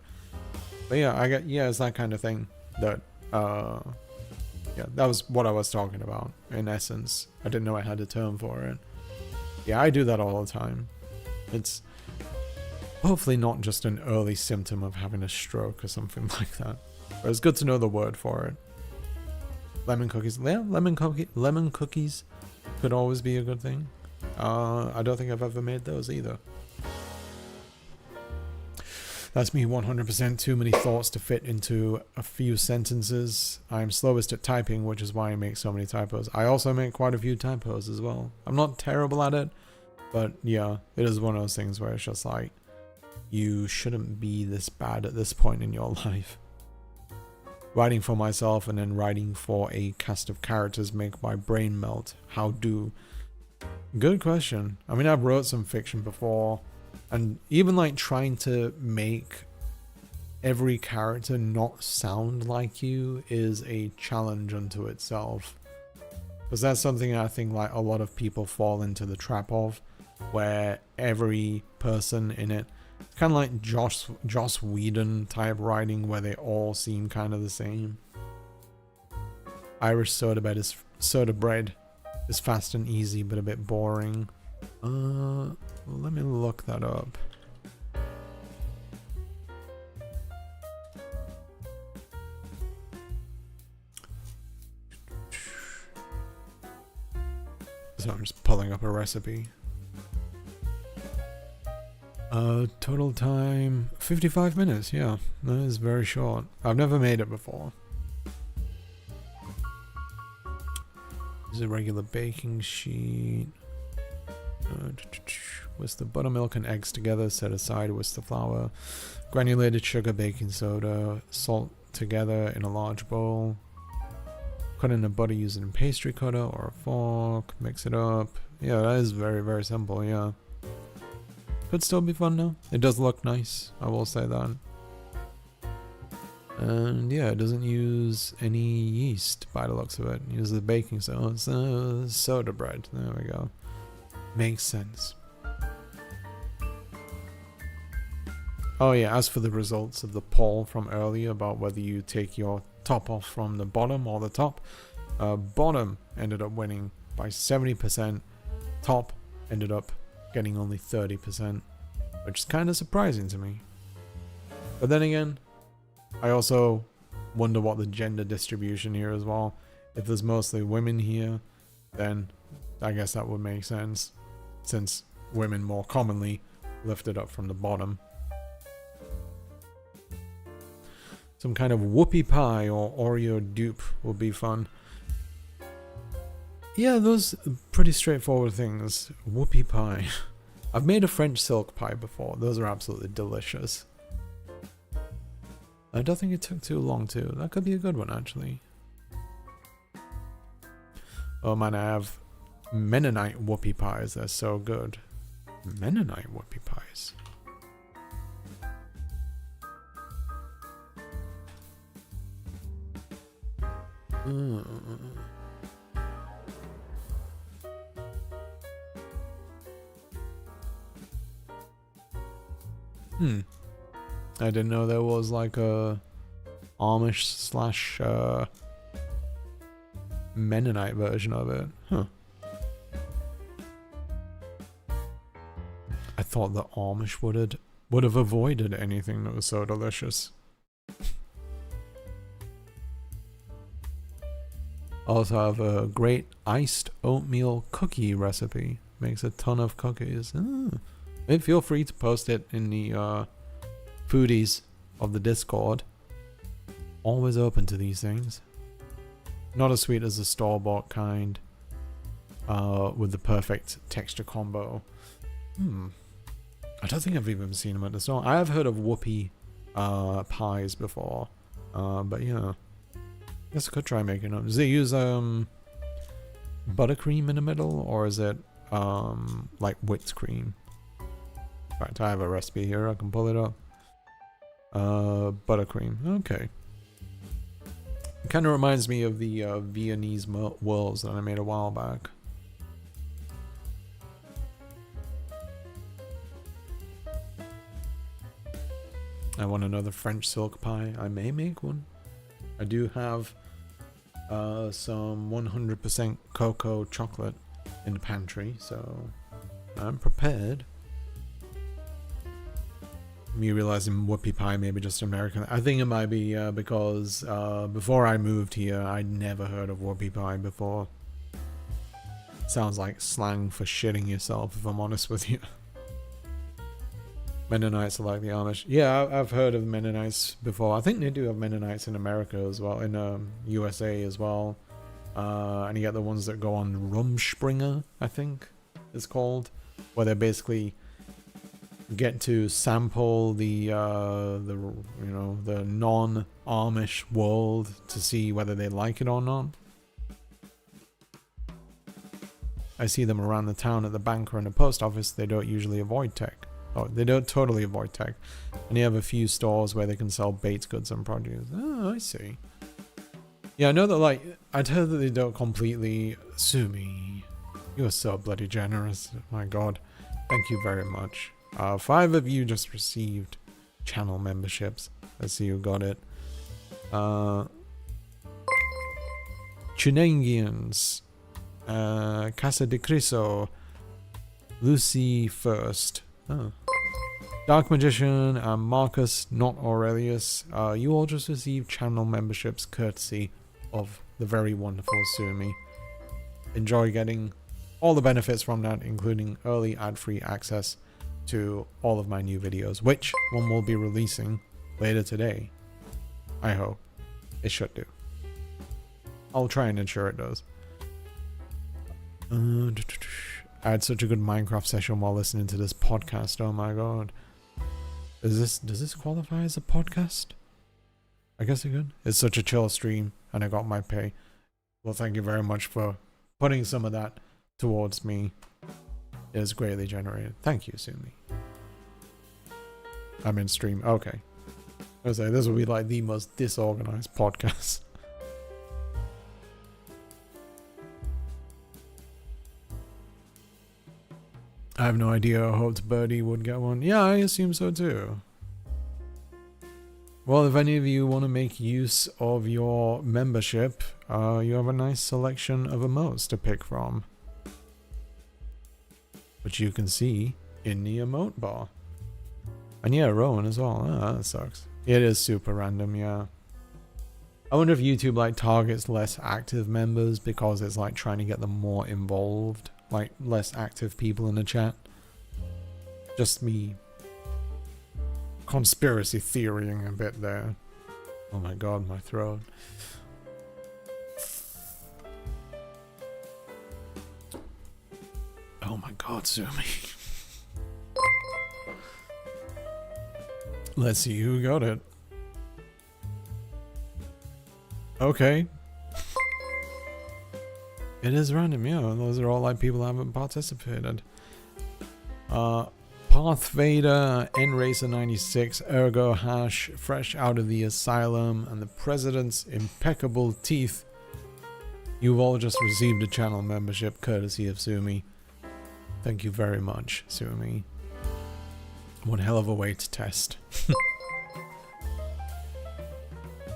But yeah, it's that kind of thing that yeah, that was what I was talking about in essence. I didn't know I had a term for it. Yeah, I do that all the time. It's hopefully not just an early symptom of having a stroke or something like that. But it's good to know the word for it. Lemon cookies. Yeah, lemon cookies could always be a good thing. I don't think I've ever made those either. That's me 100% too many thoughts to fit into a few sentences. I'm slowest at typing, which is why I make so many typos. I also make quite a few typos as well. I'm not terrible at it, but yeah, it is one of those things where it's just like, you shouldn't be this bad at this point in your life. Writing for myself and then writing for a cast of characters make my brain melt. How do? Good question. I mean, I've wrote some fiction before. And even like trying to make every character not sound like you is a challenge unto itself. Because that's something I think like a lot of people fall into the trap of, where every person in it, it's kind of like Joss Whedon type writing where they all seem kind of the same. Irish soda bread is fast and easy but a bit boring. Let me look that up. So I'm just pulling up a recipe. Total time 55 minutes. Yeah, that is very short. I've never made it before. This is a regular baking sheet. Whisk the buttermilk and eggs together, set aside, whisk the flour, granulated sugar, baking soda, salt together in a large bowl. Cut in the butter using a pastry cutter or a fork, mix it up. Yeah, that is very, very simple, yeah. Could still be fun though. It does look nice, I will say that. And yeah, it doesn't use any yeast by the looks of it. It uses the baking soda, soda bread. There we go. Makes sense. Oh yeah, as for the results of the poll from earlier about whether you take your top off from the bottom or the top, bottom ended up winning by 70%, top ended up getting only 30%, which is kind of surprising to me. But then again, I also wonder what the gender distribution here as well. If there's mostly women here, then I guess that would make sense, since women more commonly lift it up from the bottom. Some kind of whoopie pie or Oreo dupe would be fun. Yeah, those pretty straightforward things. Whoopie pie. I've made a French silk pie before. Those are absolutely delicious. I don't think it took too long too. That could be a good one actually. Oh man, I have Mennonite whoopie pies. They're so good. Mennonite whoopie pies. I didn't know there was like a Amish slash Mennonite version of it. Huh. I thought the Amish would have avoided anything that was so delicious. Also have a great iced oatmeal cookie recipe. Makes a ton of cookies. Maybe feel free to post it in the foodies of the Discord. Always open to these things. Not as sweet as the store-bought kind. With the perfect texture combo. I don't think I've even seen them at the store. I have heard of whoopie pies before. But yeah. I guess I could try making them. Does it use buttercream in the middle, or is it like whipped cream? Right, I have a recipe here. I can pull it up. Buttercream. Okay. It kind of reminds me of the Viennese whirls that I made a while back. I want another French silk pie. I may make one. I do have some 100% cocoa chocolate in the pantry, so I'm prepared. Me realizing whoopie pie maybe just American. I think it might be because before I moved here, I'd never heard of whoopie pie before. Sounds like slang for shitting yourself, if I'm honest with you. Mennonites are like the Amish. Yeah, I've heard of Mennonites before. I think they do have Mennonites in America as well, in USA as well. And you get the ones that go on Rumspringa, I think it's called, where they basically get to sample the non-Amish world to see whether they like it or not. I see them around the town at the bank or in the post office. They don't usually avoid tech. Oh, they don't totally avoid tech. And you have a few stores where they can sell baked goods and produce. Oh, I see. Yeah, I know that, like, I'd heard that they don't completely sue me. You are so bloody generous. My god. Thank you very much. 5 of you just received channel memberships. Let's see who got it. Chinangians. Casa de Criso. Lucy First. Oh. Dark Magician and Marcus, not Aurelius. You all just received channel memberships courtesy of the very wonderful Sumi. Enjoy getting all the benefits from that, including early ad-free access to all of my new videos, which one will be releasing later today. I hope. It should do. I'll try and ensure it does. I had such a good Minecraft session while listening to this podcast. Oh my god. Does this qualify as a podcast? I guess it could. It's such a chill stream and I got my pay. Well, thank you very much for putting some of that towards me. It is greatly generated. Thank you, Sumi. I'm in stream. Okay. I was like, this will be like the most disorganized podcast. I have no idea. I hoped Birdie would get one. Yeah, I assume so too. Well, if any of you want to make use of your membership, you have a nice selection of emotes to pick from, which you can see in the emote bar. And yeah, Rowan as well. Oh, that sucks. It is super random, yeah. I wonder if YouTube like targets less active members because it's like trying to get them more involved. Like less active people in the chat. Just me conspiracy theorying a bit there. Oh my god, my throat. Oh my god, Sumi. Let's see who got it. Okay. It is random, yeah. Those are all like people who haven't participated. Path Vader, N-Racer 96, Ergo Hash, Fresh Out of the Asylum, and the President's Impeccable Teeth. You've all just received a channel membership courtesy of Sumi. Thank you very much, Sumi. One hell of a way to test.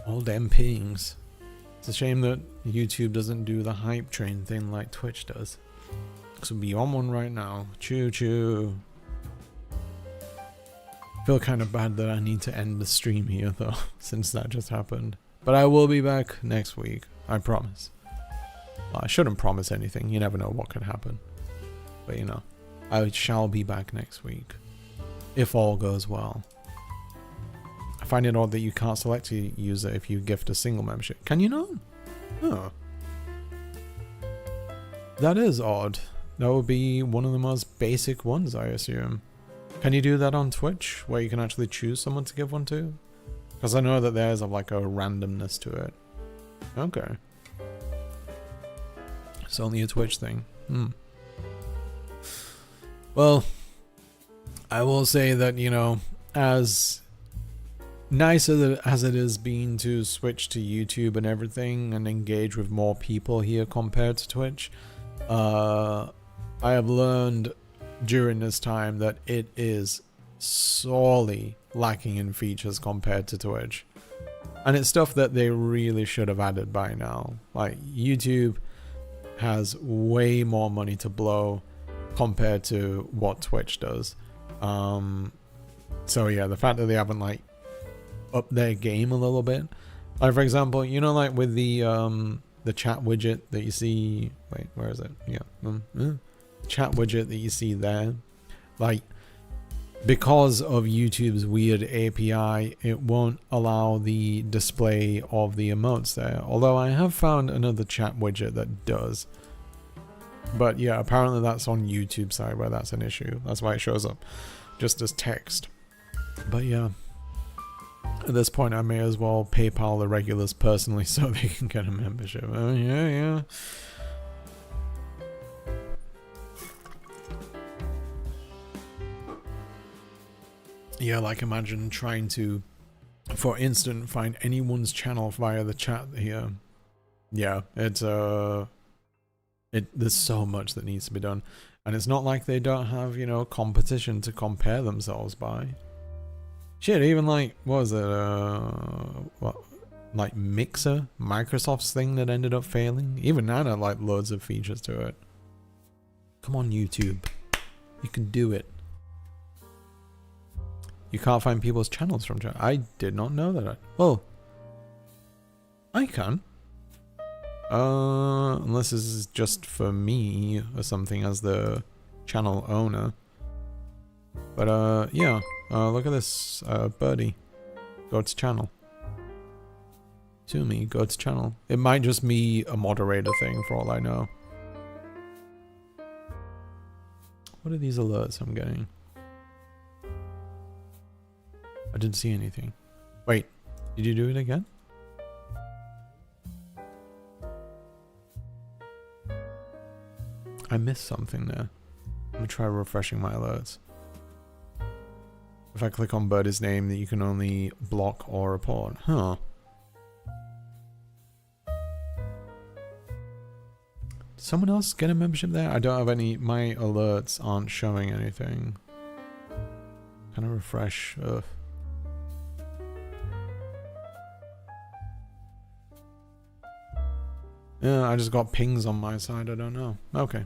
All damn pings. It's a shame that YouTube doesn't do the hype train thing like Twitch does. Because we'll be on one right now. Choo choo. I feel kind of bad that I need to end the stream here though, since that just happened. But I will be back next week. I promise. Well, I shouldn't promise anything. You never know what can happen. But you know, I shall be back next week. If all goes well. I find it odd that you can't select a user if you gift a single membership. Can you not? Oh. That is odd. That would be one of the most basic ones, I assume. Can you do that on Twitch, where you can actually choose someone to give one to? Because I know that there's like a randomness to it. Okay. It's only a Twitch thing. Well, I will say that, you know, as nice as it has been to switch to YouTube and everything and engage with more people here compared to Twitch, I have learned during this time that it is sorely lacking in features compared to Twitch. And it's stuff that they really should have added by now. Like, YouTube has way more money to blow. compared to what Twitch does. So yeah, the fact that they haven't like upped their game a little bit. Like for example, you know, like with the chat widget that you see. Wait, where is it? Yeah, chat widget that you see there. Like, because of YouTube's weird API, it won't allow the display of the emotes there. Although I have found another chat widget that does. But yeah, apparently that's on YouTube side where that's an issue. That's why it shows up just as text. But yeah, at this point I may as well PayPal the regulars personally so they can get a membership. Oh yeah. Yeah, like imagine trying to, for instance, find anyone's channel via the chat here. Yeah, it's there's so much that needs to be done. And it's not like they don't have, you know, competition to compare themselves by. Shit, even like, what was it, what, like Mixer, Microsoft's thing that ended up failing? Even that had like loads of features to it. Come on, YouTube. You can do it. You can't find people's channels from chat. I did not know that. Well, I can. Unless this is just for me or something as the channel owner. But yeah. Look at this, birdie. Go to channel. To me, go to channel. It might just be a moderator thing for all I know. What are these alerts I'm getting? I didn't see anything. Wait, did you do it again? I missed something there. Let me try refreshing my alerts. If I click on Birdie's name, that you can only block or report. Huh. Did someone else get a membership there? I don't have any. My alerts aren't showing anything. Kind of refresh. Ugh. Yeah, I just got pings on my side. I don't know. Okay.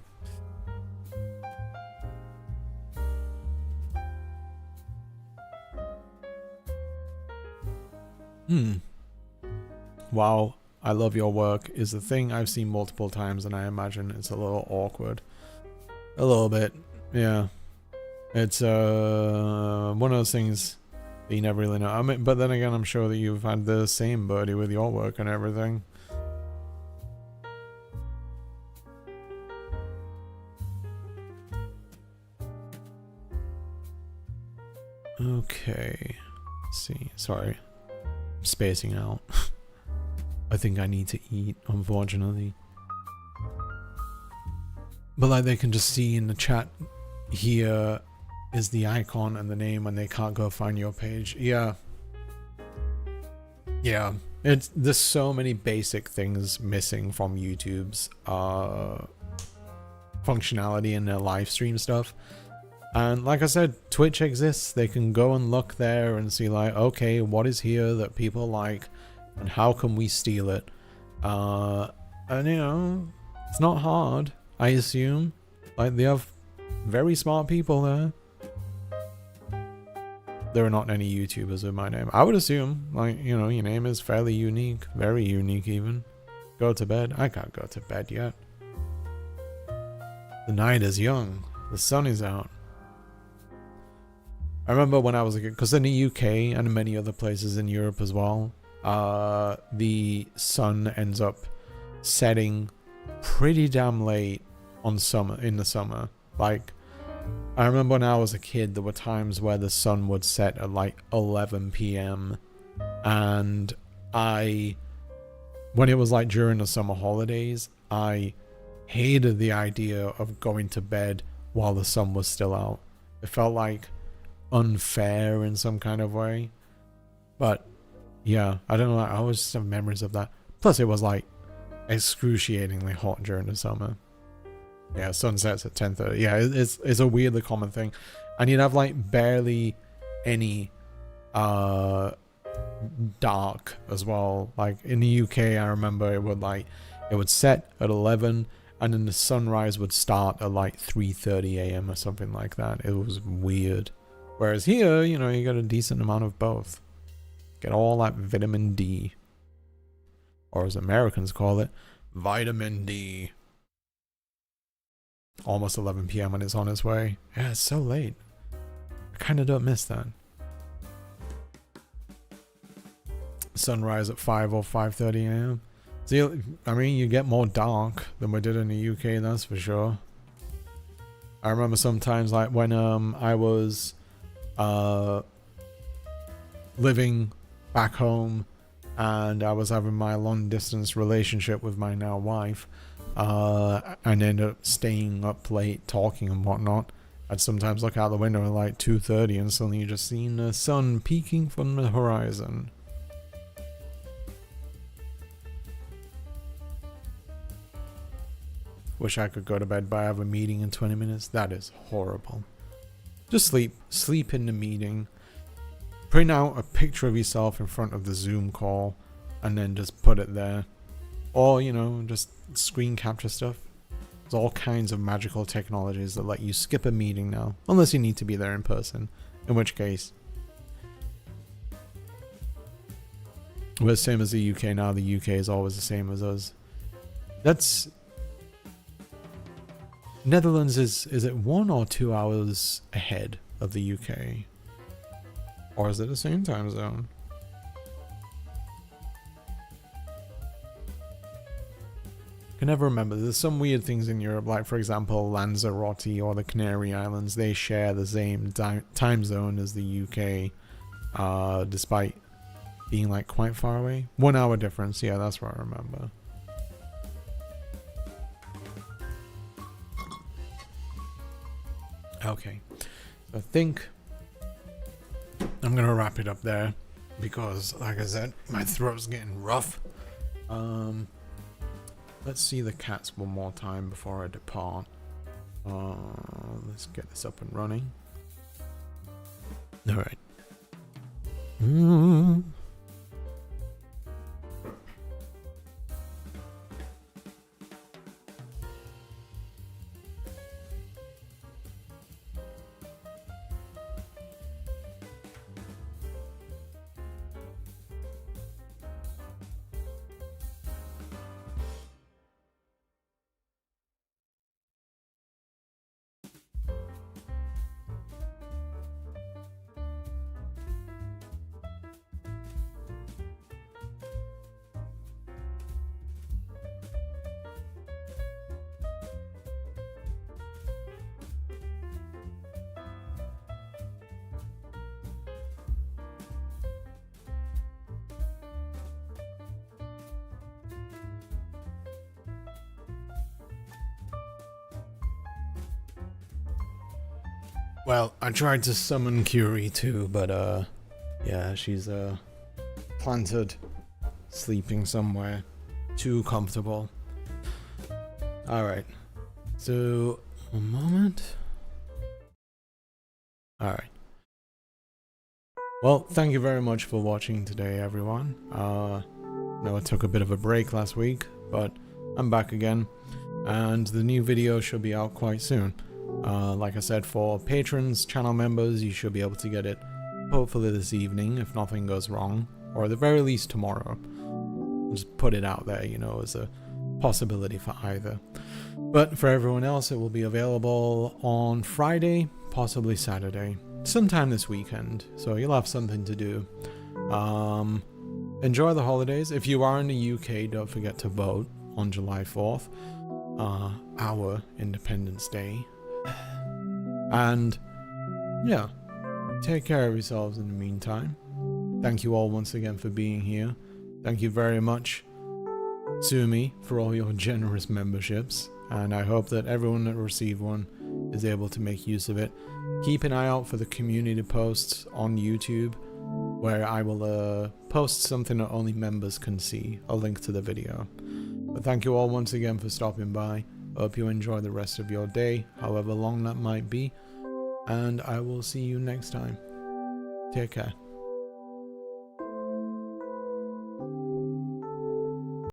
Wow, I love your work is the thing I've seen multiple times, and I imagine it's a little awkward. A little bit, yeah. It's one of those things that you never really know. I mean, but then again, I'm sure that you've had the same, Birdie, with your work and everything. Okay. Let's see. Sorry. I'm spacing out. I think I need to eat, unfortunately. But like they can just see in the chat here is the icon and the name and they can't go find your page. Yeah. Yeah. There's so many basic things missing from YouTube's functionality in their live stream stuff. And like I said, Twitch exists. They can go and look there and see like, okay, what is here that people like and how can we steal it? And you know, it's not hard, I assume. Like they have very smart people there. There are not any YouTubers with my name. I would assume, like, you know, your name is fairly unique, very unique even. Go to bed. I can't go to bed yet. The night is young. The sun is out. I remember when I was a kid, because in the UK and many other places in Europe as well, the sun ends up setting pretty damn late in the summer. Like, I remember when I was a kid, there were times where the sun would set at like 11 p.m. And when it was like during the summer holidays, I hated the idea of going to bed while the sun was still out. It felt like unfair in some kind of way. But yeah, I don't know, I always just have memories of that. Plus it was like excruciatingly hot during the summer. Yeah, sunsets at 10:30. Yeah, it's a weirdly common thing. And you'd have like barely any dark as well. Like in the UK, I remember it would set at 11 and then the sunrise would start at like 3:30 a.m. or something like that. It was weird. Whereas here, you know, you got a decent amount of both. Get all that vitamin D. Or as Americans call it, vitamin D. Almost 11 p.m. and it's on its way. Yeah, it's so late. I kind of don't miss that. Sunrise at 5 or 5:30 a.m. See, I mean, you get more dark than we did in the UK, that's for sure. I remember sometimes, like, when I was living back home and I was having my long-distance relationship with my now wife, and ended up staying up late talking and whatnot. I'd sometimes look out the window at like 2:30 and suddenly you just seen the sun peeking from the horizon. Wish I could go to bed, but I have a meeting in 20 minutes. That is horrible. Just sleep in the meeting. Print out a picture of yourself in front of the Zoom call and then just put it there. Or, you know, just screen capture stuff. There's all kinds of magical technologies that let you skip a meeting now. Unless you need to be there in person. In which case, we're the same as the UK now. The UK is always the same as us. That's... Netherlands is it 1 or 2 hours ahead of the UK? Or is it the same time zone? I can never remember. There's some weird things in Europe, like for example Lanzarote or the Canary Islands. They share the same time zone as the UK, despite being like quite far away. 1 hour difference, yeah, that's what I remember. Okay, so I think I'm gonna wrap it up there because, like I said, my throat's getting rough. Let's see the cats one more time before I depart. Let's get this up and running. All right. Well, I tried to summon Curie too, but yeah, she's planted, sleeping somewhere, too comfortable. Alright, so, one moment. Alright. Well, thank you very much for watching today, everyone. I know I took a bit of a break last week, but I'm back again, and the new video should be out quite soon. Like I said, for patrons, channel members, you should be able to get it hopefully this evening if nothing goes wrong, or at the very least tomorrow. Just put it out there, you know, as a possibility for either. But for everyone else, it will be available on Friday, possibly Saturday, sometime this weekend, so you'll have something to do. Enjoy the holidays. If you are in the UK, don't forget to vote on July 4th, our Independence Day. And yeah, take care of yourselves in the meantime. Thank you all once again for being here. Thank you very much, Sumi, for all your generous memberships, and I hope that everyone that received one is able to make use of it. Keep an eye out for the community posts on YouTube, where I will post something that only members can see, a link to the video. But thank you all once again for stopping by. Hope you enjoy the rest of your day, however long that might be, and I will see you next time. Take care.